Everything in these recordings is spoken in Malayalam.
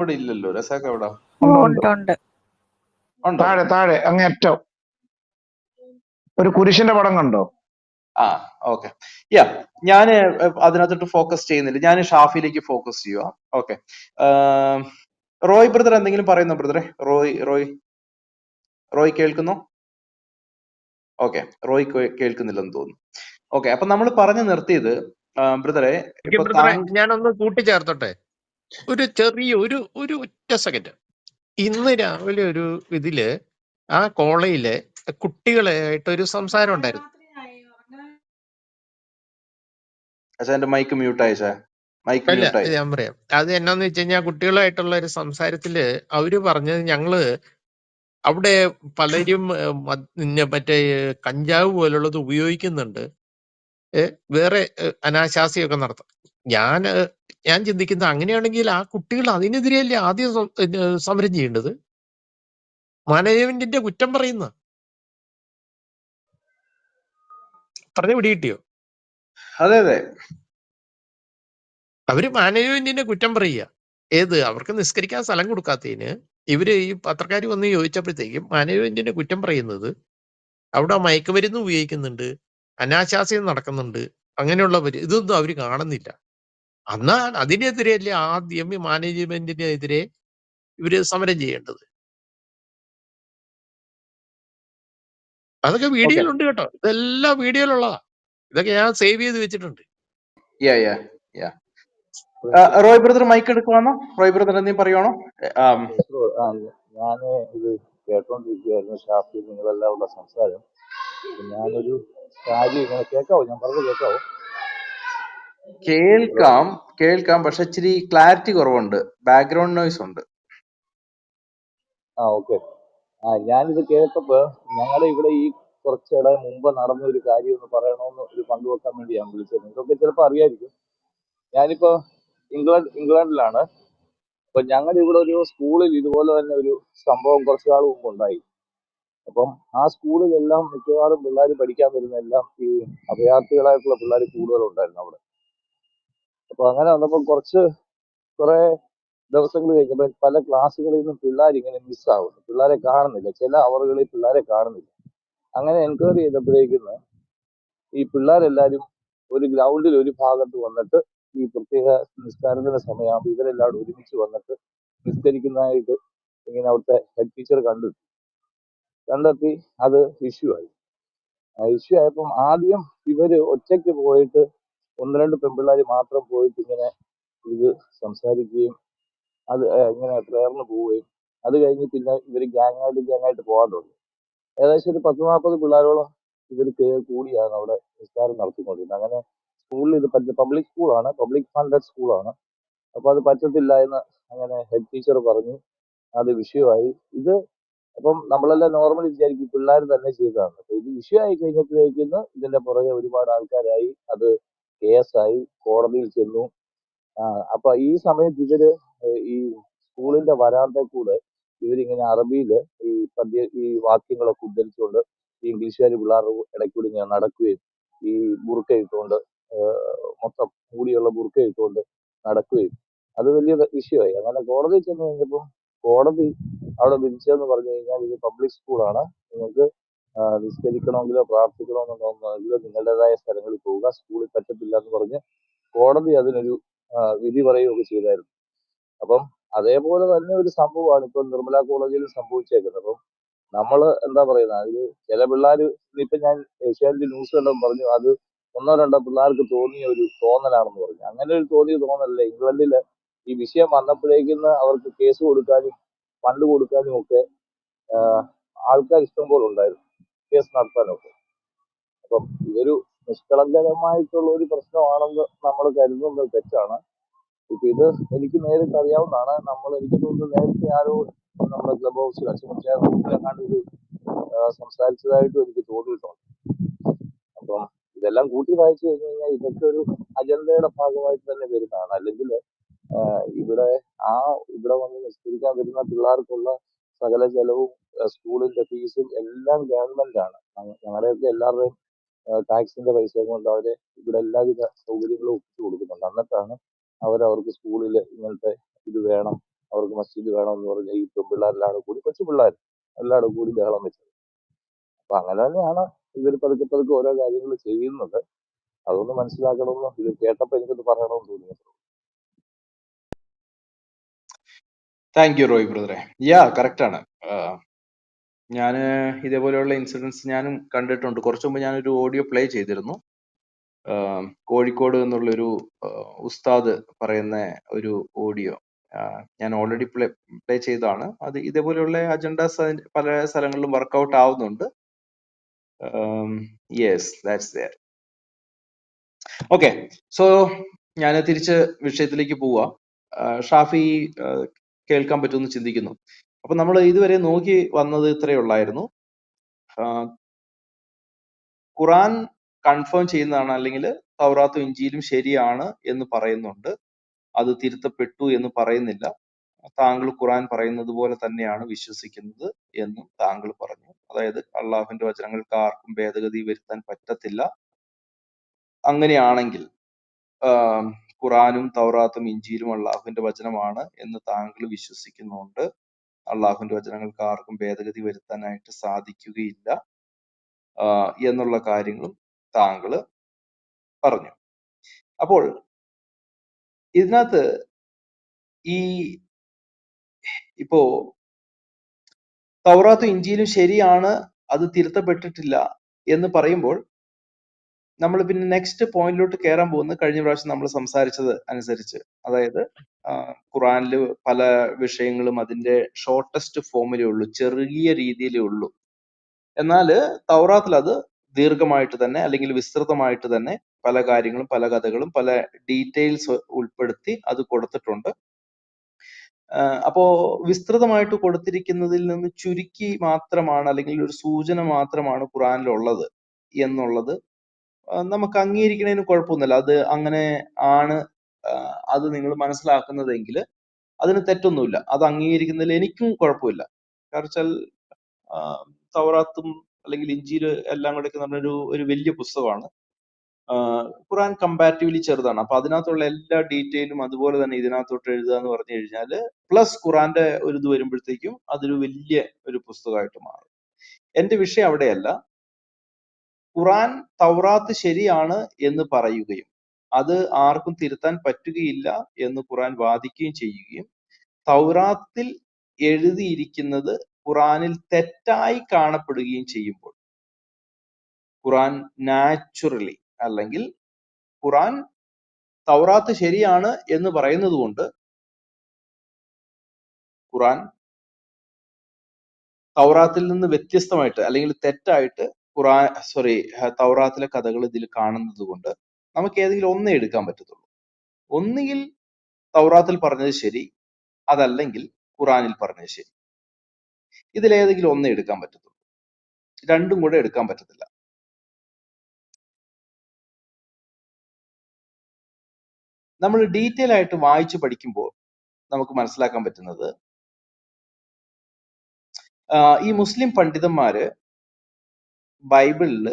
ഇവിടെ ഇല്ലല്ലോ. രസാക്ക എവിടാ? ഉണ്ട്. ഉണ്ടോ? താഴെ അങ്ങേറ്റം ഒരു കുരിശിന്റെ പടം കണ്ടോ? ഓക്കെ. ഞാൻ അതിനകത്തോട്ട് ഫോക്കസ് ചെയ്യുന്നില്ല. ഞാൻ ഷാഫിയിലേക്ക് ഫോക്കസ് ചെയ്യുക. ഓക്കെ. റോയ് ബ്രദർ എന്തെങ്കിലും പറയുന്നോ ബ്രദറെ? റോയ് കേൾക്കുന്നോ? ഓക്കെ, റോയ് കേൾക്കുന്നില്ലെന്ന് തോന്നുന്നു. ഓക്കെ, അപ്പൊ നമ്മൾ പറഞ്ഞു നിർത്തിയത് ബ്രദറെ, ഞാനൊന്ന് കൂട്ടിച്ചേർത്തോട്ടെ, ഒരു ചെറിയ ഒരു ഒറ്റ സെക്കൻഡ്. ഇന്ന് രാവിലെ ഒരു ഇതില് ആ കോളേജിലെ കുട്ടികളായിട്ടൊരു സംസാരം ഉണ്ടായിരുന്നു. എന്റെ മൈക്ക് മ്യൂട്ട് അയച്ചേ. അല്ല, ഞാൻ പറയാം. അത് എന്നാന്ന് വെച്ച് കഴിഞ്ഞാൽ കുട്ടികളായിട്ടുള്ള ഒരു സംസാരത്തില് അവര് പറഞ്ഞത്, ഞങ്ങള് അവിടെ പലരും മറ്റേ കഞ്ചാവ് പോലുള്ളത് ഉപയോഗിക്കുന്നുണ്ട്, വേറെ അനാശാസ്യമൊക്കെ നടത്താം. ഞാൻ ചിന്തിക്കുന്നത്, അങ്ങനെയാണെങ്കിൽ ആ കുട്ടികൾ അതിനെതിരെയല്ലേ ആദ്യം സമരം ചെയ്യേണ്ടത്? മാനേജ്മെന്റിന്റെ കുറ്റം പറയുന്ന പറഞ്ഞ പിടികിട്ടിയോ? അതെ, അവര് മാനേജ്മെന്റിന്റെ കുറ്റം പറയുക. അവർക്ക് നിസ്കരിക്കാൻ സ്ഥലം കൊടുക്കാത്തതിന് ഇവര് ഈ പത്രക്കാർ വന്ന് ചോദിച്ചപ്പോഴത്തേക്കും മാനേജ്മെന്റിന്റെ കുറ്റം പറയുന്നത് അവിടെ മയക്കുമരുന്ന് ഉപയോഗിക്കുന്നുണ്ട്, അനാശാസ്യം നടക്കുന്നുണ്ട്, അങ്ങനെയുള്ളവര് ഇതൊന്നും അവര് കാണുന്നില്ല. എന്നാ അതിനെതിരെയല്ലേ ആദ്യം ഈ മാനേജ്മെന്റിനെതിരെ ഇവര് സമരം ചെയ്യേണ്ടത്. അതൊക്കെ വീഡിയോയിലുണ്ട് കേട്ടോ, ഇതെല്ലാം വീഡിയോയിലുള്ളതാ. ഇതൊക്കെ ഞാൻ സേവ് ചെയ്ത് വെച്ചിട്ടുണ്ട്. റോയ് ബ്രദർ മൈക്ക് എടുക്കുവാണോ? റോയ് ബ്രദർ എന്തെങ്കിലും പറയുവാണോ? ഞാൻ ഇത് കേട്ടോണ്ടിരിക്കുകയായിരുന്നു, ഷാഫി നിങ്ങളെല്ലാം ഉള്ള സംസാരം. ഞാനൊരു കാര്യം ഇങ്ങനെ കേൾക്കാവോ? ഞാൻ പറഞ്ഞത് കേൾക്കാവോ? കേൾക്കാം, പക്ഷെ ഇച്ചിരി ക്ലാരിറ്റി കുറവുണ്ട്, ബാക്ക്ഗ്രൗണ്ട് നോയ്സ് ഉണ്ട്. ഓക്കെ. ഞാനിത് കേട്ടപ്പോ ഞങ്ങളുടെ ഇവിടെ ഈ കുറച്ചിടെ മുമ്പ് നടന്ന ഒരു കാര്യം ഒന്ന് പറയണമെന്ന് ഒരു പങ്കുവെക്കാൻ വേണ്ടി ഞാൻ വിളിച്ചത്. നിങ്ങൾക്കൊക്കെ ചിലപ്പോൾ അറിയായിരിക്കും. ഞാനിപ്പോ ഇംഗ്ലണ്ടിലാണ്. അപ്പൊ ഞങ്ങളുടെ ഇവിടെ ഒരു സ്കൂളിൽ ഇതുപോലെ തന്നെ ഒരു സംഭവം കുറച്ചു നാൾ മുമ്പ് ഉണ്ടായി. അപ്പം ആ സ്കൂളിലെല്ലാം മിക്കവാറും പിള്ളേർ പഠിക്കാൻ വരുന്ന എല്ലാം ഈ അഭയാർത്ഥികളായിട്ടുള്ള പിള്ളേർ കൂടുതലുണ്ടായിരുന്നു അവിടെ. അപ്പൊ അങ്ങനെ വന്നപ്പോൾ കുറെ ദിവസങ്ങൾ കഴിഞ്ഞപ്പോൾ പല ക്ലാസ്സുകളിൽ നിന്നും പിള്ളേർ ഇങ്ങനെ മിസ്സാവുന്നു, പിള്ളേരെ കാണുന്നില്ല, ചില അവറുകളിൽ പിള്ളേരെ കാണുന്നില്ല. അങ്ങനെ എൻക്വയറി ചെയ്തപ്പോഴേക്കുന്ന ഈ പിള്ളേരെല്ലാരും ഒരു ഗ്രൗണ്ടിൽ ഒരു ഭാഗത്ത് വന്നിട്ട് ഈ പ്രത്യേക നിസ്കാരത്തിന്റെ സമയമാകുമ്പോൾ ഇവരെല്ലാവരും ഒരുമിച്ച് വന്നിട്ട് നിസ്കരിക്കുന്നതായിട്ട് ഇങ്ങനെ അവിടുത്തെ ഹെഡ് ടീച്ചർ കണ്ടെത്തി. അത് ഇഷ്യൂ ആയി. ഇഷ്യൂ ആയപ്പം ആദ്യം ഇവര് ഒറ്റയ്ക്ക് പോയിട്ട് 1-2 പെൺപിള്ളേർ മാത്രം പോയിട്ട് ഇങ്ങനെ ഇത് സംസാരിക്കുകയും അത് ഇങ്ങനെ പ്രേരണ പോവുകയും, അത് കഴിഞ്ഞ് പിന്നെ ഇവർ ഗ്യാങ്ങായിട്ട് പോകാൻ തുടങ്ങി. ഏകദേശം ഒരു 10-40 പിള്ളേരോളം ഇവർ കൂടിയാണ് അവിടെ നിസ്കാരം നടത്തിക്കൊണ്ടിരുന്നത്. അങ്ങനെ സ്കൂളിൽ ഇത് പബ്ലിക് സ്കൂളാണ്, പബ്ലിക് ഫണ്ടഡ് സ്കൂളാണ്. അപ്പൊ അത് പറ്റത്തില്ല എന്ന് അങ്ങനെ ഹെഡ് ടീച്ചർ പറഞ്ഞു. അത് വിഷയമായി. ഇത് അപ്പം നമ്മളെല്ലാം നോർമലി വിചാരിക്കും പിള്ളേർ തന്നെ ചെയ്തതാണ്. അപ്പൊ ഇത് വിഷയമായി കഴിഞ്ഞപ്പോഴേക്കും ഇതിന്റെ പുറകെ ഒരുപാട് ആൾക്കാരായി, അത് കേസായി, കോടതിയിൽ ചെന്നു. അപ്പൊ ഈ സമയത്ത് ഇവര് ഈ സ്കൂളിന്റെ വരാന്തയിൽ കൂടെ ഇവരിങ്ങനെ അറബിയില് ഈ വാക്യങ്ങളൊക്കെ ഉദ്ധരിച്ചുകൊണ്ട് ഈ ഇംഗ്ലീഷുകാർ പിള്ളേരുടെ ഇടയ്ക്കൂടി ഇങ്ങനെ നടക്കുകയും ഈ ബുർക്ക ഇട്ടുകൊണ്ട്, മൊത്തം മൂടിയുള്ള ബുർക്ക ഇട്ടുകൊണ്ട് നടക്കുകയും, അത് വലിയ വിഷയമായി. അങ്ങനെ കോടതിയിൽ ചെന്ന് കഴിഞ്ഞപ്പോൾ കോടതി അവിടെ വിധിച്ചതെന്ന് പറഞ്ഞു കഴിഞ്ഞാൽ, ഇത് പബ്ലിക് സ്കൂളാണ്, നിങ്ങൾക്ക് നിസ്കരിക്കണമെങ്കിലോ പ്രാർത്ഥിക്കണമെന്നുണ്ടെങ്കിലോ നിങ്ങളുടേതായ സ്ഥലങ്ങളിൽ പോവുക, സ്കൂളിൽ പറ്റത്തില്ല എന്ന് പറഞ്ഞ് കോടതി അതിനൊരു വിധി പറയുകയൊക്കെ ചെയ്തായിരുന്നു. അപ്പം അതേപോലെ തന്നെ ഒരു സംഭവമാണ് ഇപ്പൊ നിർമ്മല കോളേജിൽ സംഭവിച്ചേക്കുന്നത്. അപ്പം നമ്മള് എന്താ പറയുന്നത്, അതില് ചില പിള്ളേർ, ഇപ്പൊ ഞാൻ ഏഷ്യാനെറ്റ് ന്യൂസ് കണ്ടപ്പോൾ പറഞ്ഞു അത് 1-2 പിള്ളേർക്ക് തോന്നിയ ഒരു തോന്നലാണെന്ന് പറഞ്ഞു. അങ്ങനെ ഒരു തോന്നിയ തോന്നലല്ല. ഇംഗ്ലണ്ടില് ഈ വിഷയം വന്നപ്പോഴേക്കും അവർക്ക് കേസ് കൊടുക്കാനും ഫണ്ട് കൊടുക്കാനും ഒക്കെ ആൾക്കാർ ഇഷ്ടംപോലെ ഉണ്ടായിരുന്നു, കേസ് നടത്താനൊക്കെ. അപ്പം ഇതൊരു നിഷ്കളങ്കരമായിട്ടുള്ള ഒരു പ്രശ്നമാണെന്ന് നമ്മൾ കരുതുന്നത് തെറ്റാണ്. ഇപ്പൊ ഇത് എനിക്ക് നേരിട്ട് അറിയാവുന്നതാണ്. എനിക്ക് തോന്നുന്നു നേരത്തെ ആരോ നമ്മുടെ ക്ലബ് ഹൗസിൽ അച്ഛൻ ഇത് സംസാരിച്ചതായിട്ടും എനിക്ക് തോന്നിയിട്ടുണ്ട്. അപ്പം ഇതെല്ലാം കൂട്ടി വായിച്ചു കഴിഞ്ഞു കഴിഞ്ഞാൽ ഇതൊക്കെ ഒരു അജണ്ടയുടെ ഭാഗമായിട്ട് തന്നെ വരുന്നതാണ്. അല്ലെങ്കിൽ ഇവിടെ വന്ന് നിസ്കരിക്കാൻ വരുന്ന പിള്ളേർക്കുള്ള സകല ചെലവും സ്കൂളിന്റെ ഫീസും എല്ലാം ഗവൺമെന്റാണ്. ഞങ്ങളുടെയൊക്കെ എല്ലാവരുടെയും ടാക്സിന്റെ പൈസ കൊണ്ട് അവര് ഇവിടെ എല്ലാവിധ സൗകര്യങ്ങളും ഒപ്പിച്ചു കൊടുക്കുന്നുണ്ട്. എന്നിട്ടാണ് അവർക്ക് സ്കൂളിൽ ഇങ്ങനത്തെ ഇത് വേണം, അവർക്ക് മസ്ജിദ് വേണമെന്ന് പറഞ്ഞ ഈ പെൺപിള്ളേരെല്ലാം കൂടി, കൊച്ചു പിള്ളേർ എല്ലാവരും കൂടി ബഹളം വെച്ചത്. അപ്പൊ അങ്ങനെ തന്നെയാണ് ഇവർ പതുക്കെ പതുക്കെ ഓരോ കാര്യങ്ങൾ ചെയ്യുന്നത്. അതൊന്ന് മനസ്സിലാക്കണമെന്ന് ഇത് കേട്ടപ്പോ എനിക്കൊന്ന് പറയണമെന്ന് തോന്നി. താങ്ക് യു റോയ് ബ്രദറെ. യാ കറക്റ്റ് ആണ്. ഞാൻ ഇതേപോലെയുള്ള ഇൻസിഡൻസ് ഞാനും കണ്ടിട്ടുണ്ട്. കുറച്ചു മുമ്പ് ഞാനൊരു ഓഡിയോ പ്ലേ ചെയ്തിരുന്നു. കോഴിക്കോട് എന്നുള്ളൊരു ഉസ്താദ് പറയുന്ന ഒരു ഓഡിയോ ഞാൻ ഓൾറെഡി പ്ലേ ചെയ്തതാണ്. അത് ഇതേപോലെയുള്ള അജണ്ടാസ് പല സ്ഥലങ്ങളിലും വർക്കൗട്ട് ആവുന്നുണ്ട്. Yes, that's there. Okay, so ഞാൻ തിരിച്ച് വിഷയത്തിലേക്ക് പോവാ. ഷാഫി കേൾക്കാൻ പറ്റുമെന്ന് ചിന്തിക്കുന്നു. അപ്പൊ നമ്മൾ ഇതുവരെ നോക്കി വന്നത് ഇത്രയേ ഉള്ളായിരുന്നു. ഖുറാൻ കൺഫേം ചെയ്യുന്നതാണ്, അല്ലെങ്കിൽ തൗറാത്തും ഇഞ്ചീലും ശരിയാണ് എന്ന് പറയുന്നുണ്ട്. അത് തിരുത്തപ്പെട്ടു എന്ന് പറയുന്നില്ല. താങ്കൾ ഖുറാൻ പറയുന്നത് പോലെ തന്നെയാണ് വിശ്വസിക്കുന്നത് എന്നും താങ്കൾ പറഞ്ഞു. അതായത് അള്ളാഹുവിന്റെ വചനങ്ങൾക്ക് ആർക്കും ഭേദഗതി വരുത്താൻ പറ്റത്തില്ല. അങ്ങനെയാണെങ്കിൽ ഖുറാനും തൗറാത്തും ഇഞ്ചീലും അള്ളാഹുവിന്റെ വചനമാണ് എന്ന് താങ്കൾ വിശ്വസിക്കുന്നുണ്ട്. അള്ളാഹുവിന്റെ വചനങ്ങൾക്ക് ആർക്കും ഭേദഗതി വരുത്താനായിട്ട് സാധിക്കുകയില്ല എന്നുള്ള കാര്യങ്ങളും താങ്കൾ പറഞ്ഞു. അപ്പോൾ ഇതിനകത്ത് ഇപ്പോ തൗറാത്തും ഇഞ്ചീലും ശരിയാണ്, അത് തിരുത്തപ്പെട്ടിട്ടില്ല എന്ന് പറയുമ്പോൾ നമ്മൾ പിന്നെ നെക്സ്റ്റ് പോയിന്റിലോട്ട് കയറാൻ പോകുന്നത് കഴിഞ്ഞ പ്രാവശ്യം നമ്മൾ സംസാരിച്ചത് അനുസരിച്ച്, അതായത് ഖുറാനിൽ പല വിഷയങ്ങളും അതിന്റെ ഷോർട്ടസ്റ്റ് ഫോമിലേ ഉള്ളൂ, ചെറിയ രീതിയിലേ ഉള്ളൂ. എന്നാൽ തൗറാത്തിൽ അത് ദീർഘമായിട്ട് തന്നെ അല്ലെങ്കിൽ വിസ്തൃതമായിട്ട് തന്നെ പല കാര്യങ്ങളും പല കഥകളും പല ഡീറ്റെയിൽസ് ഉൾപ്പെടുത്തി അത് കൊടുത്തിട്ടുണ്ട്. അപ്പോ വിസ്തൃതമായിട്ട് കൊടുത്തിരിക്കുന്നതിൽ നിന്ന് ചുരുക്കി മാത്രമാണ് അല്ലെങ്കിൽ ഒരു സൂചന മാത്രമാണ് ഖുറാനിലുള്ളത് എന്നുള്ളത് നമുക്ക് അംഗീകരിക്കുന്നതിന് കുഴപ്പമൊന്നുമില്ല. അത് അങ്ങനെ ആണ് അത് നിങ്ങൾ മനസ്സിലാക്കുന്നതെങ്കിൽ അതിന് തെറ്റൊന്നുമില്ല. അത് അംഗീകരിക്കുന്നതിൽ എനിക്കും കുഴപ്പമില്ല. കാരണം വെച്ചാൽ തൗറാത്തും അല്ലെങ്കിൽ ഇഞ്ചീൽ എല്ലാം കൂടെ എന്ന് പറഞ്ഞൊരു വലിയ പുസ്തകമാണ്. ഖുറാൻ കമ്പാരിറ്റീവ്ലി ചെറുതാണ്. അപ്പൊ അതിനകത്തുള്ള എല്ലാ ഡീറ്റെയിലും അതുപോലെ തന്നെ ഇതിനകത്തോട്ട് എഴുതുക എന്ന് പറഞ്ഞു കഴിഞ്ഞാൽ പ്ലസ് ഖുറാന്റെ ഒരു ഇത് വരുമ്പോഴത്തേക്കും അതൊരു വലിയ ഒരു പുസ്തകമായിട്ട് മാറും. എന്റെ വിഷയം അവിടെയല്ല. ഖുറാൻ തൗറാത്ത് ശരിയാണ് എന്ന് പറയുകയും അത് ആർക്കും തിരുത്താൻ പറ്റുകയില്ല എന്ന് ഖുറാൻ വാദിക്കുകയും ചെയ്യുകയും തൗറാത്തിൽ എഴുതിയിരിക്കുന്നത് ഖുറാനിൽ തെറ്റായി കാണപ്പെടുകയും ചെയ്യുമ്പോൾ ഖുറാൻ നാച്ചുറലി അല്ലെങ്കിൽ ഖുറാൻ തൗറാത്ത് ശരിയാണ് എന്ന് പറയുന്നത് കൊണ്ട് ഖുറാൻ തൗറാത്തിൽ നിന്ന് വ്യത്യസ്തമായിട്ട് അല്ലെങ്കിൽ തെറ്റായിട്ട് തൗറാത്തിലെ കഥകൾ ഇതിൽ കാണുന്നത് കൊണ്ട് നമുക്ക് ഏതെങ്കിലും ഒന്നേ എടുക്കാൻ പറ്റത്തുള്ളൂ. ഒന്നുകിൽ തൗറാത്തിൽ പറഞ്ഞത് ശരി, അതല്ലെങ്കിൽ ഖുറാനിൽ പറഞ്ഞത് ശരി. ഇതിലേതെങ്കിലും ഒന്നേ എടുക്കാൻ പറ്റത്തുള്ളൂ. രണ്ടും കൂടെ എടുക്കാൻ പറ്റത്തില്ല. നമ്മൾ ഡീറ്റെയിൽ ആയിട്ട് വായിച്ചു പഠിക്കുമ്പോൾ നമുക്ക് മനസ്സിലാക്കാൻ പറ്റുന്നത് ഈ മുസ്ലിം പണ്ഡിതന്മാര് ബൈബിളില്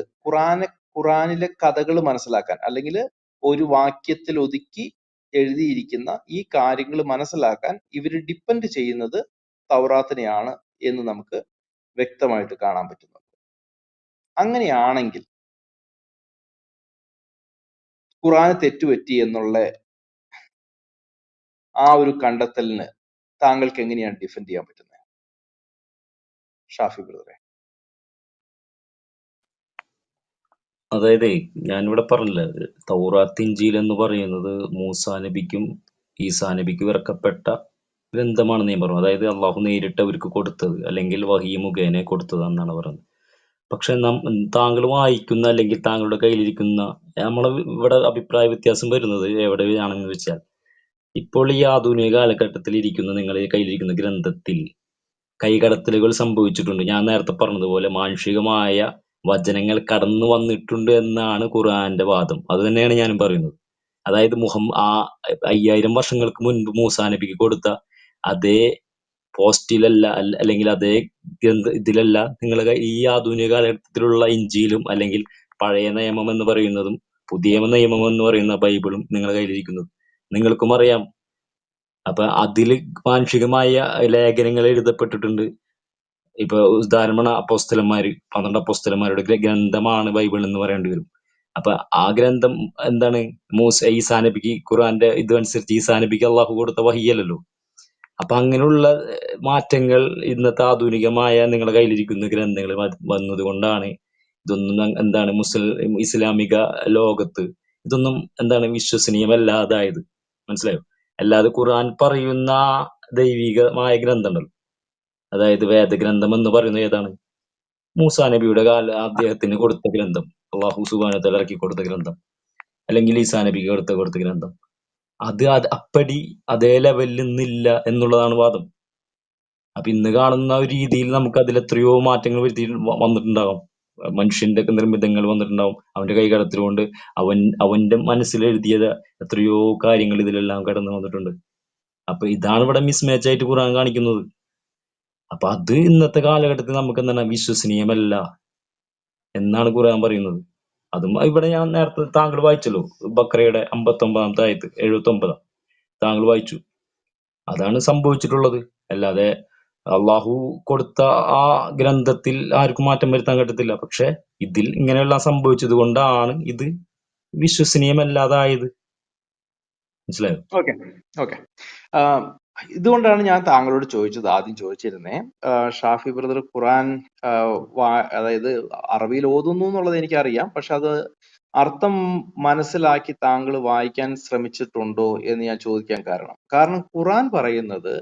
ഖുറാനിലെ കഥകൾ മനസ്സിലാക്കാൻ അല്ലെങ്കിൽ ഒരു വാക്യത്തിൽ ഒതുക്കി എഴുതിയിരിക്കുന്ന ഈ കാര്യങ്ങൾ മനസ്സിലാക്കാൻ ഇവര് ഡിപ്പെൻഡ് ചെയ്യുന്നത് തൗറാത്തിനെയാണ് എന്ന് നമുക്ക് വ്യക്തമായിട്ട് കാണാൻ പറ്റുന്നുണ്ട്. അങ്ങനെയാണെങ്കിൽ ഖുറാന് തെറ്റുപറ്റി എന്നുള്ള ആ ഒരു കണ്ടെത്തലിന് താങ്കൾക്ക് എങ്ങനെയാണ് ഡിഫെൻഡ് ചെയ്യാൻ പറ്റുന്നത് ഷാഫി ബ്രദറെ? അതായത് ഞാനിവിടെ പറഞ്ഞില്ല, തൗറാത്ത് ഇഞ്ചീൽ എന്ന് പറയുന്നത് മൂസാ നബിക്കും ഈസാ നബിക്കും ഇറക്കപ്പെട്ട ഗ്രന്ഥമാണെന്ന് ഞാൻ പറഞ്ഞു. അതായത് അള്ളാഹു നേരിട്ട് അവർക്ക് കൊടുത്തത് അല്ലെങ്കിൽ വഹീ മുഖേന കൊടുത്തതെന്നാണ് പറയുന്നത്. പക്ഷെ താങ്കൾ വായിക്കുന്ന അല്ലെങ്കിൽ താങ്കളുടെ കയ്യിലിരിക്കുന്ന നമ്മളെ ഇവിടെ അഭിപ്രായ വ്യത്യാസം വരുന്നത് എവിടെയാണെന്ന് വെച്ചാൽ, ഇപ്പോൾ ഈ ആധുനിക കാലഘട്ടത്തിൽ ഇരിക്കുന്ന നിങ്ങളുടെ കയ്യിലിരിക്കുന്ന ഗ്രന്ഥത്തിൽ കൈകടത്തലുകൾ സംഭവിച്ചിട്ടുണ്ട്. ഞാൻ നേരത്തെ പറഞ്ഞതുപോലെ മാനുഷികമായ വചനങ്ങൾ കടന്നു വന്നിട്ടുണ്ട് എന്നാണ് ഖുർആന്റെ വാദം. അത് തന്നെയാണ് ഞാനും പറയുന്നത്. അതായത് 5000 വർഷങ്ങൾക്ക് മുൻപ് മൂസാ നബിക്ക് കൊടുത്ത അതേ പോസ്റ്റിലല്ല അല്ലെങ്കിൽ അതേ ഇതിലല്ല നിങ്ങളുടെ ഈ ആധുനിക കാലഘട്ടത്തിലുള്ള ഇഞ്ചിയിലും അല്ലെങ്കിൽ പഴയ നിയമം എന്ന് പറയുന്നതും പുതിയ നിയമം എന്ന് പറയുന്ന ബൈബിളും നിങ്ങളുടെ കയ്യിലിരിക്കുന്നത്. നിങ്ങൾക്കും അറിയാം, അപ്പൊ അതില് മാനുഷികമായ ലേഖനങ്ങൾ എഴുതപ്പെട്ടിട്ടുണ്ട്. ഇപ്പൊ ഉദാഹരണമാണ് അപ്പോസ്തലന്മാര്, 12 അപ്പോസ്തലന്മാരുടെ ഗ്രന്ഥമാണ് ബൈബിൾ എന്ന് പറയേണ്ടി വരും. അപ്പൊ ആ ഗ്രന്ഥം എന്താണ്? ഈസാ നബിക്ക് ഖുർആന്റെ ഇത് അനുസരിച്ച് ഈസാ നബിക്ക് അള്ളാഹു കൊടുത്ത വഹിയല്ലല്ലോ. അപ്പൊ അങ്ങനെയുള്ള മാറ്റങ്ങൾ ഇന്നത്തെ ആധുനികമായ നിങ്ങളുടെ കയ്യിലിരിക്കുന്ന ഗ്രന്ഥങ്ങൾ വന്നത് കൊണ്ടാണ് ഇതൊന്നും എന്താണ് ഇസ്ലാമിക ലോകത്ത് ഇതൊന്നും എന്താണ് വിശ്വസനീയമല്ലാതായത്. മനസ്സിലായോ? അല്ലാതെ ഖുർആൻ പറയുന്ന ദൈവികമായ ഗ്രന്ഥമുണ്ടല്ലോ, അതായത് വേദഗ്രന്ഥം എന്ന് പറയുന്നത് ഏതാണ്? മൂസാ നബിയുടെ അദ്ദേഹത്തിന് കൊടുത്ത ഗ്രന്ഥം, അള്ളാഹു സുബ്ഹാനഹു വ തആല ഇറക്കി കൊടുത്ത ഗ്രന്ഥം, അല്ലെങ്കിൽ ഈസാ നബിക്ക് കൊടുത്ത ഗ്രന്ഥം, അത് അപ്പടി അതേ ലെവലിൽ നിന്നില്ല എന്നുള്ളതാണ് വാദം. അപ്പൊ ഇന്ന് കാണുന്ന ഒരു രീതിയിൽ നമുക്ക് അതിൽ എത്രയോ മാറ്റങ്ങൾ വരുത്തി വന്നിട്ടുണ്ടാകും. മനുഷ്യന്റെ ഒക്കെ നിർമ്മിതങ്ങൾ വന്നിട്ടുണ്ടാവും. അവന്റെ കൈകടത്തിലുകൊണ്ട് അവന്റെ മനസ്സിൽ എഴുതിയത് എത്രയോ കാര്യങ്ങൾ ഇതിലെല്ലാം കടന്നു വന്നിട്ടുണ്ട്. അപ്പൊ ഇതാണ് ഇവിടെ മിസ്മാച്ച് ആയിട്ട് ഖുർആൻ കാണിക്കുന്നത്. അപ്പൊ അത് ഇന്നത്തെ കാലഘട്ടത്തിൽ നമുക്ക് എന്താണ് വിശ്വസനീയമല്ല എന്നാണ് ഖുർആൻ പറയുന്നത്. അതും ഇവിടെ ഞാൻ നേരത്തെ താങ്കൾ വായിച്ചല്ലോ, ബക്രയുടെ 59-ാമത്തെ ആയത്ത്, 79 താങ്കൾ വായിച്ചു. അതാണ് സംഭവിച്ചിട്ടുള്ളത്. അല്ലാതെ അള്ളാഹു കൊടുത്ത ആ ഗ്രന്ഥത്തിൽ ആർക്കും മാറ്റം വരുത്താൻ പറ്റത്തില്ല. പക്ഷെ ഇതിൽ ഇങ്ങനെയെല്ലാം സംഭവിച്ചത് കൊണ്ടാണ് ഇത് വിശ്വസനീയമല്ലാതായത്. മനസ്സിലായോ? Okay okay. ഇതുകൊണ്ടാണ് ഞാൻ താങ്കളോട് ചോദിച്ചത്, ആദ്യം ചോദിച്ചിരുന്നേ, ഷാഫി ബ്രദർ ഖുറാൻ അതായത് അറബിയിൽ ഓതുന്നു എന്നുള്ളത് എനിക്കറിയാം, പക്ഷെ അത് അർത്ഥം മനസ്സിലാക്കി താങ്കൾ വായിക്കാൻ ശ്രമിച്ചിട്ടുണ്ടോ എന്ന് ഞാൻ ചോദിക്കാൻ കാരണം ഖുറാൻ പറയുന്നത്,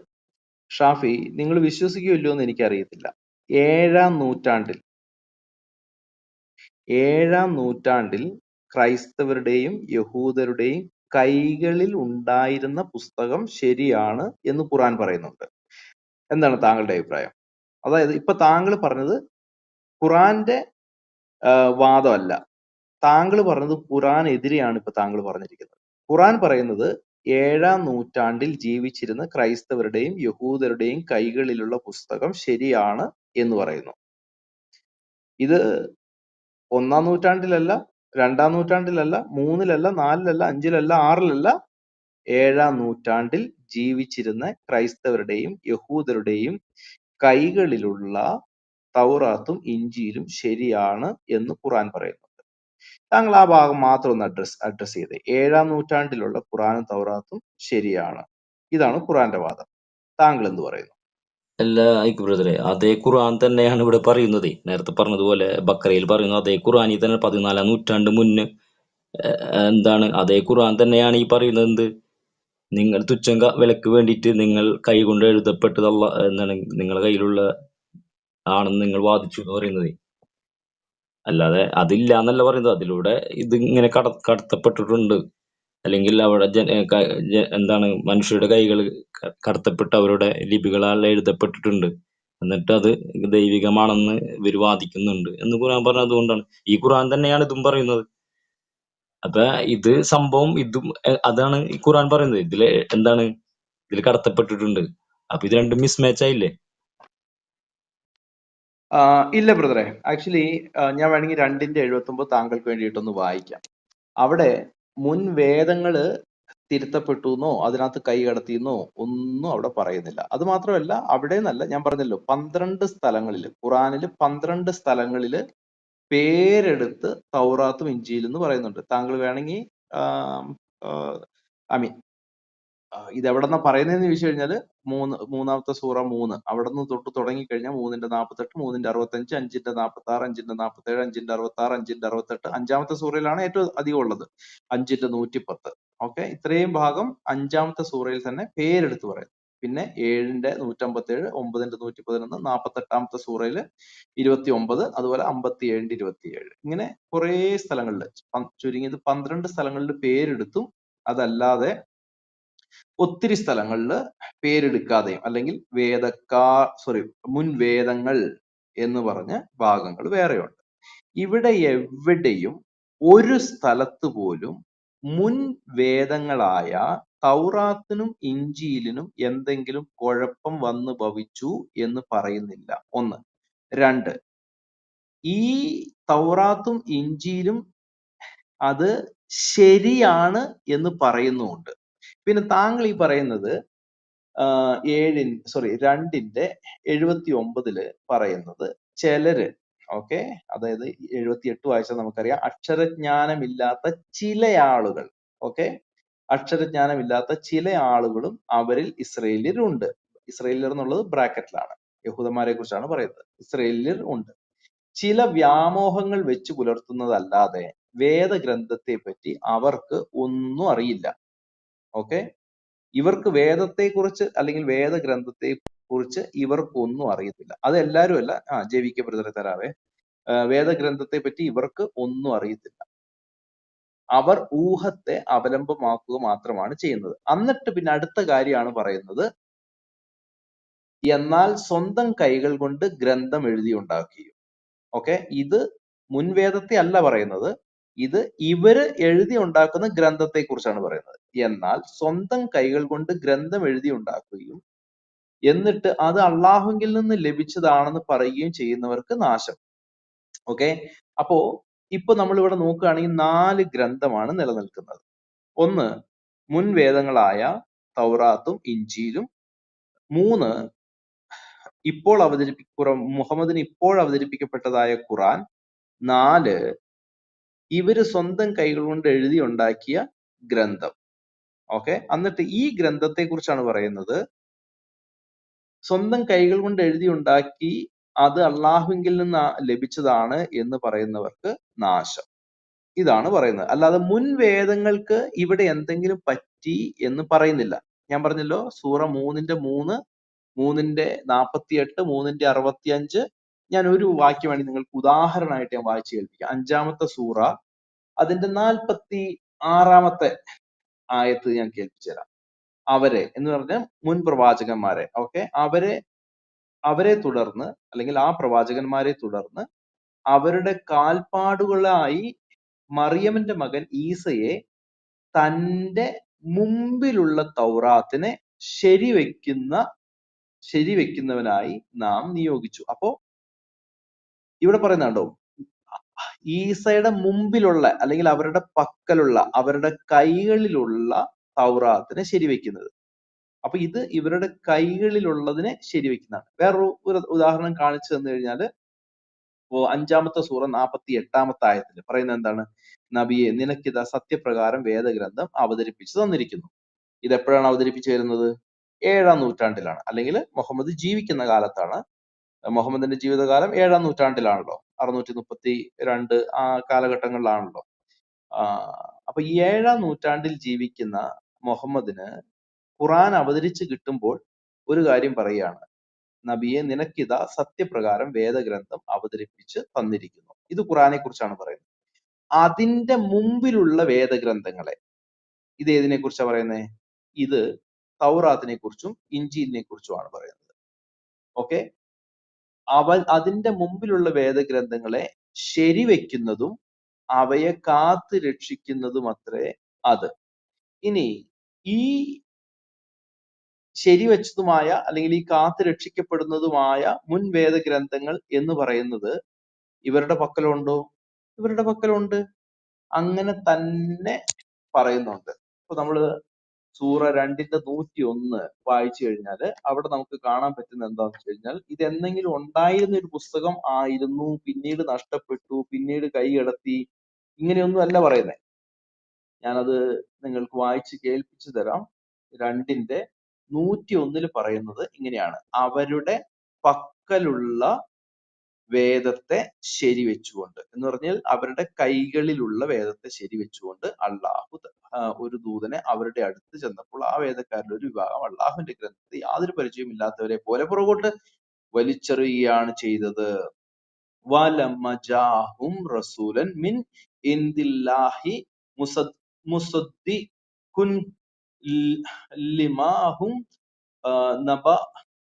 ഷാഫി നിങ്ങൾ വിശ്വസിക്കുമല്ലോ എന്ന് എനിക്കറിയത്തില്ല, 7-ാം നൂറ്റാണ്ടിൽ ക്രൈസ്തവരുടെയും യഹൂദരുടെയും കൈകളിൽ ഉണ്ടായിരുന്ന പുസ്തകം ശരിയാണ് എന്ന് ഖുറാൻ പറയുന്നുണ്ട്. എന്താണ് താങ്കളുടെ അഭിപ്രായം? അതായത് ഇപ്പൊ താങ്കൾ പറഞ്ഞത് ഖുറാന്റെ വാദമല്ല, താങ്കൾ പറഞ്ഞത് ഖുറാനെതിരെയാണ് ഇപ്പൊ താങ്കൾ പറഞ്ഞിരിക്കുന്നത്. ഖുറാൻ പറയുന്നത് 7-ാം നൂറ്റാണ്ടിൽ ജീവിച്ചിരുന്ന ക്രൈസ്തവരുടെയും യഹൂദരുടെയും കൈകളിലുള്ള പുസ്തകം ശരിയാണ് എന്ന് പറയുന്നു. ഇത് 1-ാം നൂറ്റാണ്ടിലല്ല, 2-ാം നൂറ്റാണ്ടിലല്ല, 3-ലല്ല, 4-ലല്ല, 5-ലല്ല, 6-ലല്ല, 7-ാം നൂറ്റാണ്ടിൽ ജീവിച്ചിരുന്ന ക്രൈസ്തവരുടെയും യഹൂദരുടെയും കൈകളിലുള്ള തൗറാത്തും ഇഞ്ചീലും ശരിയാണ് എന്ന് ഖുറാൻ പറയുന്നുണ്ട്. താങ്കൾ ആ ഭാഗം മാത്രം ഒന്ന് അഡ്രസ് ചെയ്തേ. 7-ാം നൂറ്റാണ്ടിലുള്ള ഖുറാനും തൗറാത്തും ശരിയാണ്, ഇതാണ് ഖുറാന്റെ വാദം. താങ്കൾ എന്ത് പറയുന്നു? അല്ല ഐക്ക് ബ്രദറെ, അതേ ഖുർആൻ തന്നെയാണ് ഇവിടെ പറയുന്നത്. നേരത്തെ പറഞ്ഞതുപോലെ ബക്കറയിൽ പറയുന്നു, അതേ ഖുർആനിൽ തന്നെ 14-ാം നൂറ്റാണ്ട് മുന്നേ എന്താണ് അതേ ഖുർആൻ തന്നെയാണ് ഈ പറയുന്നത്. എന്ത്? നിങ്ങൾ തുച്ഛം വിലക്ക് വേണ്ടിയിട്ട് നിങ്ങൾ കൈ കൊണ്ട് എഴുതപ്പെട്ടത് എന്താണ് നിങ്ങളുടെ കയ്യിലുള്ള ആണെന്ന് നിങ്ങൾ വാദിച്ചു എന്ന് പറയുന്നത്. അല്ലാതെ അതില്ല എന്നല്ല പറയുന്നത്. അതിലൂടെ ഇത് ഇങ്ങനെ കടത്തപ്പെട്ടിട്ടുണ്ട്, അല്ലെങ്കിൽ അവിടെ എന്താണ് മനുഷ്യരുടെ കൈകൾ കടത്തപ്പെട്ട് അവരുടെ ലിപികളാൽ എഴുതപ്പെട്ടിട്ടുണ്ട്, എന്നിട്ട് അത് ദൈവികമാണെന്ന് ഇവർ വാദിക്കുന്നുണ്ട് എന്ന് ഖുർആൻ പറഞ്ഞത് കൊണ്ടാണ്. ഈ ഖുർആൻ തന്നെയാണ് ഇതും പറയുന്നത്. അപ്പൊ ഇത് സംഭവം ഇതും അതാണ് ഈ ഖുർആൻ പറയുന്നത്. ഇതില് എന്താണ് ഇതിൽ കടത്തപ്പെട്ടിട്ടുണ്ട്. അപ്പൊ ഇത് രണ്ടും മിസ്മാച്ച് ആയില്ലേ? ഇല്ല ബ്രദറെ, ആക്ച്വലി ഞാൻ വേണമെങ്കിൽ 2-ന്റെ-79 താങ്കൾക്ക് വേണ്ടിയിട്ടൊന്ന് വായിക്കാം. അവിടെ മുൻ വേദങ്ങള് തിരുത്തപ്പെട്ടു എന്നോ അതിനകത്ത് കൈ കടത്തിയെന്നോ ഒന്നും അവിടെ പറയുന്നില്ല. അത് മാത്രമല്ല, അവിടെ നിന്നല്ല, ഞാൻ പറഞ്ഞല്ലോ 12 സ്ഥലങ്ങളിൽ, ഖുറാനിൽ 12 സ്ഥലങ്ങളിൽ പേരെടുത്ത് തൗറാത്തും ഇഞ്ചീലും എന്ന് പറയുന്നുണ്ട്. താങ്കൾ വേണമെങ്കിൽ ഐ മീൻ ഇത് എവിടെന്നാ പറയുന്നതെന്ന് ചോദിച്ചു കഴിഞ്ഞാല്, മൂന്നാമത്തെ സൂറ 3 അവിടെ നിന്ന് തൊട്ട് തുടങ്ങിക്കഴിഞ്ഞാൽ 3-ന്റെ-48, 3-ന്റെ-65, 5-ന്റെ-46, 5-ന്റെ-47, 5-ന്റെ-66, 5-ന്റെ-68, 5-ാമത്തെ സൂറയിലാണ് ഏറ്റവും അധികം ഉള്ളത്, 5-ന്റെ-110. ഓക്കെ, ഇത്രയും ഭാഗം 5-ാമത്തെ സൂറയിൽ തന്നെ പേരെടുത്ത് പറയുന്നു. പിന്നെ 7-ന്റെ-157, 9-ന്റെ-111, 48-ാമത്തെ സൂറയിൽ 29, അതുപോലെ 57-ന്റെ-27, ഇങ്ങനെ കുറെ സ്ഥലങ്ങളിൽ, ചുരുങ്ങിയത് 12 സ്ഥലങ്ങളിൽ പേരെടുത്തും അതല്ലാതെ ഒത്തിരി സ്ഥലങ്ങളിൽ പേരെടുക്കാതെയും, അല്ലെങ്കിൽ മുൻ വേദങ്ങൾ എന്ന് പറഞ്ഞ ഭാഗങ്ങൾ വേറെയുണ്ട്. ഇവിടെ എവിടെയും ഒരു സ്ഥലത്ത് പോലും മുൻ വേദങ്ങളായ തൗറാത്തിനും ഇഞ്ചീലിനും എന്തെങ്കിലും കുഴപ്പം വന്നു ഭവിച്ചു എന്ന് പറയുന്നില്ല. 1. 2, ഈ തൗറാത്തും ഇഞ്ചീലും അത് ശരിയാണ് എന്ന് പറയുന്നുമുണ്ട്. പിന്നെ താങ്കൾ ഈ പറയുന്നത് 2:79 പറയുന്നത് ചിലര്, ഓക്കെ, അതായത് 78 വായിച്ചാൽ നമുക്കറിയാം, അക്ഷരജ്ഞാനമില്ലാത്ത ചില ആളുകൾ, ഓക്കെ, അക്ഷരജ്ഞാനമില്ലാത്ത ചില ആളുകളും അവരിൽ ഇസ്രയേല്യരുണ്ട്. ഇസ്രയേല്യർ എന്നുള്ളത് ബ്രാക്കറ്റിലാണ്, യഹൂദന്മാരെ കുറിച്ചാണ് പറയുന്നത്. ഇസ്രയേല്യർ ഉണ്ട്. ചില വ്യാമോഹങ്ങൾ വെച്ച് പുലർത്തുന്നതല്ലാതെ വേദഗ്രന്ഥത്തെ പറ്റി അവർക്ക് ഒന്നും അറിയില്ല. ഓക്കെ, ഇവർക്ക് വേദത്തെ കുറിച്ച് അല്ലെങ്കിൽ വേദഗ്രന്ഥത്തെ കുറിച്ച് ഇവർക്കൊന്നും അറിയത്തില്ല. അത് എല്ലാവരും അല്ല. ജെവിക്ക് ബ്രദറെ തരാവേ. വേദഗ്രന്ഥത്തെ പറ്റി ഇവർക്ക് ഒന്നും അറിയത്തില്ല. അവർ ഊഹത്തെ അവലംബമാക്കുക മാത്രമാണ് ചെയ്യുന്നത്. എന്നിട്ട് പിന്നെ അടുത്ത കാര്യമാണ് പറയുന്നത്, എന്നാൽ സ്വന്തം കൈകൾ കൊണ്ട് ഗ്രന്ഥം എഴുതിയുണ്ടാക്കുകയും. ഓക്കെ, ഇത് മുൻവേദത്തെ അല്ല പറയുന്നത്, ഇത് ഇവര് എഴുതി ഉണ്ടാക്കുന്ന ഗ്രന്ഥത്തെ കുറിച്ചാണ് പറയുന്നത്. എന്നാൽ സ്വന്തം കൈകൾ കൊണ്ട് ഗ്രന്ഥം എഴുതി ഉണ്ടാക്കുകയും എന്നിട്ട് അത് അള്ളാഹുവിൽ നിന്ന് ലഭിച്ചതാണെന്ന് പറയുകയും ചെയ്യുന്നവർക്ക് നാശം. ഓക്കെ, അപ്പോ ഇപ്പൊ നമ്മൾ ഇവിടെ നോക്കുകയാണെങ്കിൽ 4 ഗ്രന്ഥമാണ് നിലനിൽക്കുന്നത്. ഒന്ന്, മുൻവേദങ്ങളായ തൗറാത്തും ഇഞ്ചീലും. 3, ഇപ്പോൾ മുഹമ്മദിന് ഇപ്പോൾ അവതരിപ്പിക്കപ്പെട്ടതായ ഖുറാൻ. 4, ഇവര് സ്വന്തം കൈകൾ കൊണ്ട് എഴുതി ഉണ്ടാക്കിയ ഗ്രന്ഥം. ഓക്കെ, എന്നിട്ട് ഈ ഗ്രന്ഥത്തെ കുറിച്ചാണ് പറയുന്നത്, സ്വന്തം കൈകൾ കൊണ്ട് എഴുതി ഉണ്ടാക്കി അത് അള്ളാഹുവിൽ നിന്ന് ലഭിച്ചതാണ് എന്ന് പറയുന്നവർക്ക് നാശം. ഇതാണ് പറയുന്നത്. അല്ലാതെ മുൻവേദങ്ങൾക്ക് ഇവിടെ എന്തെങ്കിലും പറ്റി എന്ന് പറയുന്നില്ല. ഞാൻ പറഞ്ഞല്ലോ, സൂറ 3:3, 3:48, 3:65. ഞാൻ ഒരു വാക്യം വേണ്ടി നിങ്ങൾക്ക് ഉദാഹരണമായിട്ട് ഞാൻ വായിച്ചു കേൾപ്പിക്കാം. 5-ാമത്തെ സൂറ അതിന്റെ 46-ാമത്തെ ആയത്ത് ഞാൻ കേൾപ്പിച്ചു തരാം. അവരെ എന്ന് പറഞ്ഞ മുൻ പ്രവാചകന്മാരെ, ഓക്കെ, അവരെ തുടർന്ന് അല്ലെങ്കിൽ ആ പ്രവാചകന്മാരെ തുടർന്ന് അവരുടെ കാൽപ്പാടുകളായി മറിയമിന്റെ മകൻ ഈസയെ തന്റെ മുമ്പിലുള്ള തൗറാത്തിനെ ശരിവെക്കുന്നവനായി നാം നിയോഗിച്ചു. അപ്പോ ഇവിടെ പറയുന്നുണ്ടോ, ഈസയുടെ മുമ്പിലുള്ള അല്ലെങ്കിൽ അവരുടെ പക്കലുള്ള അവരുടെ കൈകളിലുള്ള തൗറാത്തിനെ ശരിവെക്കുന്നത്. അപ്പൊ ഇത് ഇവരുടെ കൈകളിലുള്ളതിനെ ശരിവെക്കുന്നതാണ്. വേറൊരു ഉദാഹരണം കാണിച്ചു തന്നു കഴിഞ്ഞാല്, 5-ാമത്തെ സൂറ 48-ാമത്തെ ആയത്തിൽ പറയുന്നത് എന്താണ്? നബിയെ, നിനക്കിതാ സത്യപ്രകാരം വേദഗ്രന്ഥം അവതരിപ്പിച്ചു തന്നിരിക്കുന്നു. ഇത് എപ്പോഴാണ് അവതരിപ്പിച്ചു വരുന്നത്? 7-ാം നൂറ്റാണ്ടിലാണ്, അല്ലെങ്കിൽ മുഹമ്മദ് ജീവിക്കുന്ന കാലത്താണ്. മുഹമ്മദിന്റെ ജീവിതകാലം 7-ാം നൂറ്റാണ്ടിലാണല്ലോ, 632 ആ കാലഘട്ടങ്ങളിലാണല്ലോ. അപ്പൊ ഈ 7-ാം നൂറ്റാണ്ടിൽ ജീവിക്കുന്ന മുഹമ്മദിന് ഖുറാൻ അവതരിച്ച് കിട്ടുമ്പോൾ ഒരു കാര്യം പറയുകയാണ്, നബിയെ, നിനക്കിതാ സത്യപ്രകാരം വേദഗ്രന്ഥം അവതരിപ്പിച്ച് തന്നിരിക്കുന്നു. ഇത് ഖുറാനെ കുറിച്ചാണ് പറയുന്നത്. അതിന്റെ മുമ്പിലുള്ള വേദഗ്രന്ഥങ്ങളെ, ഇത് ഏതിനെ കുറിച്ചാണ് പറയുന്നത്? ഇത് തൗറാത്തിനെ കുറിച്ചും ഇഞ്ചീലിനെ കുറിച്ചുമാണ് പറയുന്നത്. ഓക്കെ, അതിന്റെ മുമ്പിലുള്ള വേദഗ്രന്ഥങ്ങളെ ശരിവെക്കുന്നതും അവയെ കാത്തു രക്ഷിക്കുന്നതും അത്രേ അത്. ഇനി ഈ ശരിവെച്ചതുമായ അല്ലെങ്കിൽ ഈ കാത്തു രക്ഷിക്കപ്പെടുന്നതുമായ മുൻ വേദഗ്രന്ഥങ്ങൾ എന്ന് പറയുന്നത് ഇവരുടെ പക്കലുണ്ടോ? ഇവരുടെ പക്കലുണ്ട്. അങ്ങനെ തന്നെ പറയുന്നുണ്ട്. ഇപ്പൊ നമ്മള് സൂറ 2:101 വായിച്ചു കഴിഞ്ഞാല് അവിടെ നമുക്ക് കാണാൻ പറ്റുന്ന എന്താണെന്ന് വെച്ച് കഴിഞ്ഞാൽ, ഇത് എന്തെങ്കിലും ഉണ്ടായിരുന്ന ഒരു പുസ്തകം ആയിരുന്നു, പിന്നീട് നഷ്ടപ്പെട്ടു, പിന്നീട് കൈകടത്തി, ഇങ്ങനെയൊന്നും അല്ല പറയുന്നത്. ഞാനത് നിങ്ങൾക്ക് വായിച്ച് കേൾപ്പിച്ചു തരാം. 2:101 പറയുന്നത് ഇങ്ങനെയാണ്: അവരുടെ പക്കലുള്ള വേദത്തെ ശരിവെച്ചുകൊണ്ട്, എന്ന് പറഞ്ഞാൽ അവരുടെ കൈകളിലുള്ള വേദത്തെ ശരിവെച്ചുകൊണ്ട് അള്ളാഹു ഒരു ദൂതനെ അവരുടെ അടുത്ത് ചെന്നപ്പോൾ ആ വേദക്കാരിൽ ഒരു വിഭാഗം അള്ളാഹുവിന്റെ ഗ്രന്ഥത്തെ യാതൊരു പരിചയമില്ലാത്തവരെ പോലെ പുറകോട്ട് വലിച്ചെറിയുകയാണ് ചെയ്തത്. വലമജാഹും റസൂലൻ മിൻ ഇന്ദില്ലാഹി മുസദ്ദിഖുൻ ലിമാഹും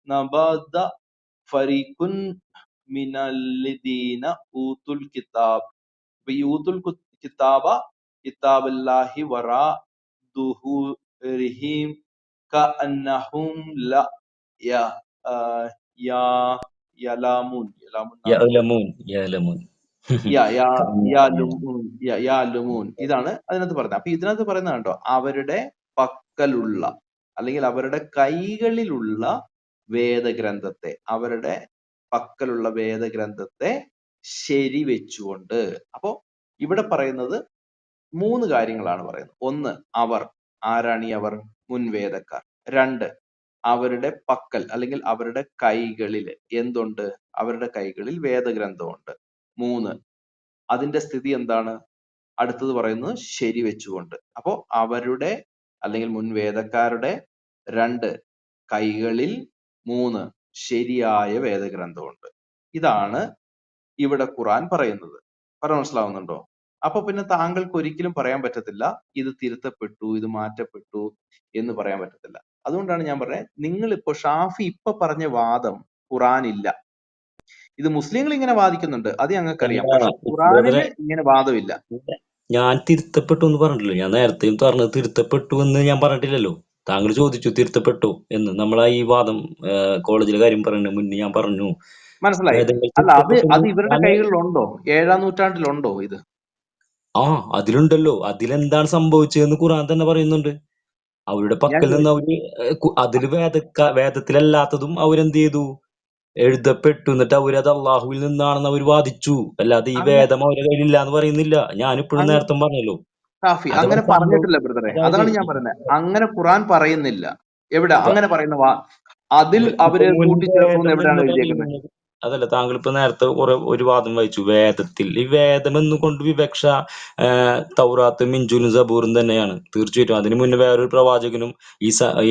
നബദ ഫരീഖുൻ മിനല്ലദീന ഊതുൽ കിതാബ്. ഈ ഊതുൽ കിതാബല്ലാഹി വറാ ദുഹൂരിഹിം കഅന്നഹും ലാ യഅലമൂൻ. ഇതാണ് അതിനകത്ത് പറയുന്നത്. അപ്പൊ ഇതിനകത്ത് പറയുന്നത് കണ്ടോ, അവരുടെ പക്കലുള്ള അല്ലെങ്കിൽ അവരുടെ കൈകളിലുള്ള വേദഗ്രന്ഥത്തെ, അവരുടെ പക്കലുള്ള വേദഗ്രന്ഥത്തെ ശരിവെച്ചുകൊണ്ട്. അപ്പോ ഇവിടെ പറയുന്നത് 3 കാര്യങ്ങളാണ് പറയുന്നത്. 1, അവർ. ആരാണ് ഈ അവർ? മുൻവേദക്കാർ. 2, അവരുടെ പക്കൽ അല്ലെങ്കിൽ അവരുടെ കൈകളിൽ എന്തുണ്ട്? അവരുടെ കൈകളിൽ വേദഗ്രന്ഥമുണ്ട്. 3, അതിന്റെ സ്ഥിതി എന്താണ്? അടുത്തത് പറയുന്നത് ശരിവെച്ചുകൊണ്ട്. അപ്പോ അവരുടെ അല്ലെങ്കിൽ മുൻവേദക്കാരുടെ 2 കൈകളിൽ, 3 ശരിയായ വേദഗ്രന്ഥമുണ്ട്. ഇതാണ് ഇവിടെ ഖുർആൻ പറയുന്നത്. പറഞ്ഞ മനസ്സിലാവുന്നുണ്ടോ? അപ്പൊ പിന്നെ താങ്കൾക്ക് ഒരിക്കലും പറയാൻ പറ്റത്തില്ല ഇത് തിരുത്തപ്പെട്ടു, ഇത് മാറ്റപ്പെട്ടു എന്ന് പറയാൻ പറ്റത്തില്ല. അതുകൊണ്ടാണ് ഞാൻ പറഞ്ഞത്, നിങ്ങളിപ്പോ ഷാഫി ഇപ്പൊ പറഞ്ഞ വാദം ഖുർആനില്ല. ഇത് മുസ്ലിങ്ങൾ ഇങ്ങനെ വാദിക്കുന്നുണ്ട്, അത് ഞങ്ങൾക്കറിയാം. അല്ല പക്ഷെ ബ്രദറെ, ഖുർആനില് ഇങ്ങനെ വാദമില്ല. ഞാൻ തിരുത്തപ്പെട്ടു എന്ന് പറഞ്ഞിട്ടില്ല. ഞാൻ നേരത്തെയും പറഞ്ഞത് തിരുത്തപ്പെട്ടു എന്ന് ഞാൻ പറഞ്ഞിട്ടില്ലല്ലോ. താങ്കൾ ചോദിച്ചു തിരുത്തപ്പെട്ടു എന്ന്. നമ്മളാ ഈ വാദം കോളേജിലെ കാര്യം പറയുന്നതിന് മുന്നേ ഞാൻ പറഞ്ഞു മനസ്സിലായി. വേദങ്ങൾ അല്ല, അത് തിരുത്തപ്പെട്ടു. ഇവരുടെ ഞാൻ കൈകളിലുണ്ടോ? 7-ാം നൂറ്റാണ്ടിലുണ്ടോ ഇത്? അതിലുണ്ടല്ലോ. അതിലെന്താണ് സംഭവിച്ചതെന്ന് ഖുർആൻ തന്നെ പറയുന്നുണ്ട്. അവരുടെ ഞാൻ പക്കൽ നിന്ന് അവര് അതില് വേദത്തിലല്ലാത്തതും അവരെന്ത് ചെയ്തു? എഴുതപ്പെട്ടു. എന്നിട്ട് അവരത് അള്ളാഹുവിൽ നിന്നാണെന്ന് അവർ വാദിച്ചു. അല്ലാതെ ഈ അങ്ങ വേദം അവരുടെ കയ്യിലില്ല എന്ന് പറയുന്നില്ല. ഞാനിപ്പോഴും അങ്ങ നേരത്തെ പറഞ്ഞല്ലോ. ഷാഫി അതവിടെ അങ്ങനെ പറഞ്ഞിട്ടില്ല ബ്രദറെ. അതായത് അതാണ് ഞാൻ പറയുന്നത്. അങ്ങനെ ഖുർആൻ പറയുന്നില്ല. എവിടെ അപ്പൊ അങ്ങനെ പറയുന്ന അതിൽ ഇപ്പൊ അവര് കൂട്ടിച്ചേർത്തു എന്ന് മുൻവേദം എവിടെയാണ് എന്ന് എഴുതിയേക്കുന്നത്? പറയുന്നത് അതല്ല. താങ്കൾ ഇപ്പൊ നേരത്തെ ഒരു വാദം വായിച്ചു വേദത്തിൽ. ഈ വേദം എന്നുകൊണ്ട് വിവക്ഷ തൗറാത്തും ഇഞ്ചിലും സബൂറും തന്നെയാണ്. തീർച്ചയായിട്ടും അതിനു മുന്നേ വേറൊരു പ്രവാചകനും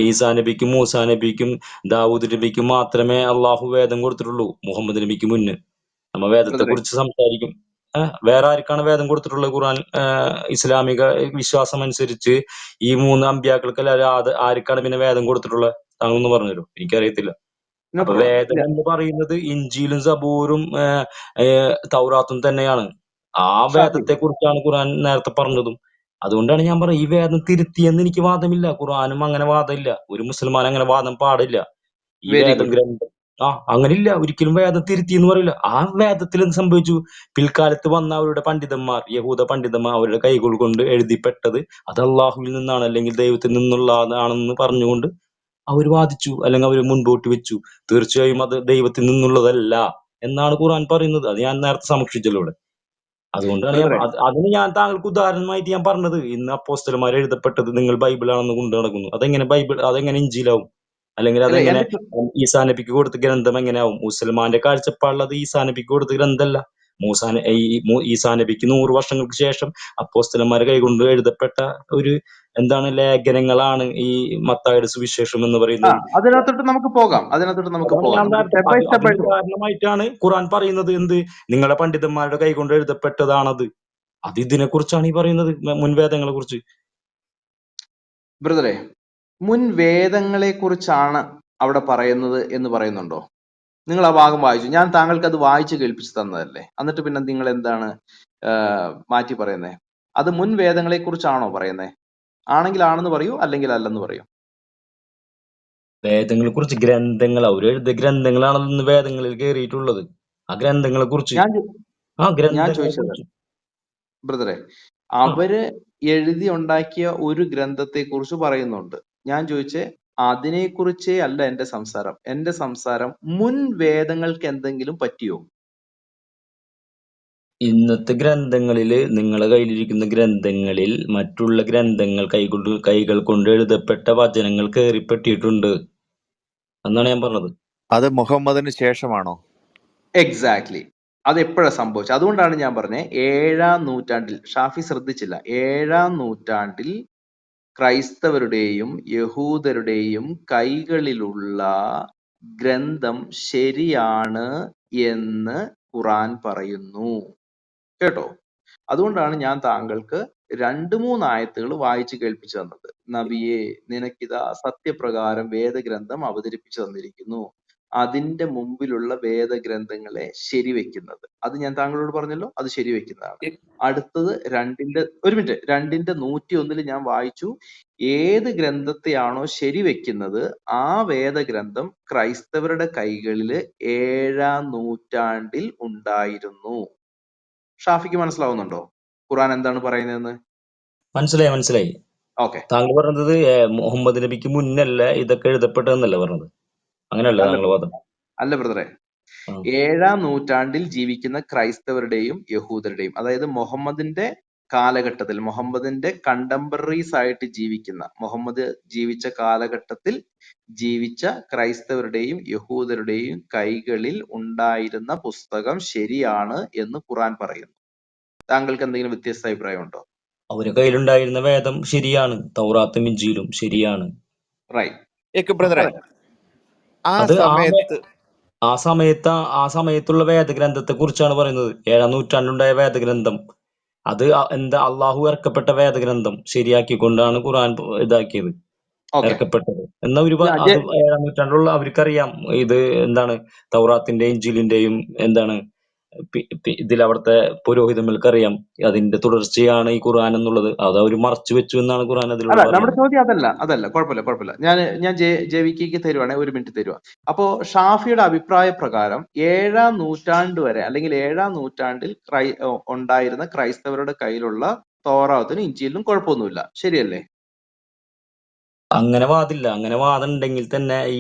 ഈസാ നബിക്കും മൂസാ നബിക്കും ദാവൂദ് നബിക്കും മാത്രമേ അള്ളാഹു വേദം കൊടുത്തിട്ടുള്ളൂ. മുഹമ്മദ് നബിക്ക് മുന്നേ. നമ്മ വേദത്തെ ബ്രദറെ, കുറിച്ച് സംസാരിക്കും. വേറെ ആർക്കാണ് വേദം കൊടുത്തിട്ടുള്ളത്? ഖുർആൻ ഇസ്ലാമിക വിശ്വാസം അനുസരിച്ച് ഈ 3 അമ്പിയാക്കൾക്കല്ലാതെ ആർക്കാണ് പിന്നെ വേദം കൊടുത്തിട്ടുള്ളത്? താങ്കൾ ഒന്ന് പറഞ്ഞുതരും. എനിക്കറിയത്തില്ല. നോ അപ്പൊ പ്രോബ്ലം. വേദം ഇല്ല, എന്ന് പറയുന്നത് ഇഞ്ചിയിലും സബൂറും തൗറാത്തും തന്നെയാണ്. ആ ഷാഫി വേദത്തെ കുറിച്ചാണ് ഖുർആൻ നേരത്തെ പറഞ്ഞതും. അതുകൊണ്ടാണ് ഞാൻ പറയുന്നത് ഈ വേദം തിരുത്തിയെന്ന് എനിക്ക് വാദമില്ല. ഖുർആനും അങ്ങനെ വാദമില്ല. ഒരു മുസൽമാൻ അങ്ങനെ വാദം പാടില്ല. ഈ വെരി ഗുഡ്. വേദഗ്രന്ഥം അങ്ങനില്ല. ഒരിക്കലും വേദം തിരുത്തി എന്ന് പറയില്ല. ആ വേദത്തിൽ എന്ത് സംഭവിച്ചു? പിൽക്കാലത്ത് വന്ന അവരുടെ പണ്ഡിതന്മാർ, യഹൂദ പണ്ഡിതന്മാർ അവരുടെ കൈകൾ കൊണ്ട് എഴുതിപ്പെട്ടത് അത് അള്ളാഹുവിൽ നിന്നാണ് അല്ലെങ്കിൽ ദൈവത്തിൽ നിന്നുള്ളതാണെന്ന് പറഞ്ഞുകൊണ്ട് അവർ വാദിച്ചു, അല്ലെങ്കിൽ അവർ മുൻപോട്ട് വെച്ചു. തീർച്ചയായും അത് ദൈവത്തിൽ നിന്നുള്ളതല്ല എന്നാണ് ഖുർആൻ പറയുന്നത്. അത് ഞാൻ നേരത്തെ സമീക്ഷിച്ചല്ലോ ഇവിടെ. അതുകൊണ്ടാണ് ബ്രദറെ, അതിന് ഞാൻ താങ്കൾക്ക് ഉദാഹരണമായിട്ട് ഞാൻ പറഞ്ഞത്. ഇന്ന് അപ്പോസ്തലന്മാർ എഴുതപ്പെട്ടത് നിങ്ങൾ ബൈബിളാണെന്ന് കൊണ്ടു നടക്കുന്നു. അതെങ്ങനെ ബൈബിൾ? അതെങ്ങനെ ഇഞ്ചിലാവും? അല്ലെങ്കിൽ അല്ല അതെങ്ങനെ എന്റെ ഈസാ നബിക്ക് കൊടുത്ത ഗ്രന്ഥം എങ്ങനെയാവും? മുസൽമാന്റെ കാഴ്ചപ്പാടുള്ളത് ഈസാ നബിക്ക് കൊടുത്ത ഗ്രന്ഥമല്ല. ഈസാ നബിക്ക് 100 വർഷങ്ങൾക്ക് ശേഷം അപ്പോസ്തലന്മാരെ കൈകൊണ്ട് എഴുതപ്പെട്ട ഒരു ലേഖനങ്ങളാണ് ഈ മത്തായിയുടെ സുവിശേഷം എന്ന് പറയുന്നത്. അതിനകത്തോട്ട് നമുക്ക് പോകാം. അതാണ് ഞാൻ നമുക്ക് നേരത്തെ സ്റ്റെപ്പ് ബൈ സ്റ്റെപ്പ് അതിന് ആയിട്ട് പോകാം. ഉദാഹരണമായിട്ടാണ് ഖുർആൻ പറയുന്നത്. എന്ത്? നിങ്ങളെ പണ്ഡിതന്മാരുടെ കൈകൊണ്ട് എഴുതപ്പെട്ടതാണത്. അത് ഇതിനെ കുറിച്ചാണ് ഈ പറയുന്നത്, മുൻവേദങ്ങളെ കുറിച്ച്. ബ്രദറെ, മുൻ വേദങ്ങളെ കുറിച്ചാണ് അവിടെ പറയുന്നത് എന്ന് പറയുന്നുണ്ടോ? നിങ്ങൾ ആ ഭാഗം വായിച്ചു. ഞാൻ താങ്കൾക്ക് അത് വായിച്ച് കേൾപ്പിച്ചു തന്നതല്ലേ? എന്നിട്ട് പിന്നെ നിങ്ങൾ എന്താണ് മാറ്റി പറയുന്നത്? അത് മുൻ വേദങ്ങളെ കുറിച്ചാണോ പറയുന്നത്? ആണെങ്കിൽ ആണെന്ന് പറയൂ, അല്ലെങ്കിൽ അല്ലെന്ന് പറയൂ. വേദങ്ങളെ കുറിച്ച് ഗ്രന്ഥങ്ങൾ അവരെഴുതിയ ഗ്രന്ഥങ്ങളാണെന്ന് വേദങ്ങളിൽ കയറിയിട്ടുള്ളത്. ആ ഗ്രന്ഥങ്ങളെ കുറിച്ച് ഞാൻ ഗ്രന്ഥങ്ങളെ ചോദിച്ചത് കുറിച്ച് ബ്രദറെ, ആ അവര് എഴുതി ഉണ്ടാക്കിയ ഒരു ഗ്രന്ഥത്തെ കുറിച്ച് പറയുന്നുണ്ട്. ഞാൻ ചോദിച്ചേ, അതിനെക്കുറിച്ചേ അല്ല എന്റെ സംസാരം. എന്റെ സംസാരം മുൻ വേദങ്ങൾക്ക് എന്തെങ്കിലും പറ്റിയോ? ഇന്നത്തെ ഗ്രന്ഥങ്ങളില്, നിങ്ങളെ കയ്യിലിരിക്കുന്ന ഗ്രന്ഥങ്ങളിൽ മറ്റുള്ള ഗ്രന്ഥങ്ങൾ കൈകൾ കൊണ്ട് എഴുതപ്പെട്ട വചനങ്ങൾ കയറിപ്പെട്ടിട്ടുണ്ട് എന്നാണ് ഞാൻ പറഞ്ഞത്. അത് മുഹമ്മദിന് ശേഷമാണോ? എക്സാക്ട്ലി. അത് എപ്പോഴാണ് സംഭവിച്ചത്? അതുകൊണ്ടാണ് ഞാൻ പറഞ്ഞത് 7-ാം നൂറ്റാണ്ടിൽ. ഷാഫി ശ്രദ്ധിച്ചില്ല. 7-ാം നൂറ്റാണ്ടിൽ ക്രൈസ്തവരുടെയും യഹൂദരുടെയും കൈകളിലുള്ള ഗ്രന്ഥം ശരിയാണ് എന്ന് ഖുർആൻ പറയുന്നു. കേട്ടോ? അതുകൊണ്ടാണ് ഞാൻ താങ്കൾക്ക് 2-3 ആയത്തുകൾ വായിച്ച് കേൾപ്പിച്ചു തന്നത്. നബിയെ, നിനക്കിതാ സത്യപ്രകാരം വേദഗ്രന്ഥം അവതരിപ്പിച്ചു തന്നിരിക്കുന്നു, അതിന്റെ മുമ്പിലുള്ള വേദഗ്രന്ഥങ്ങളെ ശരിവെക്കുന്നത്. അത് ഞാൻ താങ്കളോട് പറഞ്ഞല്ലോ, അത് ശരിവെക്കുന്നതാണ്. അടുത്തത് 2-ന്റെ 101 ഞാൻ വായിച്ചു. ഏത് ഗ്രന്ഥത്തെയാണോ ശരിവെക്കുന്നത് ആ വേദഗ്രന്ഥം ക്രൈസ്തവരുടെ കൈകളിൽ 7-ാം നൂറ്റാണ്ടിൽ ഉണ്ടായിരുന്നു. ഷാഫിക്ക് മനസ്സിലാവുന്നുണ്ടോ ഖുർആൻ എന്താണ് പറയുന്നതെന്ന്? മനസ്സിലായി. ഓക്കെ, താങ്കൾ പറഞ്ഞത് മുഹമ്മദ് നബിക്ക് മുന്നല്ല ഇതൊക്കെ എഴുതപ്പെട്ടതെന്നല്ല പറഞ്ഞത്. അങ്ങനെയല്ല അല്ല താങ്കൾ വാദം? അല്ല ബ്രദറെ, ആ. 7-ാം നൂറ്റാണ്ടിൽ ജീവിക്കുന്ന ക്രൈസ്തവരുടെയും യഹൂദരുടെയും, അതായത് മുഹമ്മദിന്റെ കാലഘട്ടത്തിൽ, മുഹമ്മദിന്റെ കണ്ടംപററീസ് ആയിട്ട് ജീവിക്കുന്ന, മുഹമ്മദ് ജീവിച്ച കാലഘട്ടത്തിൽ ജീവിച്ച ക്രൈസ്തവരുടെയും യഹൂദരുടെയും കൈകളിൽ ഉണ്ടായിരുന്ന പുസ്തകം ശരിയാണ് എന്ന് ഖുറാൻ പറയുന്നു. താങ്കൾക്ക് എന്തെങ്കിലും വ്യത്യസ്ത അഭിപ്രായമുണ്ടോ? അവരുടെ കയ്യിലുണ്ടായിരുന്ന വേദം ശരിയാണ്, തൗറാത്തും ഇഞ്ചീലും ശരിയാണ്. റൈറ്റ്. ബ്രദറെ, അതെ, ആ അത് സമയത്ത് ആ സമയത്തുള്ള വേദഗ്രന്ഥത്തെ കുറിച്ചാണ് പറയുന്നത്. 7-ാം നൂറ്റാണ്ടിലുണ്ടായ വേദഗ്രന്ഥം, അത് എന്താ അള്ളാഹു ഇറക്കപ്പെട്ട വേദഗ്രന്ഥം ശരിയാക്കിക്കൊണ്ടാണ് ഖുർആൻ ഇതാക്കിയത്, ഓക്കെ. ഇറക്കപ്പെട്ടത്. എന്നാ അത് 7-ാം നൂറ്റാണ്ടിലുള്ള അവർക്കറിയാം ഇത് എന്താണ് തൗറാത്തിന്റെയും ഇഞ്ചീലിന്റെയും എന്താണ് ഇതിൽ അവിടുത്തെ പുരോഹിതന്മാർക്ക് അറിയാം അതിന്റെ തുടർച്ചയാണ് ഈ ഖുർആൻ എന്നുള്ളത്. അത് അവർ മറച്ചു വെച്ചു എന്നാണ് ഖുർആൻ അല്ല, അതിലൂടെ നമ്മുടെ പറയുന്നത്. ചോദ്യം അതല്ല, കുഴപ്പമില്ല. ഞാൻ ജെവിക്ക് തരുവാണെ, ഒരു മിനിറ്റ് തരുവാ. അപ്പോ ഷാഫിയുടെ അഭിപ്രായ പ്രകാരം 7-ാം നൂറ്റാണ്ട് വരെ, അല്ലെങ്കിൽ 7-ാം നൂറ്റാണ്ടിൽ ഉണ്ടായിരുന്ന ക്രൈസ്തവരുടെ കയ്യിലുള്ള തോറാത്തിനും ഇഞ്ചിയിലും കുഴപ്പമൊന്നുമില്ല, ശരിയല്ലേ? അങ്ങനെ വാദില്ല. അങ്ങനെ വാദം ഉണ്ടെങ്കിൽ തന്നെ ഈ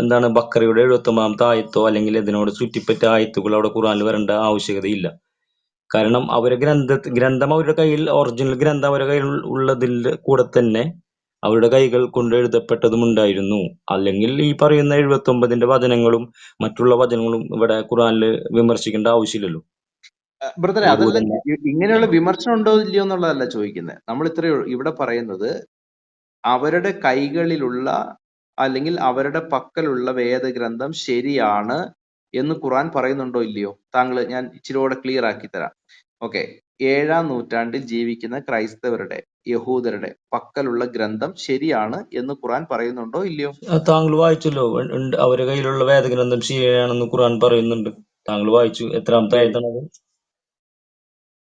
എന്താണ് ബക്കറയുടെ 79-ാമത്തെ ആയത്തോ അല്ലെങ്കിൽ ഇതിനോട് ചുറ്റിപ്പറ്റ ആയത്തുകൾ അവിടെ ഖുർആനിൽ വരേണ്ട ആവശ്യകതയില്ല. കാരണം അവരുടെ ഗ്രന്ഥം അവരുടെ കയ്യിൽ, ഒറിജിനൽ ഗ്രന്ഥം അവരുടെ കയ്യിൽ ഉള്ളതിൽ കൂടെ തന്നെ അവരുടെ കൈകൾ കൊണ്ട് എഴുതപ്പെട്ടതും ഉണ്ടായിരുന്നു. അല്ലെങ്കിൽ ഈ പറയുന്ന 79-ന്റെ വചനങ്ങളും മറ്റുള്ള വചനങ്ങളും ഇവിടെ ഖുർആനിൽ വിമർശിക്കേണ്ട ആവശ്യമില്ലല്ലോ. ബ്രദറെ, അതല്ല യഹൂദന്മാർ ഇങ്ങനെയുള്ള വിമർശനം ഉണ്ടോ ഇല്ലയോ എന്നുള്ളതല്ല ചോദിക്കുന്നത്. നമ്മൾ ഇത്രയേ ഉള്ളൂ ഇവിടെ പറയുന്നത്, അവരുടെ കൈകളിലുള്ള അല്ലെങ്കിൽ അവരുടെ പക്കലുള്ള വേദഗ്രന്ഥം ശരിയാണ് എന്ന് ഖുറാൻ പറയുന്നുണ്ടോ ഇല്ലയോ? ഞാൻ ഇച്ചിരി കൂടെ ക്ലിയർ ആക്കി തരാം. ഓക്കെ, 7-ാം നൂറ്റാണ്ടിൽ ജീവിക്കുന്ന ക്രൈസ്തവരുടെ യഹൂദരുടെ പക്കലുള്ള ഗ്രന്ഥം ശരിയാണ് എന്ന് ഖുറാൻ പറയുന്നുണ്ടോ ഇല്ലയോ? താങ്കൾ വായിച്ചല്ലോ, അവരുടെ കയ്യിലുള്ള വേദഗ്രന്ഥം ശരിയാണെന്ന് ഖുർആൻ പറയുന്നുണ്ട്. താങ്കൾ വായിച്ചു. എത്രാമത്തെ ആയത്താണത്?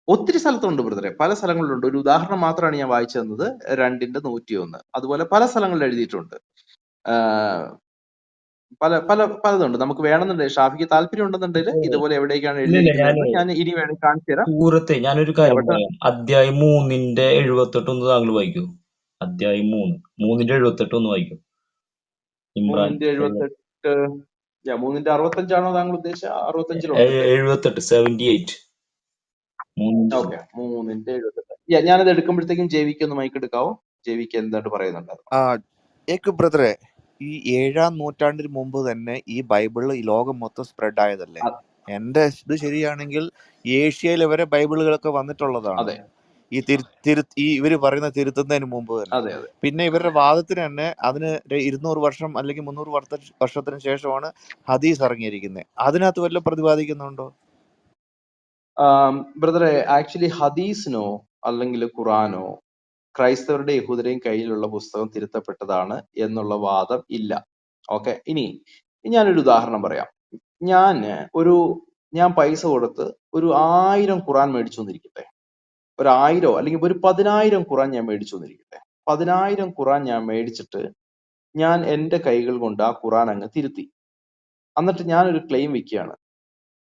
ഒത്തിരി സ്ഥലത്തുണ്ട് ബ്രദറെ, പല സ്ഥലങ്ങളിലുണ്ട്. ഒരു ഉദാഹരണം മാത്രമാണ് ഞാൻ വായിച്ചു തന്നത്, 2:101. അതുപോലെ പല സ്ഥലങ്ങളിൽ എഴുതിയിട്ടുണ്ട്. പലതുണ്ട്. നമുക്ക് വേണമെന്നുണ്ടെങ്കിൽ, ഷാഫിക്ക് താല്പര്യം ഉണ്ടെന്നുണ്ടെങ്കിൽ ഇതുപോലെ എവിടേക്കാണ് എഴുതിയിരിക്കുന്നതെന്ന് ഞാൻ ഇനി വേണമെങ്കിൽ കാണിച്ചു തരാം. സൂറത്തെ ഞാനൊരു കാര്യം പറയാം. അധ്യായം 3-78 ഒന്ന് താങ്കൾ വായിക്കൂ. അധ്യായം 3-78 ഒന്ന് വായിക്കൂ. ഇമ്രാൻ 3:78, 3:65 താങ്കൾ ഉദ്ദേശിച്ച? 65-ലുണ്ട്. 78 ഓക്കെ, 3:78. ഞാനത് എടുക്കുമ്പോഴത്തേക്കും ജെവിക്ക് ഒന്ന് മൈക്ക് എടുക്കാവോ? ജെവിക്ക് എന്തായിട്ട് പറയുന്നുണ്ടായിരുന്നു? ബ്രദറെ, ഈ 7-ാം നൂറ്റാണ്ടിന് മുമ്പ് തന്നെ ഈ ബൈബിള് ഈ ലോകം മൊത്തം സ്പ്രെഡ് ആയതല്ലേ? എന്റെ ഇത് ശരിയാണെങ്കിൽ ഏഷ്യയിൽ വരെ ബൈബിളുകളൊക്കെ വന്നിട്ടുള്ളതാണ്. അതെ, ഈ ഇവര് പറയുന്ന തിരുത്തുന്നതിന് മുമ്പ് തന്നെ. അതെ, അതെ. പിന്നെ ഇവരുടെ വാദത്തിന് തന്നെ അതിന് 200 വർഷം അല്ലെങ്കിൽ 300 വർഷത്തിന് ശേഷമാണ് ഹദീസ് ഇറങ്ങിയിരിക്കുന്നത്. അതിനകത്ത് വല്ല പ്രതിപാദിക്കുന്നുണ്ടോ? ബ്രദറെ, ആക്ച്വലി ഹദീസിനോ അല്ലെങ്കിൽ ഖുറാനോ ക്രൈസ്തവരുടെ യഹൂദരുടെയും കയ്യിലുള്ള പുസ്തകം തിരുത്തപ്പെട്ടതാണ് എന്നുള്ള വാദം ഇല്ല. ഓക്കെ, ഇനി ഞാനൊരു ഉദാഹരണം പറയാം. ഞാൻ പൈസ കൊടുത്ത് ഒരു 1000 ഖുറാൻ മേടിച്ചു എന്നിരിക്കട്ടെ. ഒരു 1000 അല്ലെങ്കിൽ ഒരു 10,000 ഖുറാൻ ഞാൻ മേടിച്ചു എന്നിരിക്കട്ടെ. 10,000 ഖുറാൻ ഞാൻ മേടിച്ചിട്ട് ഞാൻ എന്റെ കൈകൾ കൊണ്ട് ആ ഖുറാൻ അങ്ങ് തിരുത്തി. എന്നിട്ട് ഞാനൊരു ക്ലെയിം വെക്കുകയാണ്,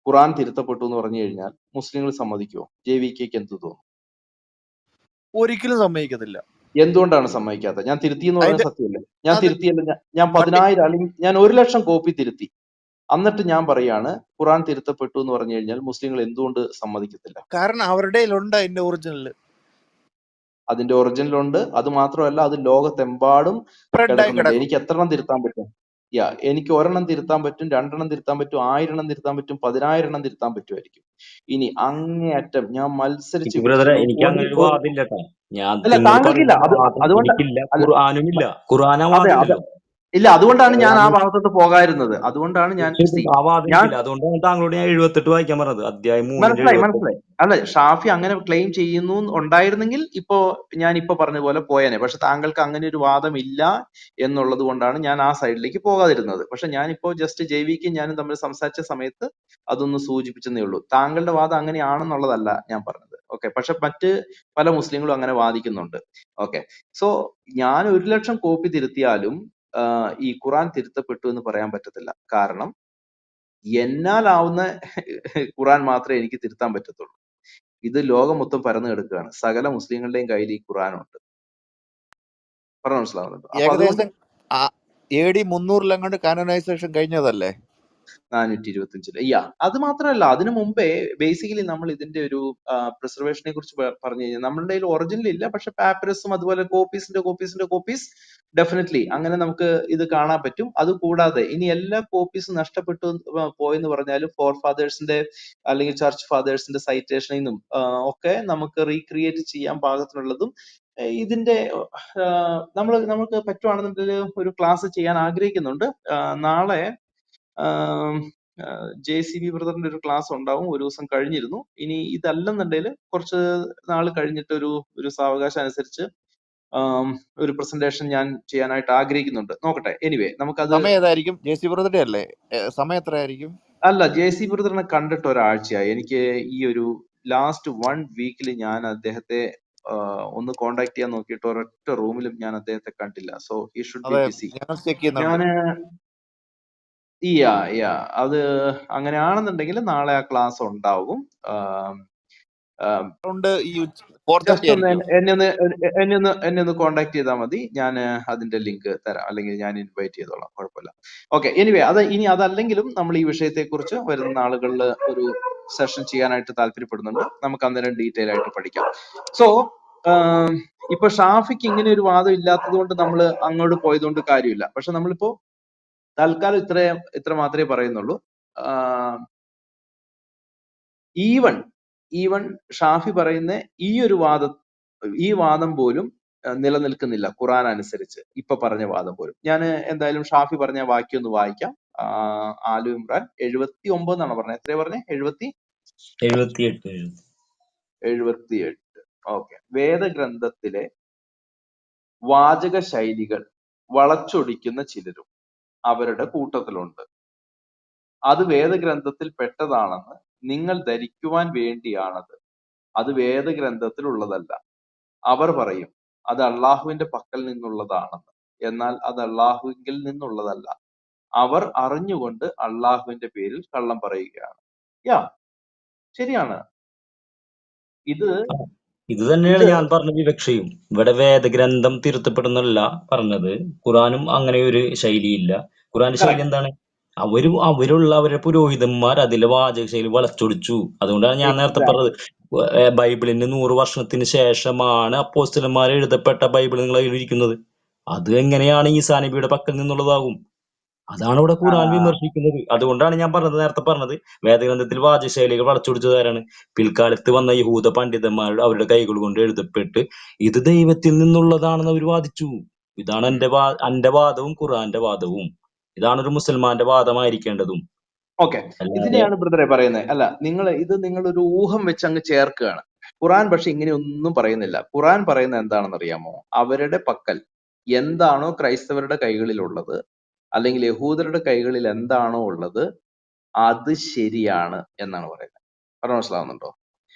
ഖുറാൻ തിരുത്തപ്പെട്ടു എന്ന് പറഞ്ഞു കഴിഞ്ഞാൽ മുസ്ലിങ്ങൾ സമ്മതിക്കുമോ? JVK എന്ത് തോന്നുന്നു? ഒരിക്കലും സമ്മതിക്കത്തില്ല. എന്തുകൊണ്ടാണ് സമ്മതിക്കാത്തത്? ഞാൻ തിരുത്തി എന്ന് പറയുന്നത് സത്യമല്ലേ? ഞാൻ അത് തിരുത്തിയല്ല, ഞാൻ 10,000 അല്ലെങ്കിൽ ഞാൻ 1,00,000 കോപ്പി തിരുത്തി. എന്നിട്ട് ഞാൻ പറയാണ് ഖുറാൻ തിരുത്തപ്പെട്ടു എന്ന് പറഞ്ഞു കഴിഞ്ഞാൽ മുസ്ലിങ്ങൾ എന്തുകൊണ്ട് സമ്മതിക്കത്തില്ല? കാരണം അവരുടെ ഉണ്ട് അതിന്റെ ഒറിജിനൽ. അതിന്റെ ഒറിജിനൽ ഉണ്ട്. അത് മാത്രമല്ല, അത് ലോകത്തെമ്പാടും കിടക്കുന്നുണ്ട്. എനിക്ക് എത്ര എണ്ണം തിരുത്താൻ പറ്റും? എനിക്ക് 1 തിരുത്താൻ പറ്റും, 2 തിരുത്താൻ പറ്റും, 1000 തിരുത്താൻ പറ്റും, 10,000 തിരുത്താൻ പറ്റുമായിരിക്കും. ഇനി അങ്ങേയറ്റം ഞാൻ മത്സരിച്ച് എനിക്ക് അങ്ങനെ ഒരു വാദില്ല കേട്ടോ. അല്ല, താങ്കൾക്കില്ല. അതുകൊണ്ട് ഖുർആനുമില്ല. ഖുർആനാ അതെ, വാദില്ലല്ലോ. ഇല്ല, അതുകൊണ്ടാണ് ഞാൻ ആ ഭാഗത്തോട്ട് പോകാതിരുന്നത്. അതുകൊണ്ടാണ് ഞാൻ അതുകൊണ്ടാണ് താങ്കളോട് ഞാൻ 78 വായിക്കാൻ പറഞ്ഞത്. അധ്യായം 3 മനസ്സിലായി. അല്ല, ഷാഫി അങ്ങനെ ക്ലെയിം ചെയ്യുന്നു ഉണ്ടായിരുന്നെങ്കിൽ ഞാൻ ഇപ്പൊ പറഞ്ഞ പോലെ പോയേനെ. പക്ഷെ താങ്കൾക്ക് അങ്ങനെ ഒരു വാദം ഇല്ല എന്നുള്ളത് കൊണ്ടാണ് ഞാൻ ആ സൈഡിലേക്ക് പോകാതിരുന്നത്. പക്ഷെ ഞാനിപ്പോ ജസ്റ്റ് JVK ഞാനും തമ്മിൽ സംസാരിച്ച സമയത്ത് അതൊന്ന് സൂചിപ്പിച്ചെന്നേ ഉള്ളൂ. താങ്കളുടെ വാദം അങ്ങനെയാണെന്നുള്ളതല്ല ഞാൻ പറഞ്ഞത്. ഓക്കെ, പക്ഷെ മറ്റ് പല മുസ്ലിങ്ങളും അങ്ങനെ വാദിക്കുന്നുണ്ട്. ഓക്കെ, സോ ഞാൻ 1,00,000 കോപ്പി തിരുത്തിയാലും ഈ ഖുറാൻ തിരുത്തപ്പെട്ടു എന്ന് പറയാൻ പറ്റത്തില്ല. കാരണം എന്നാലാവുന്ന ഖുറാൻ മാത്രമേ എനിക്ക് തിരുത്താൻ പറ്റത്തുള്ളൂ. ഇത് ലോകം മൊത്തം പരന്നു കിടക്കുകയാണ്. സകല മുസ്ലിങ്ങളുടെയും കയ്യിൽ ഈ ഖുറാനുണ്ട്. പറഞ്ഞ മനസ്സിലാവുന്നുണ്ടോ? അപ്പൊ അതുകൊണ്ട് ഏകദേശം AD 300 കാനനൈസേഷൻ കഴിഞ്ഞതല്ലേ? 425 യാ. അത് മാത്രമല്ല, അതിനു മുമ്പേ ബേസിക്കലി നമ്മൾ ഇതിന്റെ ഒരു പ്രിസർവേഷനെ കുറിച്ച് പറഞ്ഞു കഴിഞ്ഞാൽ നമ്മളുടെ കയ്യിൽ ഒറിജിനൽ ഇല്ല, പക്ഷെ പാപ്പരസും അതുപോലെ കോപ്പീസ് ഡെഫിനറ്റ്ലി അങ്ങനെ നമുക്ക് ഇത് കാണാൻ പറ്റും. അത് കൂടാതെ ഇനി എല്ലാ കോപ്പീസും നഷ്ടപ്പെട്ടു പോയെന്ന് പറഞ്ഞാലും ഫോർ ഫാദേഴ്സിന്റെ അല്ലെങ്കിൽ ചർച്ച് ഫാദേഴ്സിന്റെ സൈറ്റേഷനിൽ നിന്നും ഒക്കെ നമുക്ക് റീക്രിയേറ്റ് ചെയ്യാൻ പാകത്തിനുള്ളതും ഇതിന്റെ നമുക്ക് പറ്റുവാണെന്നുണ്ടെങ്കിൽ ഒരു ക്ലാസ് ചെയ്യാൻ ആഗ്രഹിക്കുന്നുണ്ട്. നാളെ JCB ബ്രദറിന്റെ ഒരു ക്ലാസ് ഉണ്ടാവും, ഒരു ദിവസം കഴിഞ്ഞിരുന്നു. ഇനി ഇതല്ലെന്നുണ്ടെങ്കിൽ കുറച്ച് നാൾ കഴിഞ്ഞിട്ട് ഒരു സാവകാശം അനുസരിച്ച് ഒരു പ്രസന്റേഷൻ ഞാൻ ചെയ്യാനായിട്ട് ആഗ്രഹിക്കുന്നുണ്ട്. നോക്കട്ടെ. എനിവേ നമുക്കത് സമയം ഏതായിരിക്കും? JC ബ്രദറുടെ അല്ലേ? സമയം എത്രയായിരിക്കും? അല്ല, JC ബ്രദറിനെ കണ്ടിട്ട് ഒരാഴ്ചയായി. എനിക്ക് ഈ ഒരു ലാസ്റ്റ് 1 വീക്കിൽ ഞാൻ അദ്ദേഹത്തെ ഒന്ന് കോണ്ടാക്ട് ചെയ്യാൻ നോക്കിയിട്ട് ഒരൊറ്റ റൂമിലും ഞാൻ അദ്ദേഹത്തെ കണ്ടില്ല. So he should be BC. ഞങ്ങൾ ചെക്ക് ചെയ്യുന്നുണ്ട്. ഞാന് അത് അങ്ങനെയാണെന്നുണ്ടെങ്കിൽ നാളെ ആ ക്ലാസ് ഉണ്ടാവും. ജസ്റ്റ് ഒന്ന് എന്നെ ഒന്ന് കോണ്ടാക്ട് ചെയ്താൽ മതി. ഞാൻ അതിന്റെ ലിങ്ക് തരാം, അല്ലെങ്കിൽ ഞാൻ ഇൻവൈറ്റ് ചെയ്തോളാം, കുഴപ്പമില്ല. ഓക്കെ. എനിവേ ഇനി അതല്ലെങ്കിലും നമ്മൾ ഈ വിഷയത്തെ കുറിച്ച് വരുന്ന നാളുകളിൽ ഒരു സെഷൻ ചെയ്യാനായിട്ട് താല്പര്യപ്പെടുന്നുണ്ട്. നമുക്ക് അന്നേരം ഡീറ്റെയിൽ ആയിട്ട് പഠിക്കാം. സോ ഇപ്പൊ ഷാഫിക്ക് ഇങ്ങനെ ഒരു വാദം ഇല്ലാത്തത് കൊണ്ട് നമ്മൾ അങ്ങോട്ട് പോയതുകൊണ്ട് കാര്യമില്ല. പക്ഷെ നമ്മളിപ്പോ തൽക്കാലം ഇത്ര മാത്രമേ പറയുന്നുള്ളൂ. ഈവൻ ഷാഫി പറയുന്ന ഈ വാദം പോലും നിലനിൽക്കുന്നില്ല ഖുറാൻ അനുസരിച്ച്. ഇപ്പൊ പറഞ്ഞ വാദം പോലും. ഞാൻ എന്തായാലും ഷാഫി പറഞ്ഞ വാക്യം ഒന്ന് വായിക്കാം. ആലു ഇമ്രാൻ 79 എന്നാണ് പറഞ്ഞത്. എത്രയാ പറഞ്ഞേ? 78. ഓക്കെ. വേദഗ്രന്ഥത്തിലെ വാചക ശൈലികൾ വളച്ചൊടിക്കുന്ന ചിലരും അവരുടെ കൂട്ടത്തിലുണ്ട്. അത് വേദഗ്രന്ഥത്തിൽ പെട്ടതാണെന്ന് നിങ്ങൾ ധരിക്കുവാൻ വേണ്ടിയാണത്. അത് വേദഗ്രന്ഥത്തിൽ ഉള്ളതല്ല. അവർ പറയും അത് അള്ളാഹുവിന്റെ പക്കൽ നിന്നുള്ളതാണെന്ന്. എന്നാൽ അത് അള്ളാഹുവിൽ നിന്നുള്ളതല്ല. അവർ അറിഞ്ഞുകൊണ്ട് അള്ളാഹുവിന്റെ പേരിൽ കള്ളം പറയുകയാണ്. ശരിയാണ്. ഇത് തന്നെയാണ് ഞാൻ പറഞ്ഞ വിവക്ഷയും. ഇവിടെ വേദഗ്രന്ഥം തിരുത്തപ്പെടുന്നല്ല പറഞ്ഞത്. ഖുറാനും അങ്ങനെ ഒരു ശൈലിയില്ല. ഖുറാന്റെ ശൈലി എന്താണ്? അവരുടെ പുരോഹിതന്മാർ അതിലെ വാചക ശൈലി വളച്ചൊടിച്ചു. അതുകൊണ്ടാണ് ഞാൻ നേരത്തെ പറഞ്ഞത്, ബൈബിളിന് 100 വർഷത്തിന് ശേഷമാണ് അപ്പോസ്തലന്മാർ എഴുതപ്പെട്ട ബൈബിൾ നിങ്ങൾ ഇരിക്കുന്നത്. അത് എങ്ങനെയാണ് ഈസാ നബിയുടെ പക്കൽ നിന്നുള്ളതാകും? അതാണ് ഇവിടെ ഖുറാൻ വിമർശിക്കുന്നത്. അതുകൊണ്ടാണ് ഞാൻ നേരത്തെ പറഞ്ഞത് വേദഗ്രന്ഥത്തിൽ വാചശൈലികൾ വളച്ചൊടിച്ചതാരാണ്? പിൽക്കാലത്ത് വന്ന യഹൂദ പണ്ഡിതന്മാരുടെ അവരുടെ കൈകൾ കൊണ്ട് എഴുതപ്പെട്ട് ഇത് ദൈവത്തിൽ നിന്നുള്ളതാണെന്ന് അവർ വാദിച്ചു. ഇതാണ് എന്റെ വാദവും ഖുറാന്റെ വാദവും. ഇതാണ് ഒരു മുസൽമാന്റെ വാദമായിരിക്കേണ്ടതും. ഓക്കെ. ഇതിനെയാണ് ബ്രദറെ പറയുന്നത്. അല്ല, നിങ്ങളൊരു ഊഹം വെച്ച് അങ്ങ് ചേർക്കുകയാണ്. ഖുറാൻ പക്ഷെ ഇങ്ങനെയൊന്നും പറയുന്നില്ല. ഖുറാൻ പറയുന്നത് എന്താണെന്ന് അറിയാമോ? അവരുടെ പക്കൽ എന്താണോ ക്രൈസ്തവരുടെ കൈകളിലുള്ളത്, അല്ലെങ്കിൽ യഹൂദരുടെ കൈകളിൽ എന്താണോ ഉള്ളത്, അത് ശരിയാണ് എന്നാണ് പറയുന്നത്. പറഞ്ഞ മനസ്സിലാവുന്നുണ്ടോ?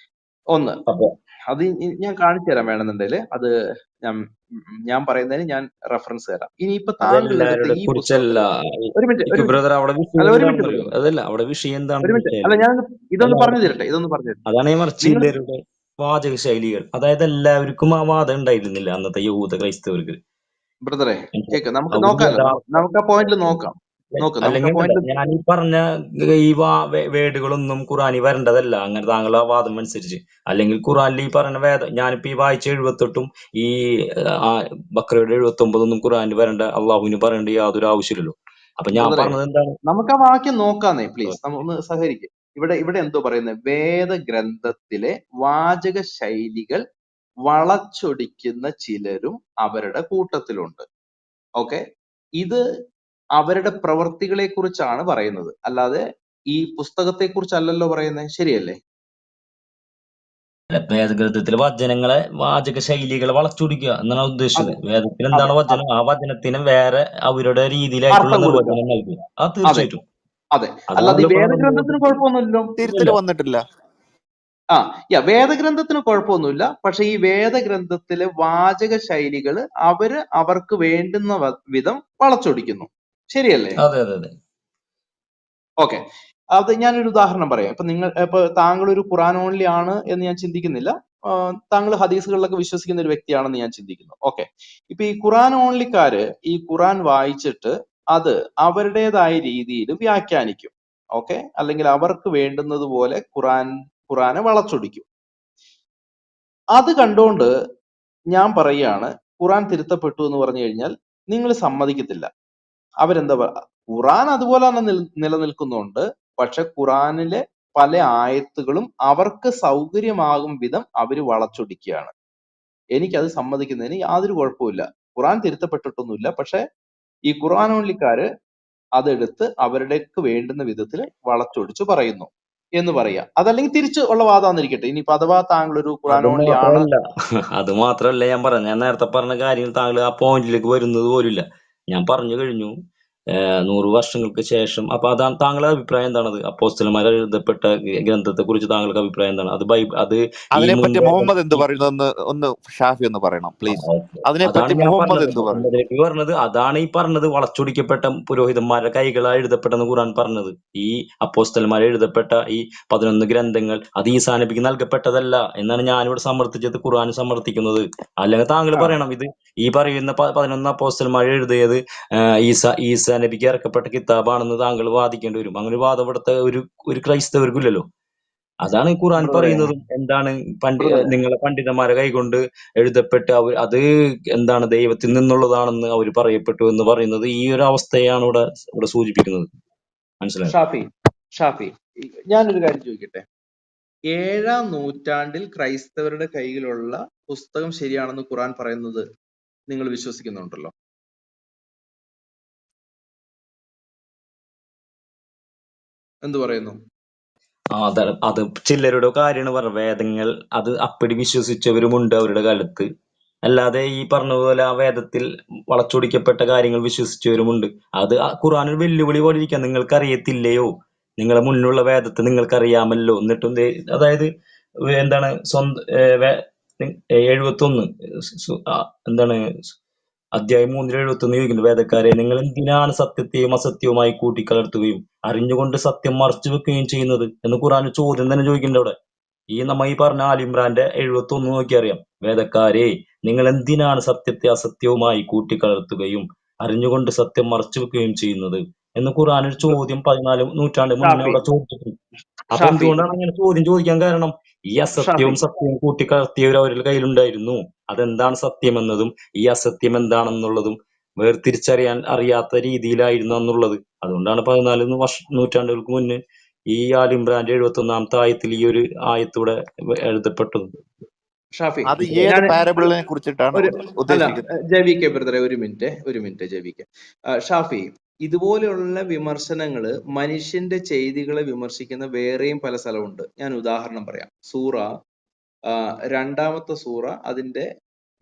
ഒന്ന്, അത് ഞാൻ കാണിച്ചു തരാം വേണമെന്നുണ്ടെങ്കിൽ. അത് ഞാൻ പറയുന്നതിന് ഞാൻ റെഫറൻസ് തരാം. ഇനിയിപ്പോ താങ്കളുടെ അടുത്ത് ഈ പുസ്തകത്തിൽ ഒരു മിനിറ്റ് അല്ല, ഞാൻ ഇതൊന്ന് പറഞ്ഞു തരട്ടെ. അതാണ് വാചക ശൈലികൾ. അതായത് എല്ലാവർക്കും ആ വാദം ഉണ്ടായിരുന്നില്ല അന്നത്തെ യഹൂദ ക്രൈസ്തവർക്ക്. ബ്രദറെ കേക്ക്, നമുക്ക് നോക്കാമല്ലോ. നമുക്ക് ആ പോയിന്റിൽ നോക്കാം. ഞാൻ ഈ പറഞ്ഞ ഈ വേടുകളൊന്നും ഖുറാനിൽ വരേണ്ടതല്ല, അങ്ങനെ താങ്കൾ ആ വാദം അനുസരിച്ച്. അല്ലെങ്കിൽ ഖുറാനിൽ ഈ പറഞ്ഞ ഞാനിപ്പോ ഈ വായിച്ച 78 ഈ ബക്രയുടെ 79 ഖുറാനിൽ വരേണ്ട, അള്ളാഹുവിന് പറയേണ്ട യാതൊരു ആവശ്യമില്ലല്ലോ. അപ്പൊ ഞാൻ പറഞ്ഞത് എന്താണ്? നമുക്ക് ആ വാക്യം നോക്കാന്നേ പ്ലീസ്, ഒന്ന് സഹകരിക്കും. ഇവിടെ എന്തോ പറയുന്നത്? വേദഗ്രന്ഥത്തിലെ വാചക ശൈലികൾ വളച്ചൊടിക്കുന്ന ചിലരും അവരുടെ കൂട്ടത്തിലുണ്ട്. ഓക്കെ. ഇത് അവരുടെ പ്രവർത്തികളെ കുറിച്ചാണ് പറയുന്നത്, അല്ലാതെ ഈ പുസ്തകത്തെ കുറിച്ചല്ലല്ലോ പറയുന്നത്. ശരിയല്ലേ? വേദഗ്രന്ഥത്തിലെ വചനങ്ങളെ വാചക ശൈലികളെ വളച്ചൊടിക്കുക എന്നാണ് ഉദ്ദേശിച്ചത്. വേദത്തിൽ എന്താണ് വചനം, ആ വചനത്തിന് വേറെ അവരുടെ രീതിയിലായിട്ടുള്ള നിർവചനം നൽകുക. അത് തീർച്ചയായിട്ടും അതെ. അല്ലാതെ വേദഗ്രന്ഥത്തിന് കുഴപ്പമൊന്നുമില്ലല്ലോ. തിരുത്തല് വന്നിട്ടില്ല. വേദഗ്രന്ഥത്തിന് കുഴപ്പമൊന്നുമില്ല. പക്ഷെ ഈ വേദഗ്രന്ഥത്തിലെ വാചക ശൈലികൾ അവർക്ക് വേണ്ടുന്ന വിധം വളച്ചൊടിക്കുന്നു. ശരിയല്ലേ? അതെ അതെ അതെ. ഓക്കെ. അത് ഞാനൊരു ഉദാഹരണം പറയാം. ഇപ്പൊ താങ്കൾ ഒരു ഖുറാൻ ഓൺലി ആണ് എന്ന് ഞാൻ ചിന്തിക്കുന്നില്ല. താങ്കൾ ഹദീസുകളിലൊക്കെ വിശ്വസിക്കുന്ന ഒരു വ്യക്തിയാണെന്ന് ഞാൻ ചിന്തിക്കുന്നു. ഓക്കെ, ഇപ്പൊ ഈ ഖുറാൻ ഓൺലിക്കാര് ഈ ഖുറാൻ വായിച്ചിട്ട് അത് അവരുടേതായ രീതിയിൽ വ്യാഖ്യാനിക്കും. ഓക്കെ, അല്ലെങ്കിൽ അവർക്ക് വേണ്ടുന്നത് പോലെ ഖുറാനെ വളച്ചൊടിക്കും. അത് കണ്ടുകൊണ്ട് ഞാൻ പറയുകയാണ്, ഖുറാൻ തിരുത്തപ്പെട്ടു എന്ന് പറഞ്ഞു കഴിഞ്ഞാൽ നിങ്ങൾ സമ്മതിക്കത്തില്ല. അവരെന്താ ഖുറാൻ അതുപോലെ തന്നെ നിലനിൽക്കുന്നുണ്ട്. പക്ഷെ ഖുറാനിലെ പല ആയത്തുകളും അവർക്ക് സൗകര്യമാകും വിധം അവര് വളച്ചൊടിക്കുകയാണ്. എനിക്കത് സമ്മതിക്കുന്നതിന് യാതൊരു കുഴപ്പമില്ല. ഖുറാൻ തിരുത്തപ്പെട്ടിട്ടൊന്നുമില്ല. പക്ഷെ ഈ ഖുറാൻ ഓൺലിക്കാര് അതെടുത്ത് അവരുടെക്ക് വേണ്ടുന്ന വിധത്തിൽ വളച്ചൊടിച്ച് പറയുന്നു എന്ന് പറയാം. അതല്ലെങ്കിൽ തിരിച്ച് ഉള്ള വാദമാന്നിരിക്കട്ടെ. ഇനിയിപ്പോ അഥവാ താങ്കൾ ഒരു ഖുറാൻ അത് ഓൺലി ആണ്, മാത്രമല്ല ഞാൻ പറഞ്ഞു. ഞാൻ നേരത്തെ പറഞ്ഞ കാര്യങ്ങൾ താങ്കൾ ആ പോയിന്റിലേക്ക് വരുന്നത് പോലില്ല. ഞാൻ പറഞ്ഞു കഴിഞ്ഞു. 100 വർഷങ്ങൾക്ക് ശേഷം അപ്പൊ അതാണ് താങ്കളുടെ അഭിപ്രായം എന്താണത്? അപ്പോസ്തലന്മാർ എഴുതപ്പെട്ട ഗ്രന്ഥത്തെ കുറിച്ച് താങ്കൾക്ക് അഭിപ്രായം എന്താണ്? അത് ഈ അതിനെപ്പറ്റി മുൻപേ മുഹമ്മദ് എന്ത് പറയുന്നു ഒന്ന് ഷാഫി ഒന്ന് പറയണം പ്ലീസ്. അതാണ് അതിനെപ്പറ്റി ഞാൻ മുഹമ്മദ് പറഞ്ഞത്. എന്ത് പറയുന്നു? മുഹമ്മദിലേക്ക് പറഞ്ഞത് അതാണ് ഈ പറഞ്ഞത്. വളച്ചൊടിക്കപ്പെട്ട പുരോഹിതന്മാരുടെ കൈകളാൽ എഴുതപ്പെട്ടെന്ന് ഖുറാൻ പറഞ്ഞത്. ഈ അപ്പോസ്തലന്മാർ എഴുതപ്പെട്ട ഈ 11 ഗ്രന്ഥങ്ങൾ അത് ഈസാ നബിക്ക് നൽകപ്പെട്ടതല്ല എന്നാണ് ഞാനിവിടെ സമർത്ഥിച്ചത്, ഖുറാൻ സമർത്ഥിക്കുന്നത്. അല്ലെങ്കിൽ താങ്കൾ പറയണം ഇത് ഈ പറയുന്ന 11 അപ്പോസ്തലന്മാർ എഴുതിയത് ഈസാ നബിക്ക് ഇറക്കപ്പെട്ട കിതാബാണെന്ന് താങ്കൾ വാദിക്കേണ്ടി വരും. അങ്ങനെ ഒരു വാദം ഇവിടുത്തെ ഒരു ക്രൈസ്തവർക്കില്ലല്ലോ. അതാണ് ഖുറാൻ ബ്രദറെ പറയുന്നതും. എന്താണ് ബ്രദറെ നിങ്ങളെ പണ്ഡിതന്മാരെ കൈകൊണ്ട് എഴുതപ്പെട്ട് അത് എന്താണ് ദൈവത്തിൽ നിന്നുള്ളതാണെന്ന് അവർ പറയപ്പെട്ടു എന്ന് പറയുന്നത് ഈ ഒരു അവസ്ഥയാണ് ഇവിടെ സൂചിപ്പിക്കുന്നത്. മനസ്സിലായോ? ഷാഫി, ഞാനൊരു കാര്യം ചോദിക്കട്ടെ. 7-ാം നൂറ്റാണ്ടിൽ ക്രൈസ്തവരുടെ കയ്യിലുള്ള പുസ്തകം ശരിയാണെന്ന് ഖുറാൻ പറയുന്നത് നിങ്ങൾ വിശ്വസിക്കുന്നുണ്ടല്ലോ? എന്തു പറയുന്നു? അത് ചിലരുടെ കാര്യമാണ് പറഞ്ഞത്. വേദങ്ങൾ അത് അപ്പടി വിശ്വസിച്ചവരുമുണ്ട് അവരുടെ കാലത്ത്. അല്ലാതെ ഈ പറഞ്ഞ പോലെ ആ വേദത്തിൽ വളച്ചൊടിക്കപ്പെട്ട കാര്യങ്ങൾ വിശ്വസിച്ചവരുമുണ്ട്. അത് ഖുർആൻ ഒരു വെല്ലുവിളി പോലെ ഇരിക്കാം. നിങ്ങൾക്കറിയത്തില്ലയോ? നിങ്ങളെ മുന്നിലുള്ള വേദത്തെ നിങ്ങൾക്കറിയാമല്ലോ. എന്നിട്ടും അതായത് എന്താണ് 71 എന്താണ് അധ്യായം 3-71 ചോദിക്കുന്നു, വേദക്കാരെ നിങ്ങൾ എന്തിനാണ് സത്യത്തെയും അസത്യവുമായി കൂട്ടിക്കലർത്തുകയും അറിഞ്ഞുകൊണ്ട് സത്യം മറച്ചു വെക്കുകയും ചെയ്യുന്നത് എന്ന് ഖുർആൻ ചോദ്യം തന്നെ ചോദിക്കുന്നുണ്ട് അവിടെ. നമ്മ ഈ പറഞ്ഞ ആലിമ്രാന്റെ 71 നോക്കി അറിയാം. വേദക്കാരെ നിങ്ങൾ എന്തിനാണ് സത്യത്തെ അസത്യവുമായി കൂട്ടിക്കലർത്തുകയും അറിഞ്ഞുകൊണ്ട് സത്യം മറച്ചു വെക്കുകയും ചെയ്യുന്നത് എന്ന് ഖുർആൻ ഒരു ചോദ്യം 14 നൂറ്റാണ്ട് മുന്നേ അവിടെ ചോദിച്ചിട്ടുണ്ട്. അപ്പൊ എന്തുകൊണ്ടാണ് അങ്ങനെ ചോദ്യം ചോദിക്കാൻ കാരണം? ഈ അസത്യവും സത്യവും കൂട്ടിക്കലർത്തിയവർ അവരുടെ കയ്യിലുണ്ടായിരുന്നു. അതെന്താണ് സത്യം എന്നതും ഈ അസത്യം എന്താണെന്നുള്ളതും വേർതിരിച്ചറിയാൻ അറിയാത്ത രീതിയിലായിരുന്നു എന്നുള്ളത്. അതുകൊണ്ടാണ് 14 നൂറ്റാണ്ടുകൾക്ക് മുന്നേ ഈ ആലിമ്രാന്റെ 71-ാമത്തെ ആയത്തിൽ ഈ ഒരു ആയത്തൂടെ എഴുതപ്പെട്ടത്. ഷാഫി, അത് ഏത് പാരബിളിനെ കുറിച്ചിട്ടാണ് അല്ല ഉദ്ദേശിക്കുന്നത്? ജെവികെ ബ്രദറെ, ഒരു മിനിറ്റ് ജെവികെ. ഷാഫി, ഇതുപോലെയുള്ള വിമർശനങ്ങള് മനുഷ്യന്റെ ചെയ്തികളെ വിമർശിക്കുന്ന വേറെയും പല സ്ഥലമുണ്ട്. ഞാൻ ഉദാഹരണം പറയാം. സൂറ 2-ാമത്തെ സൂറ അതിന്റെ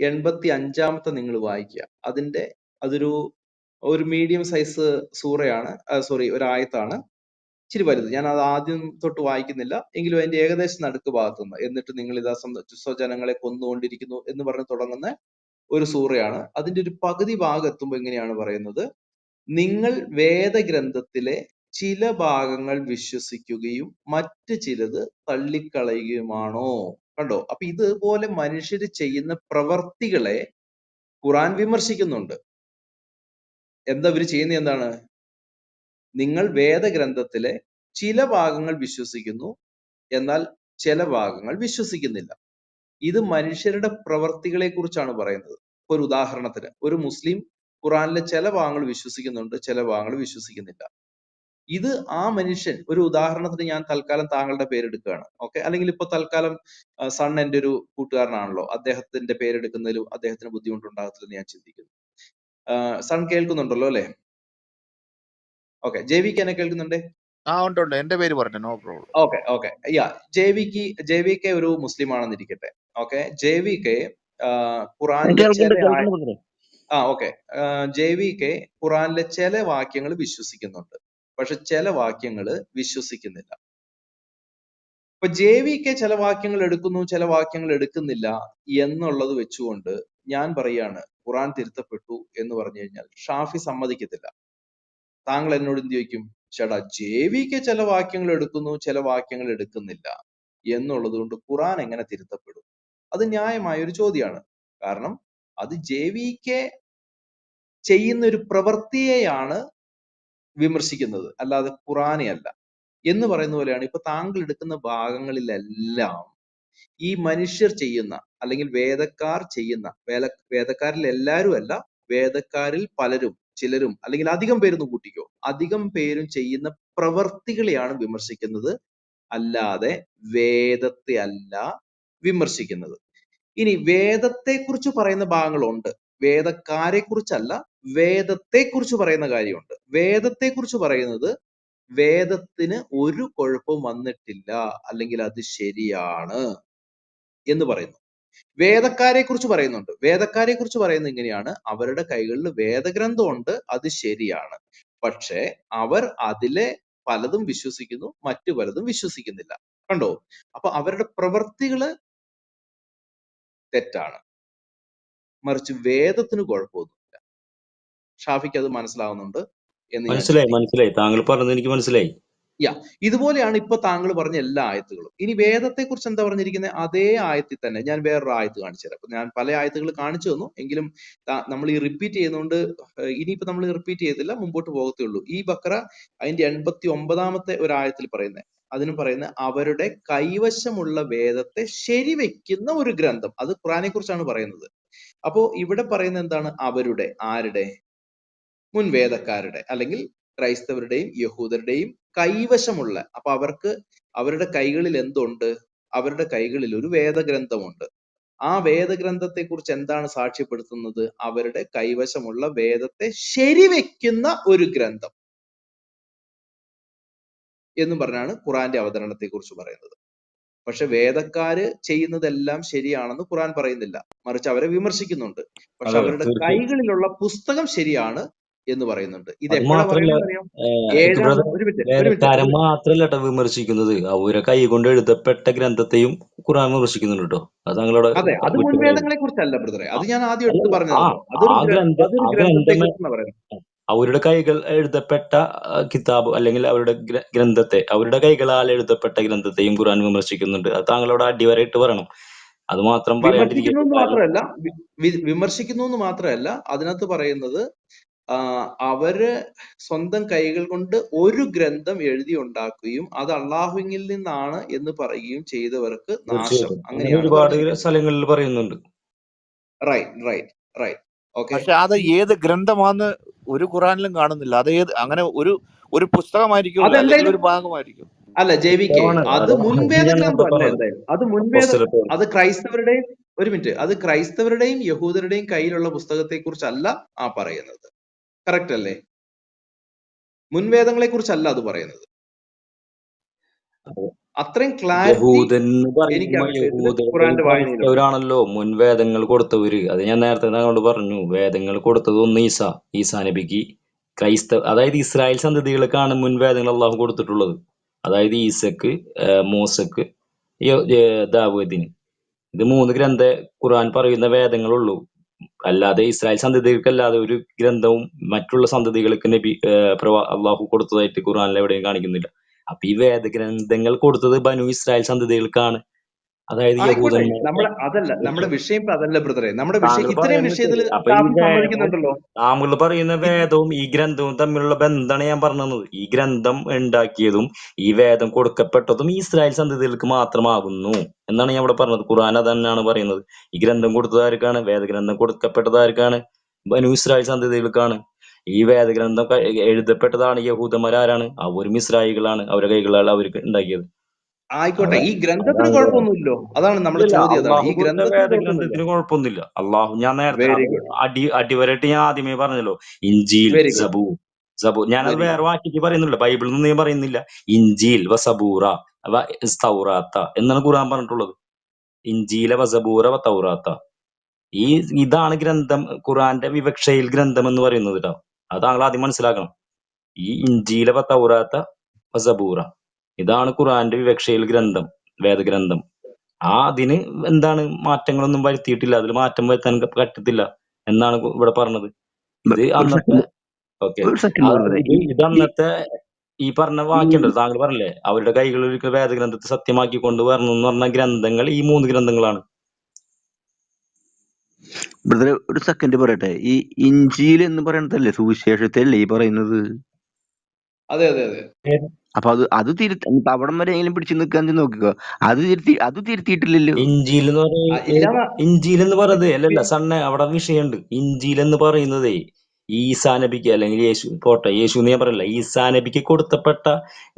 85-ാമത്തെ നിങ്ങൾ വായിക്കുക. അതൊരു മീഡിയം സൈസ് സൂറയാണ്, സോറി ഒരു ആയത്താണ്, ഇച്ചിരി വലുത്. ഞാൻ അത് ആദ്യം തൊട്ട് വായിക്കുന്നില്ല, എങ്കിലും അതിന്റെ ഏകദേശം നടുക്ക് ഭാഗത്തുനിന്ന് എന്നിട്ട് നിങ്ങൾ ഇതാ സ്വജനങ്ങളെ കൊന്നുകൊണ്ടിരിക്കുന്നു എന്ന് പറഞ്ഞ് തുടങ്ങുന്ന ഒരു സൂറയാണ്. അതിന്റെ ഒരു പകുതി ഭാഗം എത്തുമ്പോൾ എങ്ങനെയാണ് പറയുന്നത്? നിങ്ങൾ വേദഗ്രന്ഥത്തിലെ ചില ഭാഗങ്ങൾ വിശ്വസിക്കുകയും മറ്റ് ചിലത് തള്ളിക്കളയുകയുമാണോ? കണ്ടോ? അപ്പൊ ഇതുപോലെ മനുഷ്യർ ചെയ്യുന്ന പ്രവർത്തികളെ ഖുറാൻ വിമർശിക്കുന്നുണ്ട്. ഇവര് ചെയ്യുന്നത് എന്താണ്? നിങ്ങൾ വേദഗ്രന്ഥത്തിലെ ചില ഭാഗങ്ങൾ വിശ്വസിക്കുന്നു, എന്നാൽ ചില ഭാഗങ്ങൾ വിശ്വസിക്കുന്നില്ല. ഇത് മനുഷ്യരുടെ പ്രവർത്തികളെ കുറിച്ചാണ് പറയുന്നത്. ഒരു ഉദാഹരണത്തിന്, ഒരു മുസ്ലിം ഖുറാനിലെ ചില ഭാഗങ്ങൾ വിശ്വസിക്കുന്നുണ്ട്, ചില ഭാഗങ്ങൾ വിശ്വസിക്കുന്നില്ല. ഇത് ആ മനുഷ്യൻ, ഒരു ഉദാഹരണത്തിന് ഞാൻ തൽക്കാലം താങ്കളുടെ പേരെടുക്കുകയാണ്, ഓക്കെ? അല്ലെങ്കിൽ ഇപ്പൊ തൽക്കാലം സൺ എൻ്റെ ഒരു കൂട്ടുകാരനാണല്ലോ, അദ്ദേഹത്തിന്റെ പേരെടുക്കുന്നതിലും അദ്ദേഹത്തിന് ബുദ്ധിമുട്ടുണ്ടാകത്തില്ലെന്ന് ഞാൻ ചിന്തിക്കുന്നു. സൺ കേൾക്കുന്നുണ്ടല്ലോ അല്ലെ? ഓക്കെ, ജെവിക്ക് എന്നെ കേൾക്കുന്നുണ്ടേ? ഉണ്ട്. എന്റെ പേര് പറഞ്ഞു, നോ പ്രോബ്ലം. ഓക്കെ ജെവിക്ക് ഒരു മുസ്ലിം ആണെന്നിരിക്കട്ടെ. ഓക്കെ, ജെവിക്ക് ഖുറാനിലെ ജെവിക്ക് ഖുറാനിലെ ചില വാക്യങ്ങൾ വിശ്വസിക്കുന്നുണ്ട്, പക്ഷെ ചില വാക്യങ്ങൾ വിശ്വസിക്കുന്നില്ല. ഇപ്പൊ ജെവിക്ക് ചില വാക്യങ്ങൾ എടുക്കുന്നു, ചില വാക്യങ്ങൾ എടുക്കുന്നില്ല എന്നുള്ളത് വെച്ചുകൊണ്ട് ഞാൻ പറയാണ് ഖുറാൻ തിരുത്തപ്പെട്ടു എന്ന് പറഞ്ഞു കഴിഞ്ഞാൽ ഷാഫി സമ്മതിക്കത്തില്ല. താങ്കൾ എന്നോട് എന്ത് ചോദിക്കും? ചേട്ടാ, ജെവിക്ക് ചില വാക്യങ്ങൾ എടുക്കുന്നു, ചില വാക്യങ്ങൾ എടുക്കുന്നില്ല എന്നുള്ളത് കൊണ്ട് ഖുറാൻ എങ്ങനെ തിരുത്തപ്പെടും? അത് ന്യായമായ ഒരു ചോദ്യമാണ്. കാരണം അത് JVK ചെയ്യുന്ന ഒരു പ്രവൃത്തിയെയാണ് വിമർശിക്കുന്നത്, അല്ലാതെ ഖുറാനെ അല്ല. എന്ന് പറയുന്ന പോലെയാണ് ഇപ്പൊ താങ്കൾ എടുക്കുന്ന ഭാഗങ്ങളിലെല്ലാം ഈ മനുഷ്യർ ചെയ്യുന്ന, അല്ലെങ്കിൽ വേദക്കാർ ചെയ്യുന്ന, വേദക്കാരിൽ എല്ലാവരും അല്ല, വേദക്കാരിൽ പലരും, ചിലരും, അല്ലെങ്കിൽ അധികം പേരെന്ന് കൂട്ടിക്കോ, അധികം പേരും ചെയ്യുന്ന പ്രവർത്തികളെയാണ് വിമർശിക്കുന്നത്, അല്ലാതെ വേദത്തെ അല്ല വിമർശിക്കുന്നത്. ഇനി വേദത്തെ കുറിച്ച് പറയുന്ന ഭാഗങ്ങളുണ്ട്, വേദക്കാരെ കുറിച്ചല്ല, വേദത്തെ കുറിച്ച് പറയുന്ന കാര്യമുണ്ട്. വേദത്തെ കുറിച്ച് പറയുന്നത് വേദത്തിന് ഒരു കുഴപ്പവും വന്നിട്ടില്ല, അല്ലെങ്കിൽ അത് ശരിയാണ് എന്ന് പറയുന്നു. വേദക്കാരെ കുറിച്ച് പറയുന്നുണ്ട്. വേദക്കാരെ കുറിച്ച് പറയുന്നത് ഇങ്ങനെയാണ്: അവരുടെ കൈകളിൽ വേദഗ്രന്ഥമുണ്ട്, അത് ശരിയാണ്, പക്ഷെ അവർ അതിലെ പലതും വിശ്വസിക്കുന്നു, മറ്റു പലതും വിശ്വസിക്കുന്നില്ല. കണ്ടോ? അപ്പൊ അവരുടെ പ്രവൃത്തികള് തെറ്റാണ്, മറിച്ച് വേദത്തിന് കുഴപ്പമൊന്നുമില്ല. ഷാഫിക്ക് അത് മനസ്സിലാവുന്നുണ്ട് എന്ന് ഞാൻ ചിന്തിക്കുന്നു. മനസ്സിലായി താങ്കൾ പറഞ്ഞത് എനിക്ക് മനസ്സിലായി. ഇതുപോലെയാണ് ഇപ്പൊ താങ്കൾ പറഞ്ഞ എല്ലാ ആയത്തുകളും. ഇനി വേദത്തെ കുറിച്ച് എന്താ പറഞ്ഞിരിക്കുന്നത്? അതേ ആയത്തിൽ തന്നെ ഞാൻ വേറൊരു ആയത്ത് കാണിച്ചു തരാം. അപ്പൊ ഞാൻ പല ആയത്തുകൾ കാണിച്ചു തന്നു, എങ്കിലും നമ്മൾ ഈ റിപ്പീറ്റ് ചെയ്യുന്നതുകൊണ്ട് ഇനിയിപ്പോ നമ്മൾ റിപ്പീറ്റ് ചെയ്തില്ല, മുമ്പോട്ട് പോകത്തേ ഉള്ളൂ. ഈ ബക്കറ അതിന്റെ 89-ാമത്തെ ഒരു ആയത്തിൽ പറയുന്നത്, അതിന് പറയുന്നത് അവരുടെ കൈവശമുള്ള വേദത്തെ ശരിവെക്കുന്ന ഒരു ഗ്രന്ഥം. അത് ഖുറാനെ കുറിച്ചാണ് പറയുന്നത്. അപ്പോ ഇവിടെ പറയുന്നത് എന്താണ്? അവരുടെ, ആരുടെ? മുൻ വേദക്കാരുടെ, അല്ലെങ്കിൽ ക്രൈസ്തവരുടെയും യഹൂദരുടെയും കൈവശമുള്ള. അപ്പൊ അവർക്ക് അവരുടെ കൈകളിൽ എന്തുണ്ട്? അവരുടെ കൈകളിൽ ഒരു വേദഗ്രന്ഥമുണ്ട്. ആ വേദഗ്രന്ഥത്തെ കുറിച്ച് എന്താണ് സാക്ഷ്യപ്പെടുത്തുന്നത്? അവരുടെ കൈവശമുള്ള വേദത്തെ ശരിവെക്കുന്ന ഒരു ഗ്രന്ഥം എന്ന് പറഞ്ഞാണ് ഖുറാന്റെ അവതരണത്തെ കുറിച്ച് പറയുന്നത്. പക്ഷെ വേദക്കാര് ചെയ്യുന്നതെല്ലാം ശരിയാണെന്ന് ഖുറാൻ പറയുന്നില്ല, മറിച്ച് അവരെ വിമർശിക്കുന്നുണ്ട്. പക്ഷെ അവരുടെ കൈകളിലുള്ള പുസ്തകം ശരിയാണ് എന്ന് പറയുന്നുണ്ട്. ഇത് എപ്പോഴാ പറയുന്നത് അറിയാം? വേദക്കാരൻ മാത്രല്ല വിമർശിക്കുന്നത്, അവരെ കൈ കൊണ്ട് എഴുതപ്പെട്ട ഗ്രന്ഥത്തെയും ഖുറാൻ വിമർശിക്കുന്നുണ്ട് കേട്ടോ. അത് ഞങ്ങളുടെ അതെ, അത് മുൻവേദങ്ങളെ കുറിച്ചല്ല ബ്രദറെ, അത് ഞാൻ ആദ്യം എടുത്ത് പറഞ്ഞല്ലോ. അവരുടെ കൈകൾ എഴുതപ്പെട്ട കിതാബ്, അല്ലെങ്കിൽ അവരുടെ ഗ്രന്ഥത്തെ, അവരുടെ കൈകളാൽ എഴുതപ്പെട്ട ഗ്രന്ഥത്തെയും ഖുറാൻ വിമർശിക്കുന്നുണ്ട്. അത് താങ്കളോട് അടിവരയിട്ട് പറയണം. അത് മാത്രം വിമർശിക്കുന്നു എന്ന് മാത്രമല്ല, അതിനകത്ത് പറയുന്നത് അവര് സ്വന്തം കൈകൾ കൊണ്ട് ഒരു ഗ്രന്ഥം എഴുതി ഉണ്ടാക്കുകയും അത് അള്ളാഹുവിൽ നിന്നാണ് എന്ന് പറയുകയും ചെയ്തവർക്ക് നാശം. അങ്ങനെയാണ് ഒരുപാട് സ്ഥലങ്ങളിൽ പറയുന്നുണ്ട്. റൈറ്റ്. ഓക്കെ, പക്ഷെ അത് ഏത് ഗ്രന്ഥമാന്ന് ഒരു ഖുറാനിലും കാണുന്നില്ല. അത് ഏത്, അങ്ങനെ ഒരു പുസ്തകമായിരിക്കും, അല്ലെങ്കിൽ ഒരു ഭാഗമായിരിക്കും. അല്ല JVK, അത് മുൻവേദ ഗ്രന്ഥമല്ല. എന്തായാലും അത് മുൻവേദ, അത് ക്രൈസ്തവരുടെയും, ഒരു മിനിറ്റ്, അത് ക്രൈസ്തവരുടെയും യഹൂദരുടെയും കയ്യിലുള്ള പുസ്തകത്തെ കുറിച്ചല്ല ആ പറയുന്നത്. കറക്റ്റ് അല്ലേ? മുൻവേദങ്ങളെ കുറിച്ചല്ല അത് പറയുന്നത്. അത്രയും ക്ലാരിറ്റിവരാണല്ലോ മുൻവേദങ്ങൾ കൊടുത്തവര്. അത് ഞാൻ നേരത്തെ താങ്കളോട് പറഞ്ഞു. വേദങ്ങൾ കൊടുത്തത് ഒന്ന് ഈസാ നബിക്ക്, അതായത് ഇസ്രായേൽ സന്തതികൾക്കാണ് മുൻവേദങ്ങൾ അള്ളാഹു കൊടുത്തിട്ടുള്ളത്. അതായത് ഈസക്ക്, മോസക്ക്, ദാവൂദിന്. ഇത് 3 ഗ്രന്ഥ ഖുർആൻ പറയുന്ന വേദങ്ങളുള്ളൂ. അല്ലാതെ ഇസ്രായേൽ സന്തതികൾക്കല്ലാതെ ഒരു ഗ്രന്ഥവും മറ്റുള്ള സന്തതികൾക്ക് നബി അള്ളാഹു കൊടുത്തതായിട്ട് ഖുർആനിൽ എവിടെയും കാണിക്കുന്നില്ല. അപ്പൊ ഈ വേദഗ്രന്ഥങ്ങൾ കൊടുത്തത് ബനു ഇസ്രായേൽ സന്തതികൾക്കാണ്, അതായത് അതല്ല നമ്മുടെ വിഷയം, അതല്ല ബ്രദറെ, നമ്മുടെ വിഷയം ഇത്രയും വിഷയത്തിൽ താങ്കൾ പറയുന്ന വേദവും ഈ ഗ്രന്ഥവും തമ്മിലുള്ള ബന്ധമാണ് ഞാൻ പറഞ്ഞത്. ഈ ഗ്രന്ഥം ഉണ്ടാക്കിയതും ഈ വേദം കൊടുക്കപ്പെട്ടതും ഇസ്രായേൽ സന്തതികൾക്ക് മാത്രമാകുന്നു എന്നാണ് ഞാൻ ഇവിടെ പറഞ്ഞത്. ഖുർആൻ അതന്നെയാണ് പറയുന്നത്. ഈ ഗ്രന്ഥം കൊടുത്തത് ആർക്കാണ്? വേദഗ്രന്ഥം കൊടുക്കപ്പെട്ടത് ആർക്കാണ്? ബനു ഇസ്രായേൽ സന്തതികൾക്കാണ്. ഈ വേദഗ്രന്ഥം എഴുതപ്പെട്ടതാണ് യഹൂദന്മാരാരാണ്? അവരും ഇസ്രായേലുകളാണ്. അവരുടെ കൈകളാൽ അവർക്ക് ഉണ്ടാക്കിയത്. ആയിക്കോട്ടെ, ഈ ഗ്രന്ഥത്തിന് കുഴപ്പമൊന്നുമില്ലോ, അതാണ് നമ്മുടെ ചോദ്യം. ഈ ഗ്രന്ഥത്തിന് കുഴപ്പമൊന്നുമില്ല. അള്ളാഹു, ഞാൻ നേരത്തെ അടിവരായിട്ട് ഞാൻ ആദ്യമേ പറഞ്ഞല്ലോ, ഇഞ്ചീൽ, സബൂർ. ഞാനത് വേറെ വാക്കിക്ക് പറയുന്നില്ല, ബൈബിളിൽ നിന്ന് ഞാൻ പറയുന്നില്ല. ഇഞ്ചീൽ വസബൂറ തൗറാത്ത എന്നാണ് ഖുർആൻ പറഞ്ഞിട്ടുള്ളത്. ഇഞ്ചീല വസബൂറ തൗറാത്ത. ഇതാണ് ഗ്രന്ഥം, ഖുർആന്റെ വിവക്ഷയിൽ ഗ്രന്ഥം എന്ന് പറയുന്നത് കേട്ടോ. അത് താങ്കൾ ആദ്യം മനസ്സിലാക്കണം. ഈ ഇഞ്ചീല തൗറാത്ത വസബൂറ, ഇതാണ് ഖുർആന്റെ വിവക്ഷയിൽ ഗ്രന്ഥം, വേദഗ്രന്ഥം. അതിന് എന്താണ് മാറ്റങ്ങളൊന്നും വരുത്തിയിട്ടില്ല, അതിൽ മാറ്റം വരുത്താൻ പറ്റത്തില്ല എന്നാണ് ഇവിടെ പറഞ്ഞത്. ഇത് അന്നത്തെ ഇതന്നത്തെ ഈ പറഞ്ഞ വാക്യമുണ്ടല്ലോ, താങ്കൾ പറഞ്ഞില്ലേ, അവരുടെ കൈകളിൽ വേദഗ്രന്ഥത്തെ സത്യമാക്കി കൊണ്ടുവരണം എന്ന് പറഞ്ഞ ഗ്രന്ഥങ്ങൾ ഈ 3 ഗ്രന്ഥങ്ങളാണ്. ബ്രദറെ ഒരു സെക്കൻഡ് പറയട്ടെ. ഈ ഇഞ്ചീൽ എന്ന് പറയുന്നതല്ലേ സുവിശേഷത്തല്ലേ ഈ പറയുന്നത്? അതെ അതെ അതെ. അപ്പൊ അത് അവിടം വരെ എങ്കിലും പിടിച്ചു നിൽക്കാൻ നോക്കുക. അത് തിരുത്തിയിട്ടില്ലല്ലോ. ഇഞ്ചീൽ എന്ന് ഇല്ലാന്നാ ഇഞ്ചീൽ എന്ന് പറയുന്നത് അല്ലല്ല പിന്നെ സണ്ണെ, അവിടെ വിഷയമുണ്ട്. ഇഞ്ചീൽ എന്ന് പറയുന്നതേ ഈസാ നബിക്ക് അല്ലെങ്കിൽ യേശു പോട്ടെ, യേശു എന്ന് ഞാൻ പറയില്ല, ഈസാ നബിക്ക് കൊടുത്തപ്പെട്ട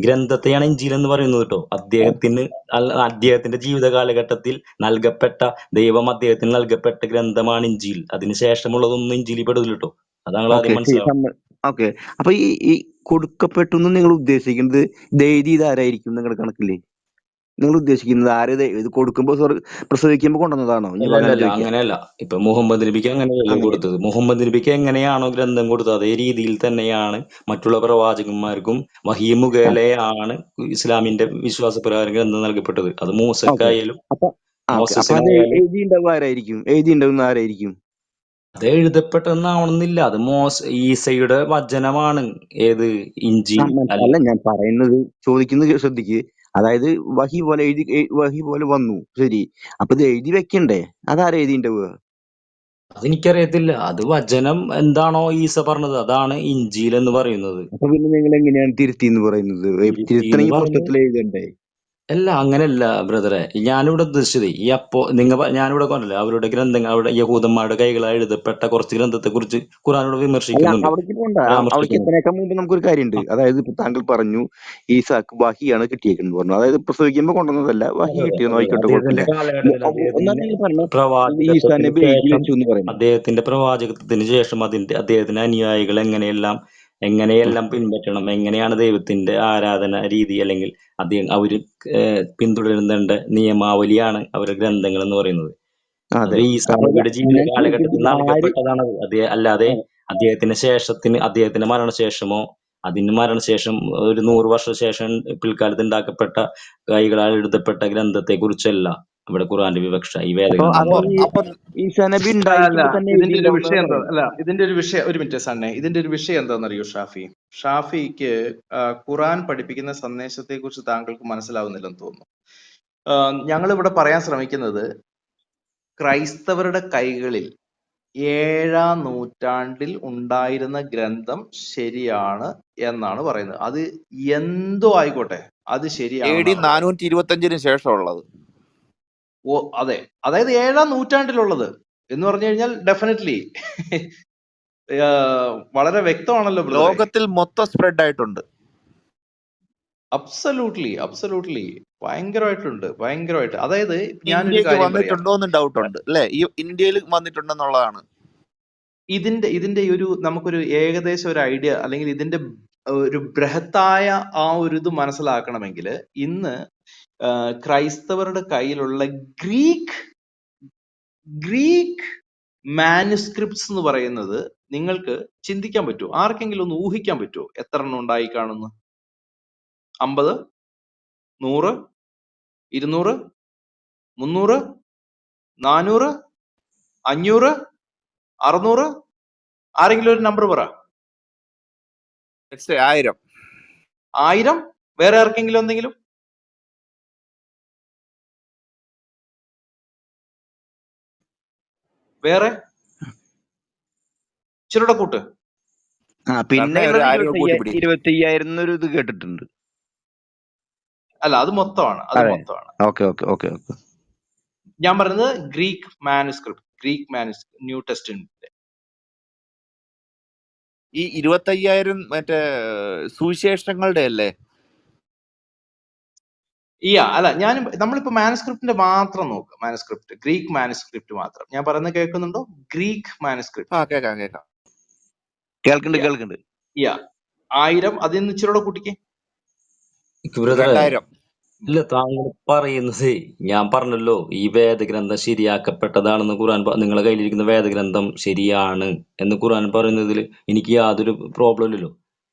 ഗ്രന്ഥത്തെയാണ് ഇഞ്ചീൽ എന്ന് പറയുന്നത് കേട്ടോ. അദ്ദേഹത്തിന്റെ ജീവിത കാലഘട്ടത്തിൽ നൽകപ്പെട്ട, ദൈവം അദ്ദേഹത്തിന് നൽകപ്പെട്ട ഗ്രന്ഥമാണ് ഇഞ്ചീൽ. അതിനുശേഷമുള്ളതൊന്നും ഇഞ്ചീലിൽ പെടില്ല കേട്ടോ. അതാണ് ആദ്യം മനസ്സിലാവുന്നത്. ഓക്കെ. അപ്പൊ ഈ കൊടുക്കപ്പെട്ടു എന്ന് നിങ്ങൾ ഉദ്ദേശിക്കുന്നത് ഇത് എഴുതിയത് ആരായിരിക്കും നിങ്ങളുടെ കണക്കില്? നിങ്ങൾ ഉദ്ദേശിക്കുന്നത് ആര് ഇത് കൊടുക്കുമ്പോ പ്രസവിക്കുമ്പോ കൊണ്ടുവന്നതാണോ? അല്ല, അങ്ങനെയല്ല. ഇപ്പൊ മുഹമ്മദ് നബിക്ക് അങ്ങനെയല്ലേ കൊടുത്തത്. മുഹമ്മദ് നബിക്ക് എങ്ങനെയാണോ ഗ്രന്ഥം കൊടുത്തത് അതേ രീതിയിൽ തന്നെയാണ് മറ്റുള്ള പ്രവാചകന്മാർക്കും വഹീ മുഖേനയാണ് ഇസ്ലാമിന്റെ വിശ്വാസപ്രകാരം ഗ്രന്ഥം നൽകപ്പെട്ടത്. അത് മൂസക്കായാലും എഴുതിണ്ടാവുന്ന ആരായിരിക്കും? അത് എഴുതപ്പെട്ടെന്നാവണമെന്നില്ല. അത് ഈസയുടെ വചനമാണ്. ഏത് ഇഞ്ചീൽ അല്ല, ഞാൻ പറയുന്നത് ചോദിക്കുന്നത് ശ്രദ്ധിക്ക്. അതായത് വഹി പോലെ വന്നു, ശരി. അപ്പൊ ഇത് എഴുതി വെക്കണ്ടേ? അതാരാ എഴുതിണ്ടാവുക? അതെനിക്കറിയത്തില്ല. അത് വചനം എന്താണോ ഈസ പറഞ്ഞത് അതാണ് ഇഞ്ചീൽ എന്ന് പറയുന്നത്. അപ്പൊ പിന്നെ നിങ്ങൾ എങ്ങനെയാണ് തിരുത്തി എന്ന് പറയുന്നത്? തിരുത്തണമെങ്കിൽ പുസ്തകത്തിൽ എഴുതണ്ടേ? അല്ല, അങ്ങനെയല്ല ബ്രദറെ. ഞാനിവിടെ ഉദ്ദേശിച്ചത് ഞാനിവിടെ പറഞ്ഞില്ല, അവരുടെ ഗ്രന്ഥങ്ങൾ, അവിടെ യഹൂദന്മാരുടെ കൈകളാൽ എഴുതപ്പെട്ട കുറച്ച് ഗ്രന്ഥത്തെ കുറിച്ച് ഖുർആനോട് വിമർശിക്കുന്നുണ്ട്. അവിടേക്ക് എത്താനേക്കാൾ മുമ്പ് നമുക്കൊരു കാര്യമുണ്ട്. അതായത് ഇപ്പൊ താങ്കൾ പറഞ്ഞു ഈസാക്ക് വഹിയാണ് കിട്ടിയേക്കെന്ന് പറഞ്ഞു. അതായത് പ്രസവിക്കുമ്പോ കൊണ്ടുവന്നതല്ല, വഹി കിട്ടിയെന്ന് ആയിക്കോട്ടെ, കുഴപ്പമില്ല. അദ്ദേഹത്തിന്റെ പ്രവാചകത്വത്തിന് ശേഷം അദ്ദേഹത്തിന്റെ അനുയായികൾ എങ്ങനെയെല്ലാം പിൻപറ്റണം, എങ്ങനെയാണ് ദൈവത്തിന്റെ ആരാധന രീതി, അല്ലെങ്കിൽ അവര് പിന്തുടരുന്ന നിയമാവലിയാണ് അവരുടെ ഗ്രന്ഥങ്ങൾ എന്ന് പറയുന്നത്. അത് ഈസാ നബിയുടെ ജീവിത കാലഘട്ടത്തിൽ നൽകപ്പെട്ടതാണത്. അല്ലാതെ അദ്ദേഹത്തിന്റെ മരണശേഷമോ മരണശേഷം ഒരു 100 വർഷശേഷം പിൽക്കാലത്ത് ഉണ്ടാക്കപ്പെട്ട കൈകളാൽ എഴുതപ്പെട്ട ഗ്രന്ഥത്തെ കുറിച്ചല്ല ഇവിടെ ഖുർആന്റെ വിവക്ഷ. ഈ ഇതിന്റെ ഒരു വിഷയം ഒരു മിനിറ്റ് സണ്ണെ, ഇതിന്റെ ഒരു വിഷയം എന്താണെന്നറിയോ ഷാഫിക്ക് ഖുർആൻ പഠിപ്പിക്കുന്ന സന്ദേശത്തെ കുറിച്ച് താങ്കൾക്ക് മനസ്സിലാവുന്നില്ലെന്ന് തോന്നുന്നു. ഞങ്ങൾ ഇവിടെ പറയാൻ ശ്രമിക്കുന്നത് ക്രൈസ്തവരുടെ കൈകളിൽ 7-ാം നൂറ്റാണ്ടിൽ ഉണ്ടായിരുന്ന ഗ്രന്ഥം ശരിയാണ് എന്നാണ് പറയുന്നത്. അത് എന്തോ ആയിക്കോട്ടെ, അത് ശരിയാണ്. AD 425 ശേഷമുള്ളത്. അതെ, അതായത് 7-ാം നൂറ്റാണ്ടിലുള്ളത് എന്ന് പറഞ്ഞു കഴിഞ്ഞാൽ ഡെഫിനറ്റ്ലി വളരെ വ്യക്തമാണല്ലോ. ലോകത്തിൽ മൊത്തം സ്പ്രെഡ് ആയിട്ടുണ്ട്. അബ്സല്യൂട്ട്ലി ഭയങ്കരമായിട്ട്. അതായത് ഇന്ത്യക്ക് വന്നിട്ടുണ്ടോന്ന് ഡൗട്ട് ഉണ്ട് അല്ലെ? ഈ ഇന്ത്യയിൽ വന്നിട്ടുണ്ടെന്നുള്ളതാണ് ഇതിന്റെ ഒരു നമുക്കൊരു ഏകദേശം ഒരു ഐഡിയ, അല്ലെങ്കിൽ ഇതിന്റെ ഒരു ബൃഹത്തായ ആ ഒരു ഇത് മനസ്സിലാക്കണമെങ്കിൽ ഇന്ന് ക്രൈസ്തവരുടെ കയ്യിലുള്ള ഗ്രീക്ക് മാനുസ്ക്രിപ്റ്റ്സ് എന്ന് പറയുന്നത് നിങ്ങൾക്ക് ചിന്തിക്കാൻ പറ്റുമോ? ആർക്കെങ്കിലും ഒന്ന് ഊഹിക്കാൻ പറ്റുമോ എത്ര എണ്ണം ഉണ്ടായി കാണുന്നു? 50, 100, 200, 300, 400, 500, 600? ആരെങ്കിലും ഒരു നമ്പർ പറ. 1000. വേറെ ആർക്കെങ്കിലും എന്തെങ്കിലും? വേറെ ചിലരുടെ കൂട്ട്. പിന്നെ 25,000 ഒരു ഇത് കേട്ടിട്ടുണ്ട്. അല്ല, അത് മൊത്തമാണ്. ഞാൻ പറയുന്നത് ഗ്രീക്ക് മാനുസ്ക്രിപ്റ്റ് ന്യൂ ടെസ്റ്റ്മെന്റ്. ഈ 25,000 മറ്റേ സുവിശേഷങ്ങളുടെ അല്ലേ? അല്ല, നമ്മളിപ്പോ മാനുസ്ക്രിപ്റ്റിന്റെ മാത്രം നോക്കുക. ഗ്രീക്ക് മാനുസ്ക്രിപ്റ്റ് മാത്രം. ഞാൻ പറയുന്നത് കേൾക്കുന്നുണ്ടോ? Greek manuscript. കേൾക്കുന്നുണ്ട്. 1000. അതിൽ നിന്ന് ഇച്ചിരി കൂട്ടിക്കേ. ഇല്ല, താങ്കൾ പറയുന്നത് ഞാൻ പറഞ്ഞല്ലോ, ഈ വേദഗ്രന്ഥം ശരിയാക്കപ്പെട്ടതാണെന്ന് ഖുർആൻ, നിങ്ങളുടെ കയ്യിലിരിക്കുന്ന വേദഗ്രന്ഥം ശരിയാണ് എന്ന് ഖുർആൻ പറയുന്നതിൽ എനിക്ക് യാതൊരു പ്രോബ്ലം ഇല്ലല്ലോ.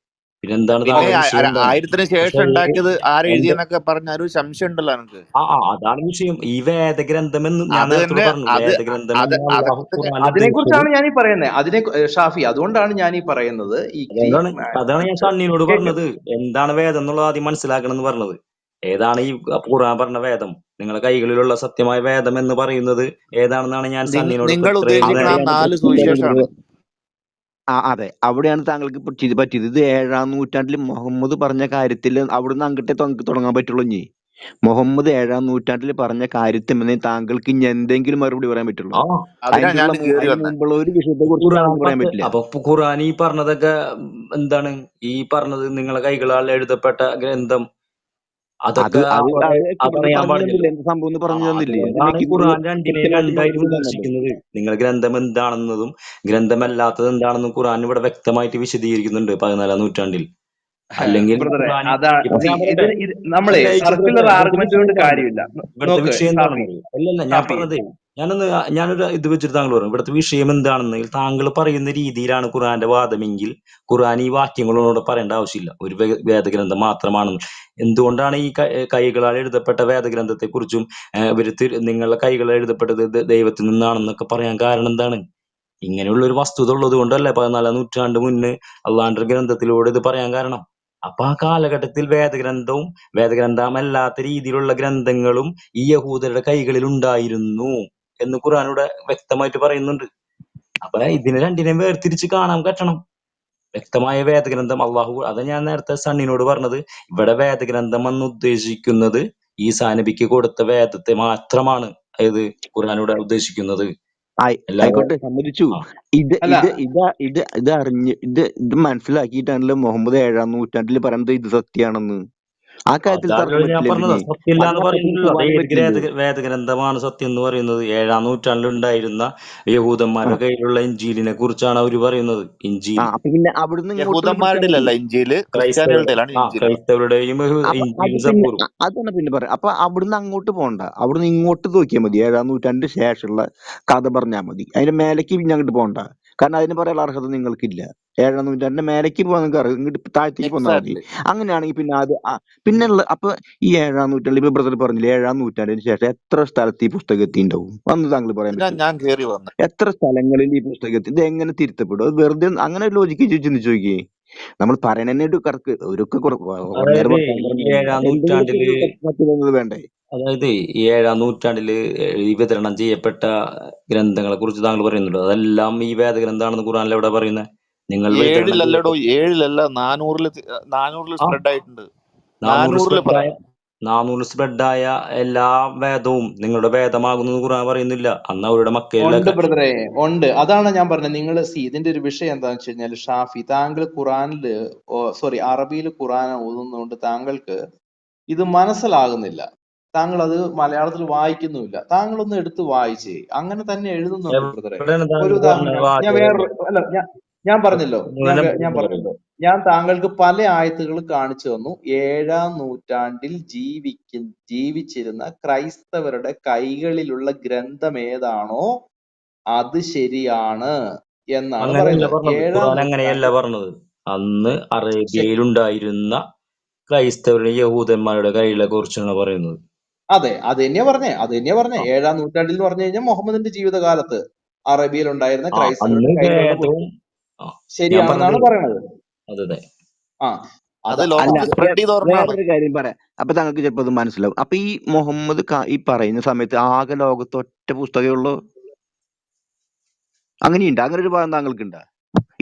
പിന്നെന്താണ് 1000-ന് ശേഷം ഉണ്ടാക്കിയത് ആരെഴുതിയെന്നൊക്കെ പറഞ്ഞ സംശയം ഉണ്ടല്ലോ എനിക്ക്. അതാണ് വിഷയം. ഈ വേദഗ്രന്ഥം എന്ന് ഞാൻ പറഞ്ഞു, വേദഗ്രന്ഥം അതിനെ കുറിച്ചാണ് ഞാൻ ഈ പറയുന്നത്. ഷാഫി, അതുകൊണ്ടാണ് ഞാൻ ഈ പറയുന്നത്. അതാണ് ഞാൻ സണ്ണിനോട് പറഞ്ഞത്, എന്താണ് വേദം എന്നുള്ളത് ആദ്യം മനസ്സിലാക്കണം എന്ന് പറഞ്ഞത്. ഏതാണ് ഈ ഖുർആൻ പറഞ്ഞ വേദം? നിങ്ങളുടെ കൈകളിലുള്ള സത്യമായ വേദം എന്ന് പറയുന്നത് ഏതാണെന്നാണ് ഞാൻ സണ്ണിനോട് ഇപ്പൊ നിങ്ങൾ ഇത്രയും ഉദ്ദേശിക്കുന്ന ആ നേരം അവിടെയാണ് 4 പ്രശ്നം വരുന്നത്. സുവിശേഷമാണ്. അതെ, അവിടെയാണ് താങ്കൾക്ക് ഇപ്പൊ പറ്റിയത്. ഇത് 7-ാം നൂറ്റാണ്ടിൽ മുഹമ്മദ് പറഞ്ഞ കാര്യത്തിൽ അവിടുന്ന് അങ്ങോട്ടേ തുടങ്ങാൻ പറ്റുള്ളൂ. ഇനി മുഹമ്മദ് 7-ാം നൂറ്റാണ്ടിൽ പറഞ്ഞ കാര്യത്തിൽ താങ്കൾക്ക് ഇനി എന്തെങ്കിലും മറുപടി പറയാൻ പറ്റുള്ളൂ. ആ അതിനാ ഞാൻ കേറി അതിന് വന്നത്. മുമ്പുള്ള ഒരു വിഷയത്തെ കുറിച്ച് ഖുർആൻ താങ്കൾക്ക് പറയാൻ പറ്റില്ല. അപ്പൊ ഖുർആൻ ഈ പറഞ്ഞതൊക്കെ എന്താണ്? ഈ പറഞ്ഞത് നിങ്ങളെ കൈകളാൽ എഴുതപ്പെട്ട ഗ്രന്ഥം അത് അതൊക്കെ അത് അത് ഇവിടെ പറയാൻ പറഞ്ഞു പാടില്ലല്ലോ. തന്നില്ല, എന്ത് സംഭവം എന്ന് പറഞ്ഞു തന്നില്ലേ? അതുകൊണ്ടാണ് ഈ ഇവിടെ ഖുർആൻ രണ്ടിനെയും കൃത്യമായിട്ട് രണ്ടായിട്ട് നോട്ടീസ് തന്നത്. വിമർശിക്കുന്നത്. നിങ്ങൾ ഗ്രന്ഥം എന്താണെന്നതും ഗ്രന്ഥമല്ലാത്തത് എന്താണെന്നും ഖുർആൻ ഇവിടെ വ്യക്തമായിട്ട് വിശദീകരിക്കുന്നുണ്ട് 14-ാം നൂറ്റാണ്ടിൽ. അല്ലെങ്കിൽ ബ്രദറെ, ഖുർആൻ അതാണ് ഇപ്പൊ ഞാൻ പറയട്ടെ, നമ്മളെ അല്ല ഇപ്പൊ സർക്കുലർ ഇവിടുത്തെ ആർഗ്യുമെന്റ് വിഷയം കൊണ്ട് എന്താണെന്ന് കാര്യമില്ല. ഇവിടുത്തെ നോക്ക് വിഷയം ഷാഫി, എന്താണെന്ന് അറിയോ? അല്ലല്ല, ഞാൻ ഷാഫി പറഞ്ഞതേ, ഞാനൊരു ഇത് വെച്ചിട്ട് താങ്കൾ പറഞ്ഞു. ഇവിടുത്തെ വിഷയം എന്താണെന്ന് താങ്കൾ പറയുന്ന രീതിയിലാണ് ഖുർആന്റെ വാദമെങ്കിൽ ഖുർആൻ ഈ വാക്യങ്ങളോട് പറയേണ്ട ആവശ്യമില്ല. ഒരു വേദഗ്രന്ഥം മാത്രമാണെന്ന്. എന്തുകൊണ്ടാണ് ഈ കൈകളാൽ എഴുതപ്പെട്ട വേദഗ്രന്ഥത്തെ കുറിച്ചും നിങ്ങളുടെ കൈകളാൽ എഴുതപ്പെട്ടത് ദൈവത്തിൽ നിന്നാണെന്നൊക്കെ പറയാൻ കാരണം എന്താണ്? ഇങ്ങനെയുള്ള ഒരു വസ്തുത ഉള്ളത് കൊണ്ടല്ലേ 14-ാം നൂറ്റാണ്ട് മുന്നേ അള്ളാന്റെ ഗ്രന്ഥത്തിലൂടെ ഇത് പറയാൻ കാരണം. അപ്പൊ ആ കാലഘട്ടത്തിൽ വേദഗ്രന്ഥവും വേദഗ്രന്ഥമല്ലാത്ത രീതിയിലുള്ള ഗ്രന്ഥങ്ങളും ഈ യഹൂദരുടെ കൈകളിൽ ഉണ്ടായിരുന്നു എന്ന് ഖുർആനിലൂടെ വ്യക്തമായിട്ട് പറയുന്നുണ്ട്. അപ്പൊ ഇതിനെ രണ്ടിനെയും വേർതിരിച്ച് കാണാൻ പറ്റണം. വ്യക്തമായ വേദഗ്രന്ഥം അള്ളാഹു, അത് ഞാൻ നേരത്തെ സണ്ണിനോട് പറഞ്ഞത്, ഇവിടെ വേദഗ്രന്ഥം എന്ന് ഉദ്ദേശിക്കുന്നത് ഈസാ നബിക്ക് കൊടുത്ത വേദത്തെ മാത്രമാണ് ഇത് ഖുർആനിലൂടെ ഉദ്ദേശിക്കുന്നത്. ആയിക്കോട്ടെ, സമ്മതിച്ചു. ആ. ഇത് അല്ല ഇത് ഇത് ഇത് അറിഞ്ഞ് ഇത് മനസ്സിലാക്കിയിട്ടാണല്ലോ മുഹമ്മദ് 7-ാം നൂറ്റാണ്ടിൽ പറയുന്നത് ഇത് സത്യാണെന്ന്. ആ കാര്യത്തിൽ തർക്കം അതാണല്ലോ ഞാൻ പറ്റില്ല. പറഞ്ഞത്. എന്തിന് സത്യമില്ല എന്ന് അതിനപ്പുറത്തേക്ക് പറയുന്നില്ലല്ലോ. അത് പോകാനും ഏത് പറ്റില്ലല്ലോ. വേദഗ്രന്ഥമാണ് സത്യം എന്ന് പറയുന്നത്? 7-ാം നൂറ്റാണ്ടിൽ ഉണ്ടായിരുന്ന യഹൂദന്മാരുടെ കയ്യിലുള്ള ഇഞ്ചീലിനെ കുറിച്ചാണ് അവര് പറയുന്നത്. ഇഞ്ചീൽ അപ്പൊ പിന്നെ അവിടുന്ന് ഇങ്ങോട്ട് പിടിച്ചാൽ യഹൂദന്മാരുടെ മതി. അല്ല ഇഞ്ചിയില്, ക്രിസ്ത്യാനികളുടെയിലാണ് ഇഞ്ചിൽ. ക്രൈസ്തവരുടെയും അപ്പൊ അത് ഇഞ്ചീലും പിന്നെ സബൂറും. അതാണ് പിന്നെ പറയാം. അപ്പൊ അവിടുന്ന് അങ്ങോട്ട് പോകണ്ട, അവിടുന്ന് ഇങ്ങോട്ട് നോക്കിയാൽ മതി. 7-ാം നൂറ്റാണ്ടിന് ശേഷമുള്ള കഥ പറഞ്ഞാൽ മതി. അതിന്റെ മേലേക്ക് പിന്നെ അങ്ങോട്ട് പോകണ്ട. കാരണം അതിന് പറയാനുള്ള അർഹത നിങ്ങൾക്കില്ല. 7-ാം നൂറ്റാണ്ടിന്റെ മേലേക്ക് പോകാൻ നിങ്ങൾക്ക് ഇങ്ങോട്ട് താഴത്തേക്ക് പോന്നാൽ മതി. എക്സാക്ട്ലി. അങ്ങനെയാണെങ്കിൽ പിന്നെ പിന്നെയുള്ള അപ്പൊ ഈ 7-ാം നൂറ്റാണ്ടിൽ ഇപ്പൊ ബ്രദർ പറഞ്ഞില്ലേ 7-ാം നൂറ്റാണ്ടിന് ശേഷം എത്ര സ്ഥലത്ത് ഈ പുസ്തകം എത്തിണ്ടാവും അന്ന് താങ്കൾ പറയാൻ അതിനാ പറ്റുമോ? ഞാൻ കേറി വന്നത്. എത്ര സ്ഥലങ്ങളിൽ ഈ പുസ്തകം എത്തി? ഇത് എങ്ങനെ തിരുത്തപ്പെടും? അത് വെറുതെ അങ്ങനെ ലോജിക്ക് ചിന്തിച്ചു നോക്കിയേ. നമ്മൾ പറയണേട്ട് കറക്ക് ഒരുക്കെ ഒന്നേരം അതായത് വർത്താനം ഈ പറഞ്ഞാൽ 7-ാം എന്തെങ്കിലും നൂറ്റാണ്ടില് മറ്റുള്ളത് വേണ്ടേ? അതായത് ഈ 7-ാം നൂറ്റാണ്ടില് ഈ വിതരണം ചെയ്യപ്പെട്ട ഗ്രന്ഥങ്ങളെ കുറിച്ച് താങ്കൾ പറയുന്നുണ്ടോ? അതെല്ലാം ഈ വേദഗ്രന്ഥാണെന്ന് ഖുർആനിൽ എവിടെ പറയുന്നത്? നിങ്ങൾ വിതരണം ഏഴിലല്ലടോ, ചെയ്യപ്പെട്ട 7-ലല്ല, 400 ആ സ്പ്രെഡ് ആയിട്ടുണ്ട്. 400 400 പറ. 400 സ്പ്രെഡായ എല്ലാ വേദവും നിങ്ങളുടെ വേദമാകുന്നത് ഖുർആൻ പറയുന്നില്ല. അന്ന് അവരുടെ മക്കയിലുള്ള ഉണ്ട് ബ്രദറെ, ഉണ്ട്. അതാണ് ഞാൻ പറഞ്ഞത്. നിങ്ങൾ ഇതിന്റെ ഒരു വിഷയം എന്താണെന്ന് വെച്ച് കഴിഞ്ഞാൽ, ഷാഫി, താങ്കൾ ഖുറാനില് അറബിയിൽ ഖുറാൻ ഓതുന്നതുകൊണ്ട് താങ്കൾക്ക് ഇത് മനസ്സിലാകുന്നില്ല. താങ്കൾ അത് മലയാളത്തിൽ വായിക്കുന്നുമില്ല. താങ്കൾ ഒന്ന് എടുത്ത് വായിച്ചേ. അങ്ങനെ തന്നെ എഴുതുന്നുണ്ട് ബ്രദറെ. എവിടെയാണ് ഒരു താങ്കൾ ഉദാഹരണം ഞാൻ ഞാൻ പറഞ്ഞല്ലോ, ഞാൻ പറഞ്ഞത്? പറഞ്ഞല്ലോ, ഞാൻ താങ്കൾക്ക് പല ആയത്തുകൾ കാണിച്ചു തന്നു. 7-ാം നൂറ്റാണ്ടിൽ ജീവിച്ചിരുന്ന ക്രൈസ്തവരുടെ കൈകളിലുള്ള ഗ്രന്ഥം ഏതാണോ അത് ശരിയാണ് എന്നാണ് അങ്ങനെയല്ല പറയുന്നത്. പറഞ്ഞത്. 7-ാം ഖുർആൻ അങ്ങനെയല്ല നൂറ്റാണ്ടിൽ പറഞ്ഞത്. അന്ന് അറേബ്യയിലുണ്ടായിരുന്ന ക്രൈസ്തവരുടെ യഹൂദന്മാരുടെ കയ്യിലെ കുറിച്ചാണ് പറയുന്നത്. അതെ, അത് തന്നെയാ പറഞ്ഞേ. 7-ാം നൂറ്റാണ്ടിൽ എന്ന് പറഞ്ഞു കഴിഞ്ഞാൽ മുഹമ്മദിന്റെ ജീവിതകാലത്ത് അറേബ്യയിൽ ഉണ്ടായിരുന്ന അന്ന് ക്രൈസ്തവരുടെ കയ്യിലുള്ള വേദവും ഞാൻ ശരിയാണെന്നാണ് പറഞ്ഞത്. പറയണത്. അതെ. ആ അത് അല്ല, ലോകത്തിൽ സ്പ്രെഡ് ചെയ്ത ഒരെണ്ണാണ്. വേറൊരു കാര്യം പറയാം. അപ്പൊ താങ്കൾക്ക് ചിലപ്പോൾ അത് മനസ്സിലാവും. അപ്പൊ ഈ മുഹമ്മദ് ഈ പറയുന്ന സമയത്ത് ആകെ ലോകത്ത് ഒറ്റ പുസ്തകമേ ഉള്ളൂ? അങ്ങനെയുണ്ട്? അങ്ങനെ ഒരു ഭാഗം താങ്കൾക്കുണ്ടോ?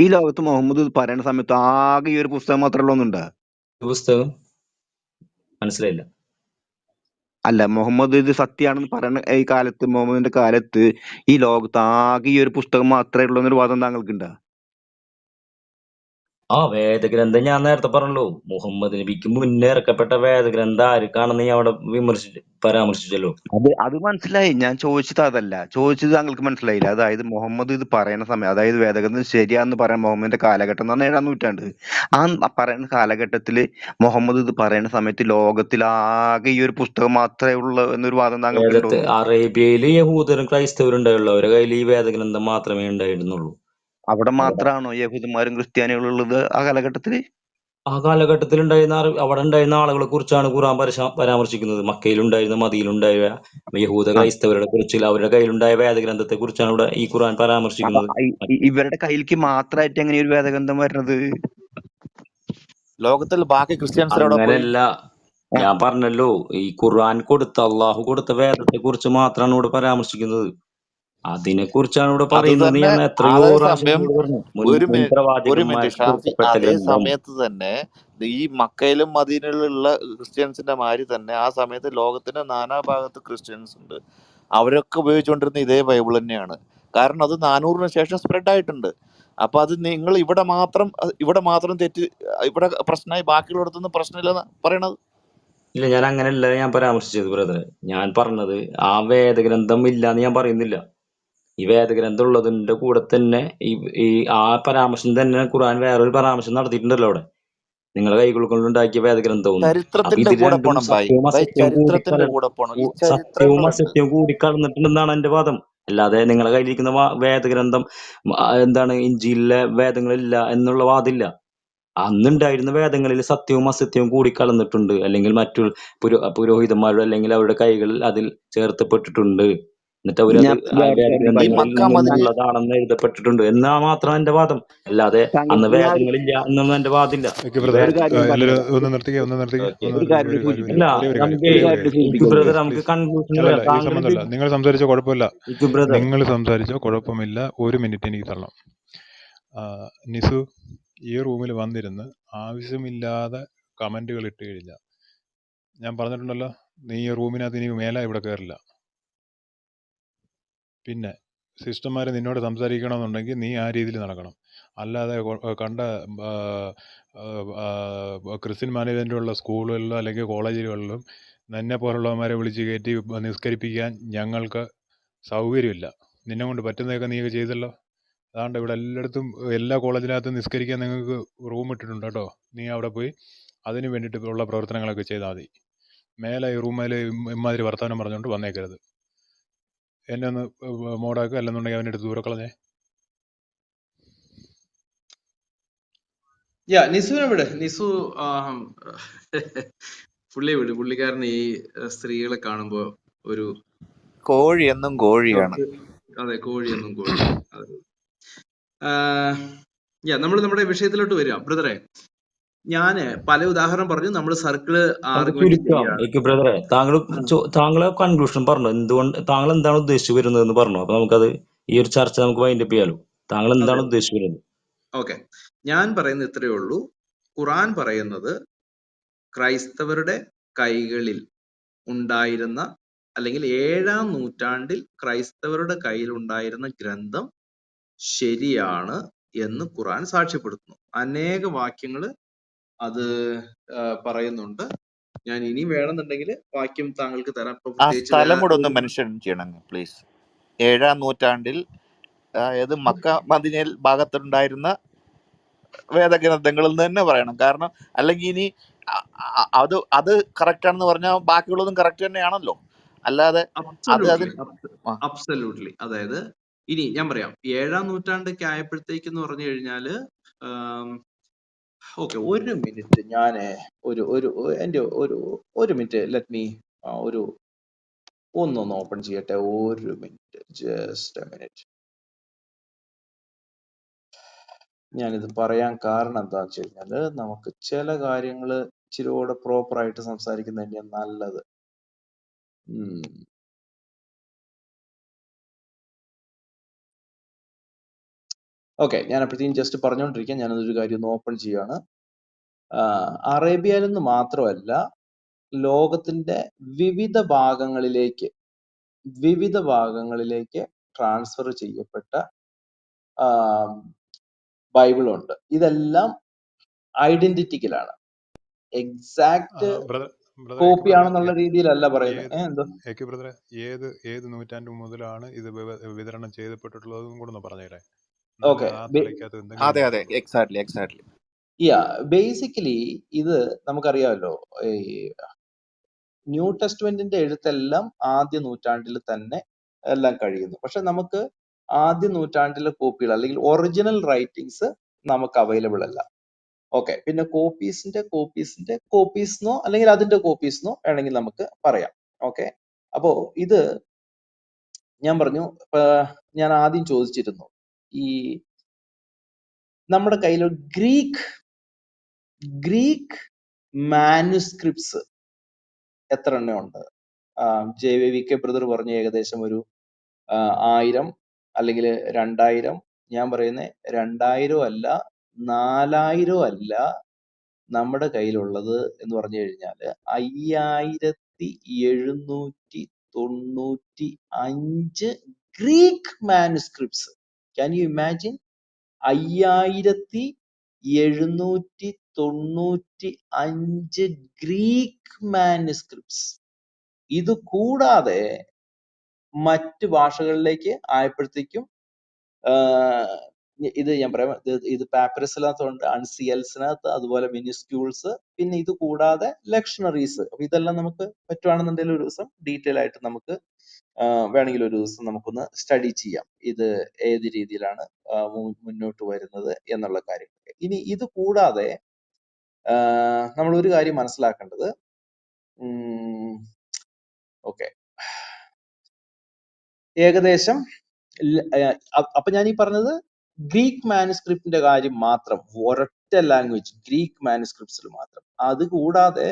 ഈ ലോകത്ത് മുഹമ്മദ് പറയുന്ന സമയത്ത് ആകെ ഈ ഒരു പുസ്തകം മാത്രമേ ഉള്ളൂ എന്നുണ്ടോ? പുസ്തകം മനസ്സിലായില്ല. അല്ല, മുഹമ്മദ് ഇത് സത്യമാണെന്ന് പറയുന്ന ഈ കാലത്ത്, മുഹമ്മദിന്റെ കാലത്ത് ഈ ലോകത്ത് ആകെ ഈ ഒരു പുസ്തകം മാത്രമേ ഉള്ളൂ എന്നൊരു വാദം താങ്കൾക്കുണ്ടോ? വേദഗ്രന്ഥം ഞാൻ നേരത്തെ പറഞ്ഞല്ലോ. മുഹമ്മദ് നബിക്ക് മുന്നേ ഇറക്കപ്പെട്ട വേദഗ്രന്ഥം ആർക്കാണെന്ന് ഞാൻ അവിടെ പരാമർശിച്ചല്ലോ. അത് മനസ്സിലായി. ഞാൻ ചോദിച്ചത് അതല്ല. ചോദിച്ചത് താങ്കൾക്ക് മനസ്സിലായില്ല. അതായത് മുഹമ്മദ് ഇത് പറയുന്ന സമയം, അതായത് വേദഗ്രന്ഥം ശരിയാന്ന് പറയാൻ മുഹമ്മദിന്റെ കാലഘട്ടം എന്ന് പറഞ്ഞാൽ 7-ാം നൂറ്റാണ്ട്. ആ പറയുന്ന കാലഘട്ടത്തില് മുഹമ്മദ് ഇത് പറയുന്ന സമയത്ത് ലോകത്തിൽ ആകെ ഈ ഒരു പുസ്തകം മാത്രമേ ഉള്ളൂ എന്നൊരു വാദം താങ്കൾക്കുണ്ടോ? അറേബ്യയില് യഹൂദരും ക്രൈസ്തവരും ഉണ്ടായുള്ളൂ. അവരുടെ കയ്യിൽ ഈ വേദഗ്രന്ഥം മാത്രമേ ഉണ്ടായിരുന്നുള്ളൂ. അവിടെ മാത്രമാണോ യഹൂദന്മാരും ക്രിസ്ത്യാനികളും ഉള്ളത് ആ കാലഘട്ടത്തില്? ആ കാലഘട്ടത്തിൽ അവിടെ ഉണ്ടായിരുന്ന ആളുകളെ കുറിച്ചാണ് ഖുർആൻ പരാമർശിക്കുന്നത്. മക്കയിലുണ്ടായിരുന്ന, മദീനയിലുണ്ടായ യഹൂദ ക്രൈസ്തവരുടെ കുറിച്ച്, അവരുടെ കയ്യിലുണ്ടായ വേദഗ്രന്ഥത്തെ കുറിച്ചാണ് ഇവിടെ ഈ ഖുർആൻ അപ്പൊ പരാമർശിക്കുന്നത്. ഇവരുടെ കയ്യിലേക്ക് മാത്രമായിട്ട് എങ്ങനെ ഒരു വേദഗ്രന്ഥം വരുന്നത്? ലോകത്തിൽ ബാക്കി ക്രിസ്ത്യൻസ് എവിടെ പോയി? അങ്ങനെയല്ല. ഞാൻ പറഞ്ഞല്ലോ, ഈ ഖുർആൻ കൊടുത്ത അള്ളാഹു കൊടുത്ത വേദത്തെ കുറിച്ച് മാത്രമാണ് ഇവിടെ പരാമർശിക്കുന്നത്. അതിനെ കുറിച്ചാണ് ഇവിടെ അത് പറയുന്നത്. തന്നെ ഞാൻ എത്രയോ അതേ പ്രാവശ്യം സമയം നിങ്ങളോട് പറഞ്ഞു. മുൻ ഒരു മുൻ മിനിറ്റ് പ്രവാചകന്മാർക്ക് ഷാഫി, കൊടുക്കപ്പെട്ട അതേ ഗ്രന്ഥം. സമയത്ത് തന്നെ ഈ മക്കയിലും മദീനയിലുള്ള ക്രിസ്ത്യൻസിന്റെ മാതിരി തന്നെ ആ സമയത്ത് ലോകത്തിന്റെ നാനാഭാഗത്ത് ക്രിസ്ത്യൻസ് ഉണ്ട്. അവരൊക്കെ ഉപയോഗിച്ചുകൊണ്ടിരുന്ന ഇതേ ബൈബിൾ തന്നെയാണ്. കാരണം അത് 400-ന് ശേഷം സ്പ്രെഡ് ആയിട്ടുണ്ട്. അപ്പൊ അത് നിങ്ങൾ ഇവിടെ മാത്രം തെറ്റ്, ഇവിടെ പ്രശ്നമായി, ബാക്കിയുള്ളിടത്തൊന്നും പ്രശ്നമില്ലെന്ന് പറയണത്. ഇല്ല, ഞാൻ അങ്ങനെയല്ല ഞാൻ പരാമർശിച്ചത് ബ്രദറെ. ഞാൻ പറഞ്ഞത് ആ വേദഗ്രന്ഥം ഇല്ലാന്ന് ഞാൻ പറയുന്നില്ല. ഈ വേദഗ്രന്ഥം ഉള്ളതിന്റെ കൂടെ തന്നെ ഈ ഈ ആ പരാമർശം തന്നെ ഖുർആൻ വേറൊരു പരാമർശം നടത്തിയിട്ടുണ്ടല്ലോ അവിടെ, നിങ്ങളുടെ കൈകൾ കൊണ്ടുണ്ടാക്കിയ വേദഗ്രന്ഥവും. അപ്പൊ ചരിത്രത്തിന്റെ ഇത് കൂടെ രണ്ടും പോണം സത്യവും അസത്യവും ചരിത്രത്തിന്റെ കൂടെ പോണം. ഈ സത്യവും ചരിത്രങ്ങളുണ്ട്. അസത്യവും കൂടിക്കലർന്നിട്ടുണ്ടെന്നാണ് എന്റെ വാദം. അല്ലാതെ നിങ്ങളെ കയ്യിലിരിക്കുന്ന വേദഗ്രന്ഥം എന്താണ് ഇഞ്ചിയിലെ വേദങ്ങളില്ല എന്നുള്ള വാദില്ല. അന്നുണ്ടായിരുന്ന വേദങ്ങളിൽ സത്യവും അസത്യവും കൂടിക്കലർന്നിട്ടുണ്ട്, അല്ലെങ്കിൽ മറ്റു പുരോഹിതന്മാരുടെ അല്ലെങ്കിൽ അവരുടെ കൈകളിൽ അതിൽ ചേർത്തപ്പെട്ടിട്ടുണ്ട്. എന്നിട്ട് അവരത് ഞാൻ ആ വേറെ കാര്യം ഈ വേദഗ്രന്ഥങ്ങളിൽ മക്ക മദിന നിന്നുള്ളതാണെന്ന് എഴുതപ്പെട്ടിട്ടുണ്ട് എന്നാ മാത്രം എന്റെ വാദം. അല്ലാതെ അന്ന് ഞാൻ വേദങ്ങളില്ല എന്നൊന്നും എന്റെ വാദില്ല. ഓക്കെ ഈ ബ്രദറെ, ഒരു കാര്യം വേദഗ്രന്ഥം എല്ലാവരും പറഞ്ഞുതരാം. ഒന്ന് നിർത്തിക്കേ ഓക്കെ. ഒരു കാര്യം ഒരു സൂചിപ്പിച്ചു. അല്ല, കാര്യം നമുക്ക് ഒരു ഒരേ കാര്യം കാര്യം ഇക്ക് സൂചിപ്പിക്കുന്നു. ബ്രദർ പ്ലീസ് നമുക്ക് പ്ലീസ്. കൺക്ലൂഷനിൽ അല്ലല്ല, വരാം. ഈ താങ്കൾ സംബന്ധമല്ല, നിങ്ങൾ സംസാരിച്ച കുഴപ്പമില്ല. ഇക്ക് ബ്രദർ നിങ്ങൾ സംസാരിച്ചോ കുഴപ്പമില്ല. 1 മിനിറ്റ് എനിക്ക് തരണം. നിസു, ഈ റൂമിൽ വന്നിരുന്ന് ആവശ്യമില്ലാതെ കമന്റുകൾ ഇട്ട് കഴിഞ്ഞാൽ ഞാൻ പറഞ്ഞിട്ടുണ്ടല്ലോ, നീ ഈ റൂമിനകത്ത് ഇനി മേലെ ഇവിടെ കയറില്ല. പിന്നെ സിസ്റ്റർമാർ നിന്നോട് സംസാരിക്കണമെന്നുണ്ടെങ്കിൽ നീ ആ രീതിയിൽ നടക്കണം. അല്ലാതെ കണ്ട ക്രിസ്ത്യൻ മാനേജ്മെൻറ്റുള്ള സ്കൂളുകളിലോ അല്ലെങ്കിൽ കോളേജുകളിലും നിന്നെ പോലുള്ളവന്മാരെ വിളിച്ച് കയറ്റി നിസ്കരിപ്പിക്കാൻ ഞങ്ങൾക്ക് സൗകര്യമില്ല. നിന്നെ കൊണ്ട് പറ്റുന്നതൊക്കെ നീ ചെയ്തല്ലോ. അതാണ്ട് ഇവിടെ എല്ലായിടത്തും എല്ലാ കോളേജിനകത്തും നിസ്കരിക്കാൻ നിങ്ങൾക്ക് റൂം ഇട്ടിട്ടുണ്ട് കേട്ടോ. നീ അവിടെ പോയി അതിന് വേണ്ടിയിട്ട് ഉള്ള പ്രവർത്തനങ്ങളൊക്കെ ചെയ്താൽ മതി. മേലെ ഈ റൂമിൽ ഇമ്മാതിരി വർത്തമാനം പറഞ്ഞുകൊണ്ട് വന്നേക്കരുത്. എന്നെ ഒന്ന് മോഡാക്കുക, അല്ലെന്നുണ്ടെങ്കിൽ അവൻ്റെ അടുത്ത് ദൂരെ കളഞ്ഞേ. നിസുവിനെ വിട്. നിസു പുള്ളിയെ വിട്. പുള്ളിക്കാരൻ ഈ സ്ത്രീകളെ കാണുമ്പോ ഒരു കോഴി എന്നും കോഴിയാണ്. അതെ, കോഴിയെന്നും കോഴി. നമ്മൾ നമ്മുടെ വിഷയത്തിലോട്ട് വരിക ബ്രദറെ. ഞാന് പല ഉദാഹരണം പറഞ്ഞു. നമ്മൾ സർക്കിള് ആർഗ്യുമെന്റ് ചെയ്യാണ്. ബ്രദറെ, താങ്കളെ കൺക്ലൂഷൻ പറഞ്ഞു. താങ്കൾ എന്താണ് ഉദ്ദേശിച്ചു വരുന്നതെന്ന് പറഞ്ഞു. അപ്പൊ നമുക്കത് ഈ ഒരു ചർച്ച നമുക്ക് വൈൻഡപ്പ് ചെയ്യാലോ. താങ്കൾ എന്താണ് ഉദ്ദേശിച്ചു വരുന്നത്? ഓക്കെ, ഞാൻ പറയുന്നത് ഇത്രയേ ഉള്ളൂ. ഖുറാൻ പറയുന്നത് ക്രൈസ്തവരുടെ കൈകളിൽ ഉണ്ടായിരുന്ന, അല്ലെങ്കിൽ 7-ാം നൂറ്റാണ്ടിൽ ക്രൈസ്തവരുടെ കയ്യിൽ ഉണ്ടായിരുന്ന ഗ്രന്ഥം ശരിയാണ് എന്ന് ഖുറാൻ സാക്ഷ്യപ്പെടുത്തുന്നു. അനേക വാക്യങ്ങള് അത് പറയുന്നുണ്ട്. ഞാൻ ഇനി വേണമെന്നുണ്ടെങ്കിൽ വാക്യം താങ്കൾക്ക് തരാം. ആ സ്ഥലം കൂടെ ഒന്ന് മെൻഷൻ ചെയ്യണം പ്ലീസ്. 7-ാം നൂറ്റാണ്ടിൽ, അതായത് മക്ക മദീനയിൽ ഭാഗത്തുണ്ടായിരുന്ന വേദഗ്രന്ഥങ്ങളിൽ നിന്ന് തന്നെ പറയണം. കാരണം അല്ലെങ്കിൽ ഇനി അത് കറക്റ്റ് ആണെന്ന് പറഞ്ഞാൽ ബാക്കിയുള്ളതും കറക്റ്റ് തന്നെയാണല്ലോ. അല്ലാതെ അബ്സല്യൂട്ട്ലി. അതായത് ഇനി ഞാൻ പറയാം, 7-ാം നൂറ്റാണ്ടൊക്കെ ആയപ്പോഴത്തേക്കെന്ന് പറഞ്ഞു കഴിഞ്ഞാല്, ഓക്കെ, 1 മിനിറ്റ്. ഞാൻ ഒരു മിനിറ്റ്, ലെറ്റ് മീ ഒന്നൊന്ന് ഓപ്പൺ ചെയ്യട്ടെ. 1 മിനിറ്റ്, ജസ്റ്റ് എ മിനിറ്റ്. ഞാനിത് പറയാൻ കാരണം എന്താന്ന് വെച്ച് കഴിഞ്ഞാല്, നമുക്ക് ചില കാര്യങ്ങള് ഇച്ചിരി കൂടെ പ്രോപ്പർ ആയിട്ട് സംസാരിക്കുന്നത് തന്നെയാണ് നല്ലത്. ഓക്കെ, ഞാൻ അപ്പോഴത്തേക്കും ജസ്റ്റ് പറഞ്ഞുകൊണ്ടിരിക്കാം. ഞാനതൊരു കാര്യം ഒന്ന് ഓപ്പൺ ചെയ്യാണ്. അറേബ്യയിൽ നിന്ന് മാത്രമല്ല, ലോകത്തിന്റെ വിവിധ ഭാഗങ്ങളിലേക്ക് ട്രാൻസ്ഫർ ചെയ്യപ്പെട്ട ബൈബിളുണ്ട്. ഇതെല്ലാം ഐഡന്റിറ്റിക്കലാണ്. എക്സാക്ട് കോപ്പി ആണെന്നുള്ള രീതിയിലല്ല പറയുന്നത്. ബ്രദറെ, ഏത് നൂറ്റാണ്ട് മുതലാണ് ഇത് വിതരണം ചെയ്യപ്പെട്ടിട്ടുള്ളതും കൂടെ ഒന്ന് പറഞ്ഞേരെ. അതെ, എക്സാക്ട്ലി. ബേസിക്കലി ഇത് നമുക്കറിയാമല്ലോ. ഈ ന്യൂ ടെസ്റ്റ്മെന്റിന്റെ എഴുത്തെല്ലാം ആദ്യ നൂറ്റാണ്ടിൽ തന്നെ എല്ലാം കഴിയുന്നു. പക്ഷെ നമുക്ക് ആദ്യ നൂറ്റാണ്ടിലെ കോപ്പികൾ അല്ലെങ്കിൽ ഒറിജിനൽ റൈറ്റിംഗ്സ് നമുക്ക് അവൈലബിൾ അല്ല. ഓക്കെ, പിന്നെ കോപ്പീസ്ന്നോ അല്ലെങ്കിൽ അതിന്റെ കോപ്പീസ്ന്നോ വേണമെങ്കിൽ നമുക്ക് പറയാം. ഓക്കെ, അപ്പോ ഇത് ഞാൻ പറഞ്ഞു. ഞാൻ ആദ്യം ചോദിച്ചിരുന്നു, ഈ നമ്മുടെ കയ്യിൽ ഗ്രീക്ക് മാനുസ്ക്രിപ്റ്റ്സ് എത്ര എണ്ണം ഉണ്ട്? JVK ബ്രദർ പറഞ്ഞു ഏകദേശം ഒരു 1000 അല്ലെങ്കിൽ 2000. ഞാൻ പറയുന്നത് 2000 അല്ല, 4000 അല്ല, നമ്മുടെ കയ്യിലുള്ളത് എന്ന് പറഞ്ഞു കഴിഞ്ഞാൽ 5795 Greek manuscripts. Can you imagine? 5795 Greek manuscripts. ഇത് കൂടാതെ മറ്റ് ഭാഷകളിലേക്ക് ആയപ്പോഴത്തേക്കും ഇത് ഞാൻ പറയാം, ഇത് പാപ്പറസിനകത്തുണ്ട്, അൺസിയൽസിനകത്ത്, അതുപോലെ മിനിസ്ക്യൂൾസ്, പിന്നെ ഇത് കൂടാതെ ലക്ഷണറീസ്. അപ്പൊ ഇതെല്ലാം നമുക്ക് പറ്റുവാണെന്നുണ്ടെങ്കിൽ ഒരു ദിവസം ഡീറ്റെയിൽ ആയിട്ട് നമുക്ക് വേണമെങ്കിൽ ഒരു ദിവസം നമുക്കൊന്ന് സ്റ്റഡി ചെയ്യാം, ഇത് ഏത് രീതിയിലാണ് മുന്നോട്ട് വരുന്നത് എന്നുള്ള കാര്യങ്ങൾ. ഇനി ഇത് കൂടാതെ നമ്മൾ ഒരു കാര്യം മനസ്സിലാക്കേണ്ടത്, ഓക്കെ, ഏകദേശം അപ്പൊ ഞാൻ ഈ പറഞ്ഞത് ഗ്രീക്ക് മാനുസ്ക്രിപ്റ്റിന്റെ കാര്യം മാത്രം, ഒരൊറ്റ ലാംഗ്വേജ് ഗ്രീക്ക് മാനുസ്ക്രിപ്റ്റ്സിൽ മാത്രം. അത് കൂടാതെ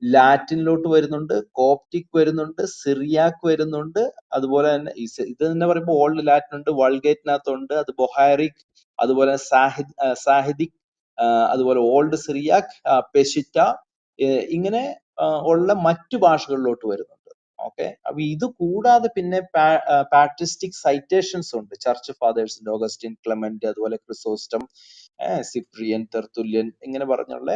ലാറ്റിനിലോട്ട് വരുന്നുണ്ട്, കോപ്റ്റിക് വരുന്നുണ്ട്, സിറിയാക്ക് വരുന്നുണ്ട്, അതുപോലെ തന്നെ ഇത് തന്നെ പറയുമ്പോൾ ഓൾഡ് ലാറ്റിൻ ഉണ്ട്, വൾഗേറ്റിനകത്തുണ്ട്, അത് ബൊഹാരിക്, അതുപോലെ സാഹിദിക്, അതുപോലെ ഓൾഡ് സിറിയാക്ക്, പെഷിറ്റ, ഇങ്ങനെ ഉള്ള മറ്റു ഭാഷകളിലോട്ട് വരുന്നുണ്ട്. ഓക്കെ, അപ്പൊ ഇത് കൂടാതെ പിന്നെ പാട്രിസ്റ്റിക് സൈറ്റേഷൻസ് ഉണ്ട്, ചർച്ച് ഫാദേഴ്സിന്റെ, ഓഗസ്റ്റിൻ, ക്ലെമന്റ്, അതുപോലെ ക്രിസോസ്റ്റം, സിപ്രിയൻ, തെർത്തുല്യൻ, ഇങ്ങനെ പറഞ്ഞുള്ള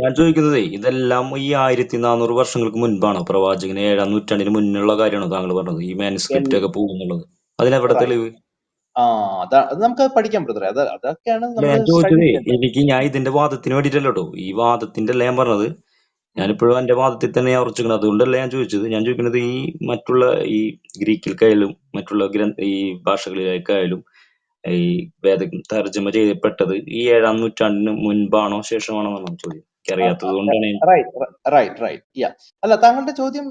ഞാൻ ചോദിക്കുന്നത് ഇതെല്ലാം ഈ 1400 വർഷങ്ങൾക്ക് മുൻപാണ്, പ്രവാചകന് 7-ാം നൂറ്റാണ്ടിന് മുന്നുള്ള കാര്യമാണോ താങ്കൾ പറഞ്ഞത്, ഈ മാനുസ്ക്രിപ്റ്റ് ഒക്കെ പോകുന്നുള്ളത്? അതിനെവിടെ തെളിവ്? അത് നമുക്ക് പഠിക്കാം ബ്രദറെ, അതൊക്കെയാണ് ഞാൻ ചോദിച്ചത്. ഞാൻ ഇതിന്റെ വാദത്തിന് വേണ്ടിട്ടല്ലോ, ഈ വാദത്തിന്റെ അല്ല ഞാൻ പറഞ്ഞത്. ഞാനിപ്പോഴും എന്റെ വാദത്തിൽ തന്നെ ഞാൻ ഉറച്ചിരിക്കണം, അതുകൊണ്ടല്ല ഞാൻ ചോദിച്ചത്. ഞാൻ ചോദിക്കുന്നത് ഈ മറ്റുള്ള ഈ ഗ്രീക്കിലേക്കായാലും മറ്റുള്ള ഈ ഭാഷകളിലേക്കായാലും ഈ തർജ്ജമ ചെയ്യപ്പെട്ടത് ഈ 7-ാം നൂറ്റാണ്ടിന് മുൻപാണോ ശേഷമാണോ എന്നാണ് ചോദ്യം. അറിയാത്തത് കൊണ്ടാണ്. അല്ല, താങ്കളുടെ ചോദ്യം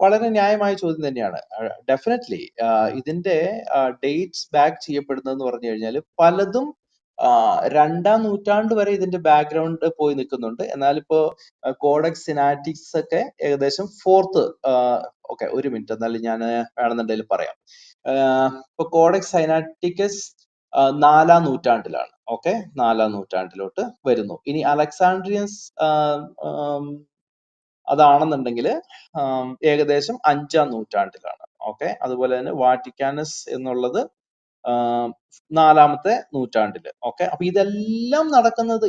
വളരെ ന്യായമായ ചോദ്യം തന്നെയാണ്. ഡെഫിനറ്റ്ലി ഇതിന്റെ ഡേറ്റ്സ് ബാക്ക് ചെയ്യപ്പെടുന്നതെന്ന് പറഞ്ഞു കഴിഞ്ഞാൽ പലതും 2-ാം നൂറ്റാണ്ട് വരെ ഇതിന്റെ ബാക്ക്ഗ്രൗണ്ട് പോയി നിൽക്കുന്നുണ്ട്. എന്നാൽ ഇപ്പോ കോഡെക്സ് സിനാറ്റിക്സ് ഒക്കെ ഏകദേശം 4th. ഓക്കെ, ഒരു മിനിറ്റ്, എന്നാലും ഞാൻ വേണമെന്നുണ്ടെങ്കിൽ പറയാം. ഇപ്പൊ കോഡെക്സ് സൈനാറ്റിക്കസ് 4-ാം നൂറ്റാണ്ടിലാണ്. ഓക്കെ, 4-ാം നൂറ്റാണ്ടിലോട്ട് വരുന്നു. ഇനി അലക്സാണ്ട്രിയൻസ് അതാണെന്നുണ്ടെങ്കിൽ ഏകദേശം 5-ാം നൂറ്റാണ്ടിലാണ്. ഓക്കെ, അതുപോലെ തന്നെ വാറ്റിക്കാനസ് എന്നുള്ളത് 4-ാമത്തെ നൂറ്റാണ്ടില്. ഓക്കെ, അപ്പൊ ഇതെല്ലാം നടക്കുന്നത്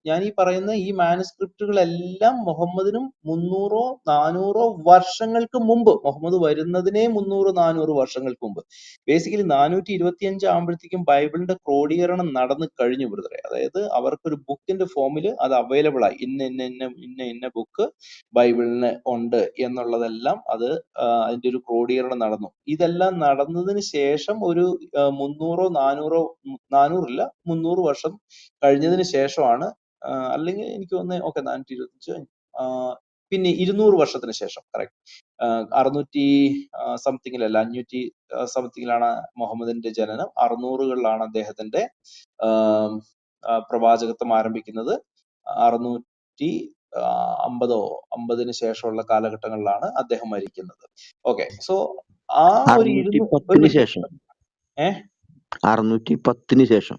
ഞാൻ ഈ പറയുന്ന ഈ മാനുസ്ക്രിപ്റ്റുകളെല്ലാം മുഹമ്മദിനും 300-400 വർഷങ്ങൾക്ക് മുമ്പ്, മുഹമ്മദ് വരുന്നതിനെ 300-400 വർഷങ്ങൾക്ക് മുമ്പ്, ബേസിക്കലി 425 ആകുമ്പോഴത്തേക്കും ബൈബിളിന്റെ ക്രോഡീകരണം നടന്നു കഴിഞ്ഞു ബ്രദറെ. അതായത് അവർക്കൊരു ബുക്കിന്റെ ഫോമിൽ അത് അവൈലബിൾ ആയി, ഇന്ന ബുക്ക് ബൈബിളിന് ഉണ്ട് എന്നുള്ളതെല്ലാം അതിന്റെ ഒരു ക്രോഡീകരണം നടന്നു. ഇതെല്ലാം നടന്നതിന് ശേഷം ഒരു 300 വർഷം കഴിഞ്ഞതിന് ശേഷമാണ്, അല്ലെങ്കിൽ എനിക്ക് തോന്നുന്നത്, ഓക്കെ, 425, പിന്നെ 200 വർഷത്തിന് ശേഷം, കറക്റ്റ്, 600 സംതിങ്ങിലല്ല, 500 സംതിങ്ങിലാണ് മുഹമ്മദിന്റെ ജനനം. 600കളിലാണ് അദ്ദേഹത്തിന്റെ പ്രവാചകത്വം ആരംഭിക്കുന്നത്. 650 ശേഷമുള്ള കാലഘട്ടങ്ങളിലാണ് അദ്ദേഹം മരിക്കുന്നത്. ഓക്കെ, സോ ആ ഒരു 610 ശേഷം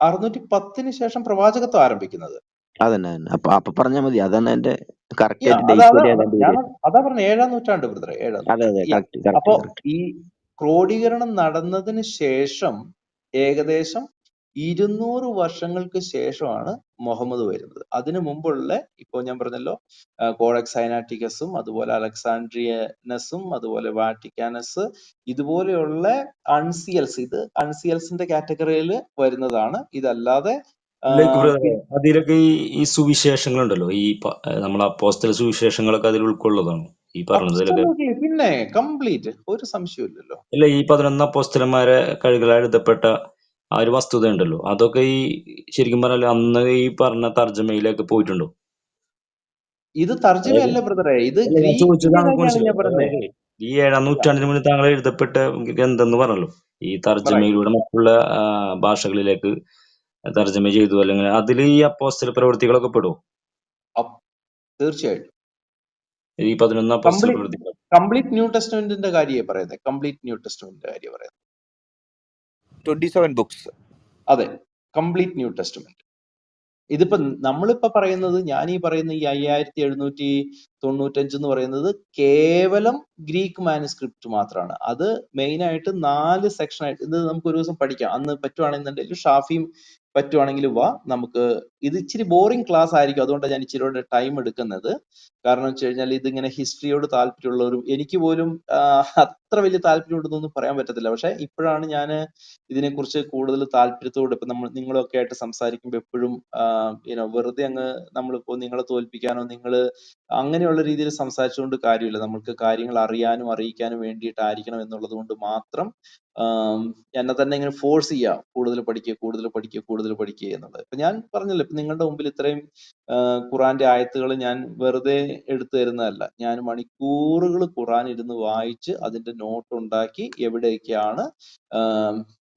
610 ശേഷം പ്രവാചകത്വം ആരംഭിക്കുന്നത്. അതന്നെ അപ്പൊ പറഞ്ഞാൽ മതി, അതാണ് എന്റെ കറക്റ്റ് അതാ പറഞ്ഞ 7-ാം നൂറ്റാണ്ട് ബ്രദറെ, 7-ാം നൂറ്റാണ്ട്. അപ്പൊ ഈ ക്രോഡീകരണം നടന്നതിന് ശേഷം ഏകദേശം 200 വർഷങ്ങൾക്ക് ശേഷമാണ് മുഹമ്മദ് വരുന്നത്. അതിനു മുമ്പുള്ള, ഇപ്പൊ ഞാൻ പറഞ്ഞല്ലോ, കോഡെക്സ് സൈനാറ്റിക്കസും അതുപോലെ അലക്സാണ്ട്രിയനസും അതുപോലെ വാറ്റിക്കാനസ്, ഇതുപോലെയുള്ള അൺസിയൽസ്, ഇത് അൺസിയൽസിന്റെ കാറ്റഗറിയിൽ വരുന്നതാണ്. ഇതല്ലാതെ അതിലൊക്കെ ഈ സുവിശേഷങ്ങളുണ്ടല്ലോ, ഈ നമ്മളെ അപ്പോസ്തല സുവിശേഷങ്ങളൊക്കെ അതിൽ ഉൾക്കൊള്ളതാണ് ഈ പറഞ്ഞതിലൊക്കെ. പിന്നെ കംപ്ലീറ്റ്, ഒരു സംശയമില്ലല്ലോ. അല്ല, ഈ 11 അപ്പോസ്തലന്മാരെ കഴുകളാൽ എഴുതപ്പെട്ട ആ ഒരു വസ്തുത ഉണ്ടല്ലോ, അതൊക്കെ ഈ ശരിക്കും പറഞ്ഞാൽ അന്ന് ഈ പറഞ്ഞ തർജ്ജമയിലൊക്കെ പോയിട്ടുണ്ടോ? ഇത് തർജ്ജമയല്ല ബ്രദറെ, ഇത് ഗ്രീക്കിന്റെ കാര്യമാണ് ഞാൻ പറഞ്ഞത്. ഈ 7-ാം നൂറ്റാണ്ടിന് മുന്നേ താങ്കൾ എഴുതപ്പെട്ട ഗ്രന്ഥം എന്ന് പറഞ്ഞല്ലോ, ഈ തർജ്ജമയിലൂടെ മറ്റുള്ള ഭാഷകളിലേക്ക് തർജ്ജമ ചെയ്തു, അല്ലെങ്കിൽ അതിൽ ഈ അപ്പോസ്തല പ്രവൃത്തികളൊക്കെ പെടുമോ? തീർച്ചയായിട്ടും. ഈ 11 അപ്പോസ്തല പ്രവൃത്തികൾ. കംപ്ലീറ്റ് ന്യൂ ടെസ്റ്റ്മെന്റിന്റെ കാര്യമാണ് പറയുന്നത്. കംപ്ലീറ്റ് ന്യൂ ടെസ്റ്റ്മെന്റിന്റെ കാര്യം പറയുന്നത്. 27 ബുക്സ്. അതെ, കംപ്ലീറ്റ് ന്യൂ ടെസ്റ്റ്മെന്റ്. ഇതിപ്പോ നമ്മളിപ്പോ പറയുന്നത്, ഞാൻ ഈ പറയുന്ന ഈ 5795 എന്ന് പറയുന്നത് കേവലം ഗ്രീക്ക് മാനുസ്ക്രിപ്റ്റ് മാത്രമാണ്. അത് മെയിൻ ആയിട്ട് 4 സെക്ഷൻ ആയിട്ട് ഇത് നമുക്ക് ഒരു ദിവസം പഠിക്കാം. അന്ന് പറ്റുവാണെന്നുണ്ടെങ്കിൽ ഷാഫിയും പറ്റുവാണെങ്കിൽ വാ, നമുക്ക് ഇത് ഇച്ചിരി ബോറിംഗ് ക്ലാസ് ആയിരിക്കും. അതുകൊണ്ടാണ് ഞാൻ ഇച്ചിരി ടൈം എടുക്കുന്നത്. കാരണം വെച്ച് കഴിഞ്ഞാൽ ഇതിങ്ങനെ ഹിസ്റ്ററിയോട് താല്പര്യമുള്ളവരും, എനിക്ക് പോലും അത്ര വലിയ താല്പര്യം ഉണ്ടെന്നൊന്നും പറയാൻ പറ്റത്തില്ല. പക്ഷെ ഇപ്പോഴാണ് ഞാൻ ഇതിനെക്കുറിച്ച് കൂടുതൽ താല്പര്യത്തോടെ ഇപ്പൊ നിങ്ങളൊക്കെ ആയിട്ട് സംസാരിക്കുമ്പോൾ എപ്പോഴും വെറുതെ അങ്ങ് നമ്മളിപ്പോ നിങ്ങളെ തോൽപ്പിക്കാനോ അങ്ങനെയുള്ള രീതിയിൽ സംസാരിച്ചുകൊണ്ട് കാര്യമില്ല. നമ്മൾക്ക് കാര്യങ്ങൾ അറിയാനും അറിയിക്കാനും വേണ്ടിയിട്ടായിരിക്കണം എന്നുള്ളത് കൊണ്ട് മാത്രം എന്നെ തന്നെ ഇങ്ങനെ ഫോഴ്സ് ചെയ്യാം, കൂടുതൽ പഠിക്കുക കൂടുതൽ പഠിക്കുക കൂടുതൽ പഠിക്കുക എന്നുള്ളത്. ഇപ്പൊ ഞാൻ പറഞ്ഞല്ലോ, ഇപ്പൊ നിങ്ങളുടെ മുമ്പിൽ ഇത്രയും ഖുറാന്റെ ആയത്തുകൾ ഞാൻ വെറുതെ എടുത്തു തരുന്നതല്ല. ഞാൻ മണിക്കൂറുകൾ ഖുറാൻ ഇരുന്ന് വായിച്ച് അതിന്റെ നോട്ട് ഉണ്ടാക്കി എവിടെയൊക്കെയാണ്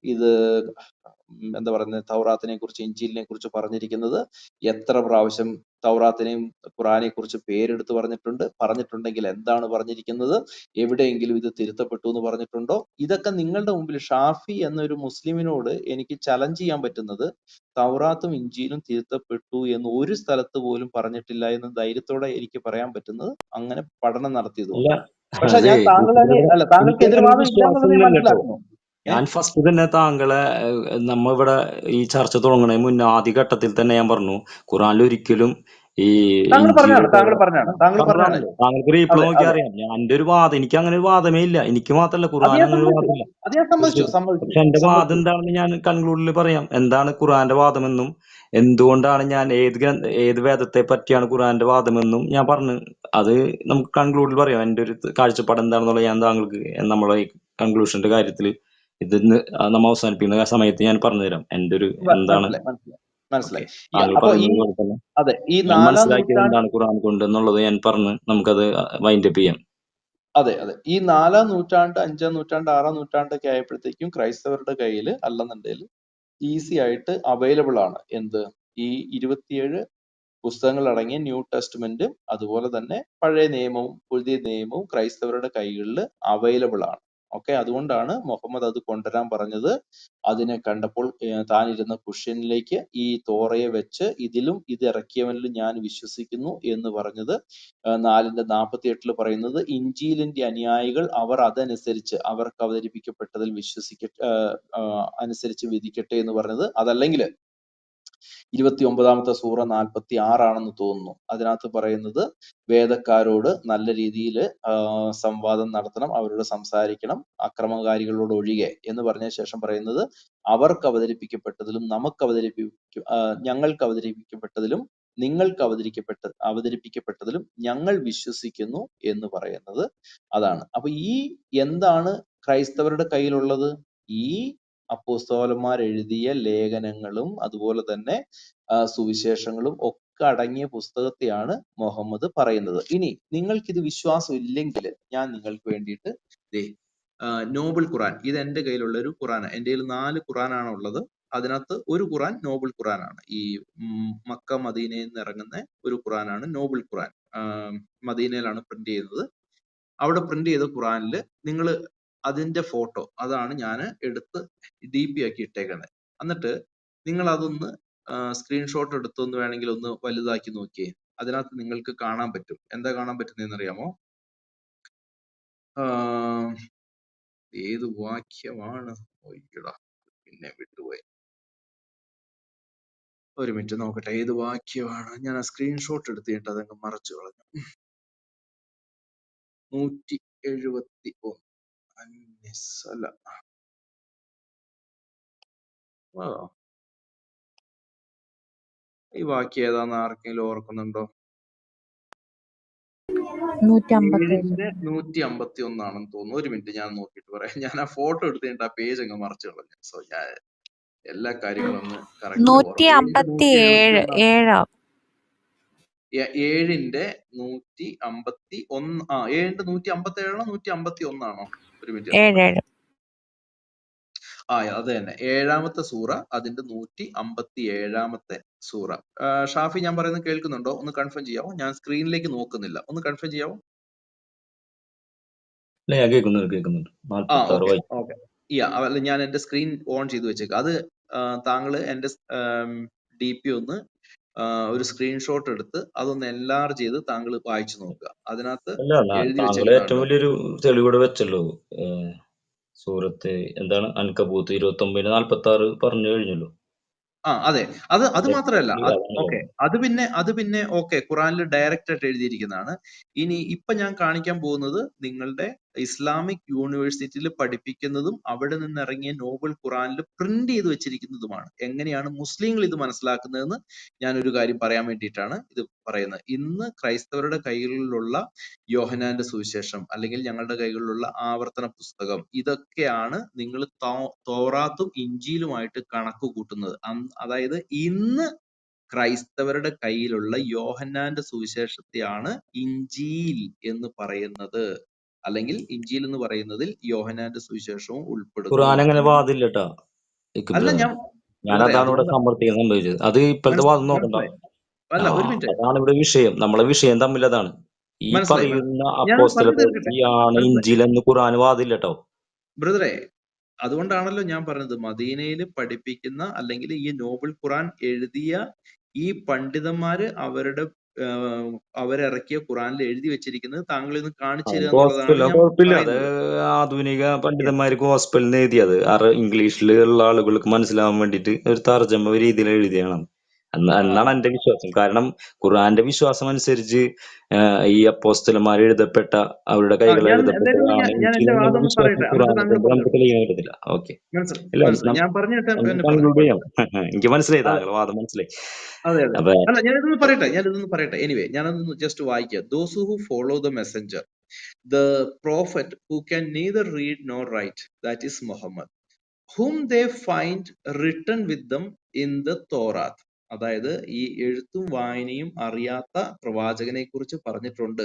ഇത് എന്താ പറയുന്നത്, തൗറാത്തിനെ കുറിച്ച് ഇഞ്ചീലിനെ കുറിച്ച് പറഞ്ഞിരിക്കുന്നത്, എത്ര പ്രാവശ്യം തൗറാത്തിനെയും ഖുറാനെ കുറിച്ച് പേരെടുത്ത് പറഞ്ഞിട്ടുണ്ടെങ്കിൽ എന്താണ് പറഞ്ഞിരിക്കുന്നത്, എവിടെയെങ്കിലും ഇത് തിരുത്തപ്പെട്ടു എന്ന് പറഞ്ഞിട്ടുണ്ടോ, ഇതൊക്കെ നിങ്ങളുടെ മുമ്പിൽ ഷാഫി എന്നൊരു മുസ്ലിമിനോട് എനിക്ക് ചലഞ്ച് ചെയ്യാൻ പറ്റുന്നത്, തൗറാത്തും ഇഞ്ചീലും തിരുത്തപ്പെട്ടു എന്ന് ഒരു സ്ഥലത്ത് പോലും പറഞ്ഞിട്ടില്ല എന്ന് ധൈര്യത്തോടെ എനിക്ക് പറയാൻ പറ്റുന്നത് അങ്ങനെ പഠനം നടത്തിയതുകൊണ്ട്. പക്ഷെ ഞാൻ താങ്കൾക്ക് എതിർവാദം ഇല്ല എന്നുള്ളത് ഞാൻ മനസ്സിലാക്കുന്നു. ഞാൻ ഫസ്റ്റ് തന്നെ താങ്കളെ നമ്മ ഇവിടെ ഈ ചർച്ച തുടങ്ങണേ മുന്നേ ആദ്യ ഘട്ടത്തിൽ തന്നെ ഞാൻ പറഞ്ഞു, ഖുറാനിൽ ഒരിക്കലും ഈ താങ്കൾക്ക് റീപ്ലൈ നോക്കി അറിയാം. എന്റെ ഒരു വാദം, എനിക്ക് അങ്ങനെ ഒരു വാദമേ ഇല്ല. എനിക്ക് മാത്രമല്ല ഖുറാൻ അങ്ങനെ ഒരു വാദമില്ല. പക്ഷെ എന്റെ വാദം എന്താണെന്ന് ഞാൻ കൺക്ലൂഡിൽ പറയാം. എന്താണ് ഖുറാന്റെ വാദമെന്നും എന്തുകൊണ്ടാണ് ഞാൻ ഏത് വേദത്തെ പറ്റിയാണ് ഖുറാന്റെ വാദമെന്നും ഞാൻ പറഞ്ഞു. അത് നമുക്ക് കൺക്ലൂഡിൽ പറയാം. എന്റെ ഒരു കാഴ്ചപ്പാട് എന്താണെന്നുള്ളത് ഞാൻ താങ്കൾക്ക് നമ്മളെ കൺക്ലൂഷന്റെ കാര്യത്തിൽ ഇതിന് നമ്മൾ അവസാനിപ്പിക്കുന്ന സമയത്ത് ഞാൻ പറഞ്ഞുതരാം എന്റെ ഒരു എന്താണ് മനസ്സിലാക്കിയത് എന്താണ് ഖുറാൻ കൊണ്ട് എന്നുള്ളത് ഞാൻ പറഞ്ഞ് നമുക്കത് വൈൻഡപ്പ് ചെയ്യാം. അതെ, ഈ 4-ാം നൂറ്റാണ്ട് 5-ാം നൂറ്റാണ്ട് 6-ാം നൂറ്റാണ്ടൊക്കെ ആയപ്പോഴത്തേക്കും ക്രൈസ്തവരുടെ കയ്യിൽ അല്ലെന്നുണ്ടെങ്കിൽ ഈസി ആയിട്ട് അവൈലബിൾ ആണ് എന്ത്, ഈ 27 പുസ്തകങ്ങൾ അടങ്ങിയ ന്യൂ ടെസ്റ്റ്മെന്റും അതുപോലെ തന്നെ പഴയ നിയമവും പുതിയ നിയമവും ക്രൈസ്തവരുടെ കൈകളിൽ അവൈലബിൾ ആണ്. ഓക്കെ, അതുകൊണ്ടാണ് മുഹമ്മദ് അത് കൊണ്ടുവരാൻ പറഞ്ഞത്. അതിനെ കണ്ടപ്പോൾ താൻ ഇരുന്ന കുഷ്യനിലേക്ക് ഈ തോറയെ വെച്ച് ഇതിലും ഇത് ഇറക്കിയവനിലും ഞാൻ വിശ്വസിക്കുന്നു എന്ന് പറഞ്ഞത് 4:48 പറയുന്നത്, ഇഞ്ചീലിന്റെ അനുയായികൾ അവർ അതനുസരിച്ച് അവർക്ക് അവതരിപ്പിക്കപ്പെട്ടതിൽ അനുസരിച്ച് വിധിക്കട്ടെ എന്ന് പറഞ്ഞത്. അതല്ലെങ്കിൽ 29-ാമത്തെ സൂറ 46 ആണെന്ന് തോന്നുന്നു. അതിനകത്ത് പറയുന്നത് വേദക്കാരോട് നല്ല രീതിയിൽ സംവാദം നടത്തണം, അവരോട് സംസാരിക്കണം, അക്രമകാരികളോട് ഒഴികെ എന്ന് പറഞ്ഞ ശേഷം പറയുന്നത്, അവർക്ക് അവതരിപ്പിക്കപ്പെട്ടതിലും ഞങ്ങൾക്ക് അവതരിപ്പിക്കപ്പെട്ടതിലും നിങ്ങൾക്ക് അവതരിപ്പിക്കപ്പെട്ടതിലും ഞങ്ങൾ വിശ്വസിക്കുന്നു എന്ന് പറയുന്നത് അതാണ്. അപ്പൊ ഈ എന്താണ് ക്രൈസ്തവരുടെ കയ്യിലുള്ളത്? ഈ അപ്പോസ്തലന്മാർ എഴുതിയ ലേഖനങ്ങളും അതുപോലെ തന്നെ സുവിശേഷങ്ങളും ഒക്കെ അടങ്ങിയ പുസ്തകത്തെയാണ് മുഹമ്മദ് പറയുന്നത്. ഇനി നിങ്ങൾക്കിത് വിശ്വാസം ഇല്ലെങ്കിൽ ഞാൻ നിങ്ങൾക്ക് വേണ്ടിയിട്ട് നോബിൾ ഖുറാൻ, ഇത് എൻ്റെ കയ്യിലുള്ള ഒരു ഖുറാനാണ്. എൻ്റെ കയ്യിൽ 4 ഖുറാനാണ് ഉള്ളത്. അതിനകത്ത് ഒരു ഖുറാൻ നോബിൾ ഖുറാനാണ്. ഈ മക്ക മദീനയിൽ നിന്ന് ഇറങ്ങുന്ന ഒരു ഖുറാനാണ് നോബിൾ ഖുറാൻ. മദീനയിലാണ് പ്രിന്റ് ചെയ്യുന്നത്. അവിടെ പ്രിന്റ് ചെയ്ത ഖുറാനിൽ നിങ്ങൾ അതിന്റെ ഫോട്ടോ അതാണ് ഞാൻ എടുത്ത് DP ആക്കി ഇട്ടേക്കുന്നത്. എന്നിട്ട് നിങ്ങൾ അതൊന്ന് സ്ക്രീൻഷോട്ട് എടുത്തൊന്ന് വേണമെങ്കിൽ ഒന്ന് വലുതാക്കി നോക്കിയേ. അതിനകത്ത് നിങ്ങൾക്ക് കാണാൻ പറ്റും. എന്താ കാണാൻ പറ്റുന്നതെന്ന് അറിയാമോ? ഏത് വാക്യമാണ്? പിന്നെ വിട്ടുപോയി. ഒരു മിനിറ്റ് നോക്കട്ടെ, ഏത് വാക്യമാണ്. ഞാൻ ആ സ്ക്രീൻഷോട്ട് എടുത്തിട്ട് അതങ്ങ് മറച്ചു കളഞ്ഞു. 171 അല്ല, ഈ വാക്യം ഏതാന്ന് ആർക്കെങ്കിലും ഓർക്കുന്നുണ്ടോ? 151 ആണെന്ന് തോന്നുന്നു. ഒരു മിനിറ്റ് ഞാൻ നോക്കിയിട്ട് പറയാം. ഞാൻ ആ ഫോട്ടോ എടുത്തിട്ട് ആ പേജ് അങ്ങ് മറച്ചു കളഞ്ഞു. സോ ഞാൻ എല്ലാ കാര്യങ്ങളും ഒന്ന് കറക്റ്റ് 7:151 157 ആണോ? ഒരു മിനിറ്റ്. അത് തന്നെ 7-ാമത്തെ സൂറ അതിന്റെ 157-ാമത്തെ സൂറ. ഷാഫി ഞാൻ പറയുന്നത് കേൾക്കുന്നുണ്ടോ? ഒന്ന് കൺഫേം ചെയ്യാവോ? ഞാൻ സ്ക്രീനിലേക്ക് നോക്കുന്നില്ല, ഒന്ന് കൺഫേം ചെയ്യാവോ? അല്ല, ഞാൻ കേൾക്കുന്നുണ്ട്. ആ 46 ഓക്കെ വായിക്കും. ഓക്കെ. അല്ല, ഞാൻ എന്റെ സ്ക്രീൻ ഓൺ ചെയ്ത് വെച്ചേക്കാം. അത് താങ്കൾ എന്റെ DP ഒന്ന് ഒരു സ്ക്രീൻഷോട്ട് എടുത്ത് അതൊന്ന് enlarge ചെയ്ത് താങ്കൾ വായിച്ചു നോക്കുക. അതിനകത്ത് അല്ല, എഴുതി താങ്കൾ ഏറ്റവും വെച്ചേക്കുന്നുണ്ടോ? വലിയൊരു തെളിവിടെ വെച്ചല്ലോ. സൂറത്ത് എന്താണ് അൻകബൂത്ത് 29:46 പറഞ്ഞു കഴിഞ്ഞല്ലോ. അതെ, അത് മാത്രമല്ല, അതാണല്ലോ. ഓക്കെ, അത് പിന്നെ ഓക്കെ, ഖുറാനിൽ ഡയറക്റ്റ് ആയിട്ട് എഴുതിയിരിക്കുന്നതാണ്. ഇനി ഇപ്പൊ ഞാൻ കാണിക്കാൻ പോകുന്നത് നിങ്ങളുടെ ഇസ്ലാമിക് യൂണിവേഴ്സിറ്റിയിൽ പഠിപ്പിക്കുന്നതും അവിടെ നിന്ന് ഇറങ്ങിയ നോബൽ ഖുറാനിൽ പ്രിന്റ് ചെയ്ത് വെച്ചിരിക്കുന്നതുമാണ്. എങ്ങനെയാണ് മുസ്ലിങ്ങൾ ഇത് മനസ്സിലാക്കുന്നതെന്ന് ഞാനൊരു കാര്യം പറയാൻ വേണ്ടിയിട്ടാണ് ഇത് പറയുന്നത്. ഇന്ന് ക്രൈസ്തവരുടെ കൈകളിലുള്ള യോഹന്നാന്റെ സുവിശേഷം അല്ലെങ്കിൽ ഞങ്ങളുടെ കൈകളിലുള്ള ആവർത്തന പുസ്തകം, ഇതൊക്കെയാണ് നിങ്ങൾ തോറാത്തും ഇഞ്ചിയിലുമായിട്ട് കണക്ക് കൂട്ടുന്നത്. അതായത് ഇന്ന് ക്രൈസ്തവരുടെ കയ്യിലുള്ള യോഹന്നാന്റെ സുവിശേഷത്തെയാണ് ഇഞ്ചീൽ എന്ന് പറയുന്നത്, അല്ലെങ്കിൽ ഇഞ്ചീൽ എന്ന് പറയുന്നതിൽ യോഹന്നാന്റെ സുവിശേഷവും ഉൾപ്പെടുന്നു. ഖുർആൻ അങ്ങനെ വാദില്ല കേട്ടാ. അല്ല, ഞാൻ അതാണ് ഇവിടെ സമർത്ഥിക്കാൻ സംഭവിച്ചത്. അത് ഇപ്പോഴത്തെ വാദം നോക്കണ്ട. അല്ല, ഒരു മിനിറ്റ്, അതാണ് ഇവിടെ വിഷയം. നമ്മളെ വിഷയം തമ്മിൽ അതാണ്. ഈ പറയുന്ന അപ്പോസ്തല പ്രവൃത്തിയാണ് ഇഞ്ചിൽ എന്ന് ഖുർആൻ വാദില്ല കേട്ടോ ബ്രദറെ. അതുകൊണ്ടാണല്ലോ ഞാൻ പറഞ്ഞത്, മദീനയിൽ പഠിപ്പിക്കുന്ന അല്ലെങ്കിൽ ഈ നോബൽ ഖുറാൻ എഴുതിയ ഈ പണ്ഡിതന്മാര് അവരിറക്കിയ ഖുറാനിൽ എഴുതി വെച്ചിരിക്കുന്നത് താങ്കൾ ഇന്ന് കാണിച്ചു തരിക എന്നുള്ളതാണ് ഞാൻ കുഴപ്പമില്ല. അത് പറയുന്നത്. ആധുനിക പണ്ഡിതന്മാര് ഗോസ്പൽ എഴുതിയത് ഇംഗ്ലീഷിലുള്ള ആളുകൾക്ക് മനസ്സിലാവാൻ വേണ്ടിയിട്ട് ഒരു തർജ്ജമ രീതിയിൽ എഴുതിയാണ് എന്നാണ് എന്റെ വിശ്വാസം. കാരണം ഖുർആന്റെ വിശ്വാസം അനുസരിച്ച് ഈ അപ്പോസ്തലന്മാർ എഴുതപ്പെട്ട അവരുടെ കൈകൾ എഴുതപ്പെട്ടതാണ് നമുക്ക് തെളിയിക്കാൻ പറ്റത്തില്ല. ഓക്കെ, എനിക്ക് മനസ്സിലായി, താങ്കൾ വാദം മനസ്സിലായി. അല്ല, ഞാനിതൊന്ന് പറയട്ടെ. എനിവേ, ഞാനതൊന്ന് ജസ്റ്റ് വായിക്കാം. Those who follow the Messenger, the prophet who can neither read nor write, that is Muhammad, whom they find written with them in the Torah. അതായത് ഈ എഴുത്തും വായനയും അറിയാത്ത പ്രവാചകനെ കുറിച്ച് പറഞ്ഞിട്ടുണ്ട്.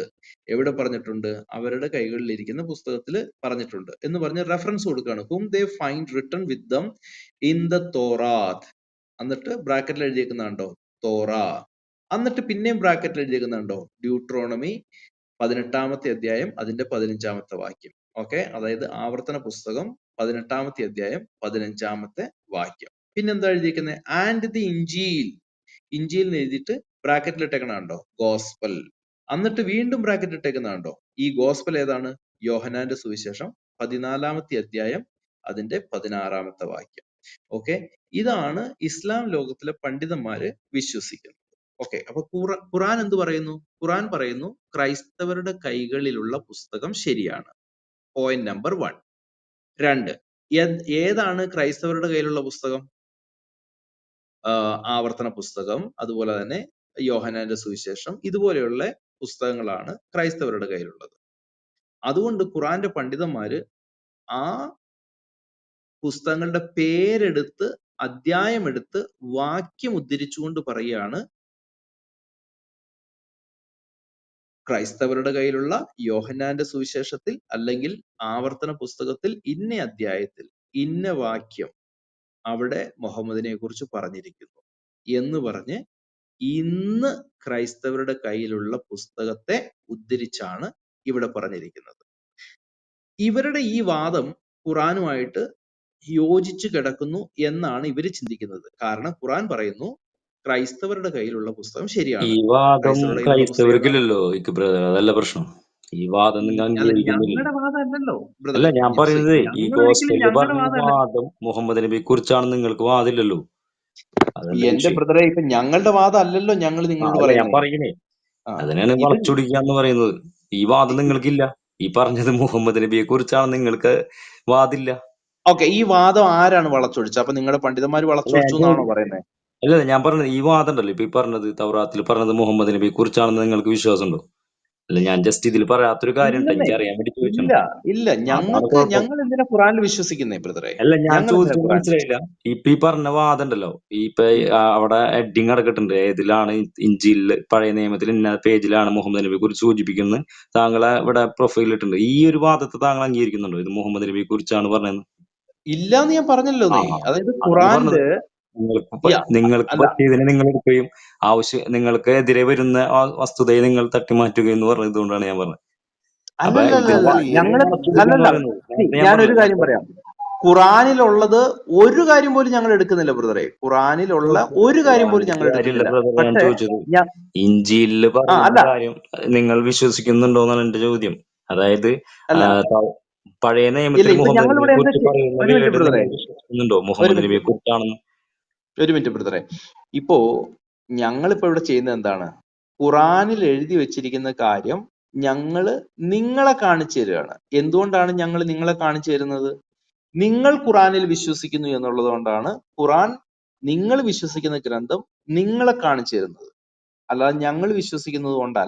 എവിടെ പറഞ്ഞിട്ടുണ്ട്? അവരുടെ കൈകളിലിരിക്കുന്ന പുസ്തകത്തിൽ പറഞ്ഞിട്ടുണ്ട് എന്ന് പറഞ്ഞ് റെഫറൻസ് കൊടുക്കുകയാണ്. whom they find written with them in the Torah. എന്നിട്ട് ബ്രാക്കറ്റിൽ എഴുതിയേക്കുന്നുണ്ടോ? തോറ. എന്നിട്ട് പിന്നെയും ബ്രാക്കറ്റിൽ എഴുതിയേക്കുന്നുണ്ടോ? ഡ്യൂട്രോണമി 18-ാമത്തെ അധ്യായം അതിന്റെ 15-ാമത്തെ വാക്യം. ഓക്കെ, അതായത് ആവർത്തന പുസ്തകം 18-ാമത്തെ അധ്യായം 15-ാമത്തെ വാക്യം. പിന്നെന്താ എഴുതിയിരിക്കുന്നത്? ആൻഡ് ദി ഇഞ്ചീൽ എഴുതിയിട്ട് ബ്രാക്കറ്റിൽ ഇട്ടേക്കണുണ്ടോ? ഗോസ്പൽ. എന്നിട്ട് വീണ്ടും ബ്രാക്കറ്റ് ഇട്ടേക്കുന്നുണ്ടോ? ഈ ഗോസ്പൽ ഏതാണ്? യോഹന്നാന്റെ സുവിശേഷം 14-ാമത്തെ അധ്യായം അതിന്റെ 16-ാമത്തെ വാക്യം. ഓക്കെ, ഇതാണ് ഇസ്ലാം ലോകത്തിലെ പണ്ഡിതന്മാര് വിശ്വസിക്കുന്നത്. ഓക്കെ, അപ്പൊ ഖുറാൻ എന്ത് പറയുന്നു? ഖുറാൻ പറയുന്നു ക്രൈസ്തവരുടെ കൈകളിലുള്ള പുസ്തകം ശരിയാണ്. Point number 1. 2, ഏതാണ് ക്രൈസ്തവരുടെ കയ്യിലുള്ള പുസ്തകം? ആവർത്തന പുസ്തകം, അതുപോലെ തന്നെ യോഹന്നാന്റെ സുവിശേഷം, ഇതുപോലെയുള്ള പുസ്തകങ്ങളാണ് ക്രൈസ്തവരുടെ കയ്യിലുള്ളത്. അതുകൊണ്ട് ഖുറാന്റെ പണ്ഡിതന്മാര് ആ പുസ്തകങ്ങളുടെ പേരെടുത്ത് അധ്യായം എടുത്ത് വാക്യം ഉദ്ധരിച്ചുകൊണ്ട് പറയുകയാണ് ക്രൈസ്തവരുടെ കയ്യിലുള്ള യോഹന്നാന്റെ സുവിശേഷത്തിൽ അല്ലെങ്കിൽ ആവർത്തന പുസ്തകത്തിൽ ഇന്ന അധ്യായത്തിൽ ഇന്ന വാക്യം അവിടെ മുഹമ്മദിനെ കുറിച്ച് പറഞ്ഞിരിക്കുന്നു എന്ന് പറഞ്ഞ് ഇന്ന് ക്രൈസ്തവരുടെ കയ്യിലുള്ള പുസ്തകത്തെ ഉദ്ധരിച്ചാണ് ഇവിടെ പറഞ്ഞിരിക്കുന്നത്. ഇവരുടെ ഈ വാദം ഖുറാനുമായിട്ട് യോജിച്ചു കിടക്കുന്നു എന്നാണ് ഇവര് ചിന്തിക്കുന്നത്. കാരണം ഖുറാൻ പറയുന്നു ക്രൈസ്തവരുടെ കയ്യിലുള്ള പുസ്തകം ശരിയാണ്. ഈ വാദം ക്രൈസ്തവർക്കില്ലല്ലോ അതല്ല പ്രശ്നം. ഈ വാദം ഞങ്ങളുടെ വാദം അല്ലല്ലോ. അല്ല, ഞാൻ പറയുന്നത് ഈ ഗോസ്പെല്ലിൽ പറഞ്ഞ വാദം മുഹമ്മദ് നബിയെ കുറിച്ചാണ് നിങ്ങൾക്ക് വാദില്ലല്ലോ. എന്റെ ബ്രദറെ, ഇപ്പൊ ഞങ്ങളുടെ വാദം അല്ലല്ലോ ഞങ്ങൾ നിങ്ങളോട് ഞാൻ പറയണേ. അതിനാണ് വളച്ചൊടിക്കാന്ന് പറയുന്നത്. ഈ വാദം നിങ്ങൾക്കില്ല. ഈ പറഞ്ഞത് മുഹമ്മദ് നബിയെ കുറിച്ചാണ് നിങ്ങൾക്ക് വാദില്ല. ഓക്കെ, ഈ വാദം ആരാണ് വളച്ചൊടിച്ചത്? അപ്പൊ നിങ്ങളുടെ പണ്ഡിതന്മാര് വളച്ചൊടിച്ചു എന്നാണോ പറയുന്നത്? അല്ല, ഞാൻ പറഞ്ഞത് ഈ വാദം ഉണ്ടല്ലോ, ഇപ്പൊ ഈ പറഞ്ഞത് തൗറാത്തിൽ പറഞ്ഞത് മുഹമ്മദ് നബിയെ കുറിച്ചാണെന്ന് നിങ്ങൾക്ക് വിശ്വാസമുണ്ടോ? അല്ല, ഞാൻ ജസ്റ്റ് ഇതിൽ പറയാത്തൊരു കാര്യം എനിക്ക് അറിയാൻ വേണ്ടി ചോദിച്ചു. ഇല്ല, ഞങ്ങൾ എന്തിനാ ഖുറാനിൽ വിശ്വസിക്കുന്നേ ബ്രദറെ? അല്ല, ഞാൻ ചോദിച്ചു മനസ്സിലായില്ല. ഇപ്പൊ ഈ പറഞ്ഞ വാദം ഉണ്ടല്ലോ, ഇപ്പൊ അവിടെ ഹെഡിങ് അടക്കിട്ടുണ്ട്, ഏതിലാണ് ഇഞ്ചിയിൽ പഴയ നിയമത്തിൽ ഇന്ന പേജിലാണ് മുഹമ്മദ് നബിയെ കുറിച്ച് സൂചിപ്പിക്കുന്നത്, താങ്കളെ ഇവിടെ പ്രൊഫൈൽ ഇട്ടുണ്ട്. ഈ ഒരു വാദത്തെ താങ്കൾ അംഗീകരിക്കുന്നുണ്ടോ? ഇത് മുഹമ്മദ് നബിയെ കുറിച്ചാണ് പറഞ്ഞത്? ഇല്ലാന്ന് ഞാൻ പറഞ്ഞല്ലോ. അതായത് ഖുറാനില് യാ നിങ്ങൾക്ക് അല്ല പറ്റിയതിനെ നിങ്ങൾ എടുക്കുകയും നിങ്ങൾക്ക് എതിരെ വരുന്ന ആ വസ്തുതയെ നിങ്ങൾ തട്ടിമാറ്റുകയും എന്ന് പറഞ്ഞതുകൊണ്ടാണ് ഞാൻ പറഞ്ഞത്. അപ്പൊ ഇതിൽ അല്ലല്ലല്ല അത് ഞങ്ങള് നടക്കുന്നത് എന്ന് അല്ലല്ല പറയുന്നത് നേരത്തെ ഞാൻ ഞാനൊരു പറഞ്ഞില്ല. കാര്യം പറയാം. ഖുറാനിലുള്ളത് ഒരു കാര്യം പോലും ഞങ്ങൾ എടുക്കുന്നില്ല ബ്രദറെ. ഖുറാനിലുള്ള ഒരു കാര്യം പോലും ഞങ്ങൾ കാര്യമില്ല എടുക്കുന്നില്ല. ബ്രദർ, ഞാൻ പക്ഷെ ചോദിച്ചത് ഞാൻ ഇഞ്ചിയില് പറയുന്ന അല്ല കാര്യം നിങ്ങൾ വിശ്വസിക്കുന്നുണ്ടോന്നാണ് എന്റെ ചോദ്യം. അതായത് അല്ല പഴയ ഇല്ല നിയമത്തിൽ ഇപ്പൊ മുഹമ്മദ് ഞങ്ങൾ നബിയെ ഇവിടെ എന്താ കുറിച്ച് പറയുന്ന ഒരു മിനിറ്റ് വേർഡ് ബ്രദറെ, നിങ്ങൾ വിശ്വസിക്കുന്നുണ്ടോ ഒരു മുഹമ്മദ് മിനിറ്റ് നബിയെ കുറിച്ചാണെന്ന്? ഒരു മിനിറ്റ് ബ്രദറെ. ഇപ്പോ ഞങ്ങളിപ്പോ ഇവിടെ ചെയ്യുന്നത് എന്താണ്? ഖുറാനിൽ എഴുതി വെച്ചിരിക്കുന്ന കാര്യം ഞങ്ങള് നിങ്ങളെ കാണിച്ചു തരികയാണ്. എന്തുകൊണ്ടാണ് ഞങ്ങൾ നിങ്ങളെ കാണിച്ചു തരുന്നത്? നിങ്ങൾ ഖുറാനിൽ വിശ്വസിക്കുന്നു എന്നുള്ളത് കൊണ്ടാണ് ഖുറാൻ നിങ്ങൾ വിശ്വസിക്കുന്ന ഗ്രന്ഥം നിങ്ങളെ കാണിച്ചു തരുന്നത്, അല്ലാതെ ഞങ്ങൾ വിശ്വസിക്കുന്നത് കൊണ്ടല്ല.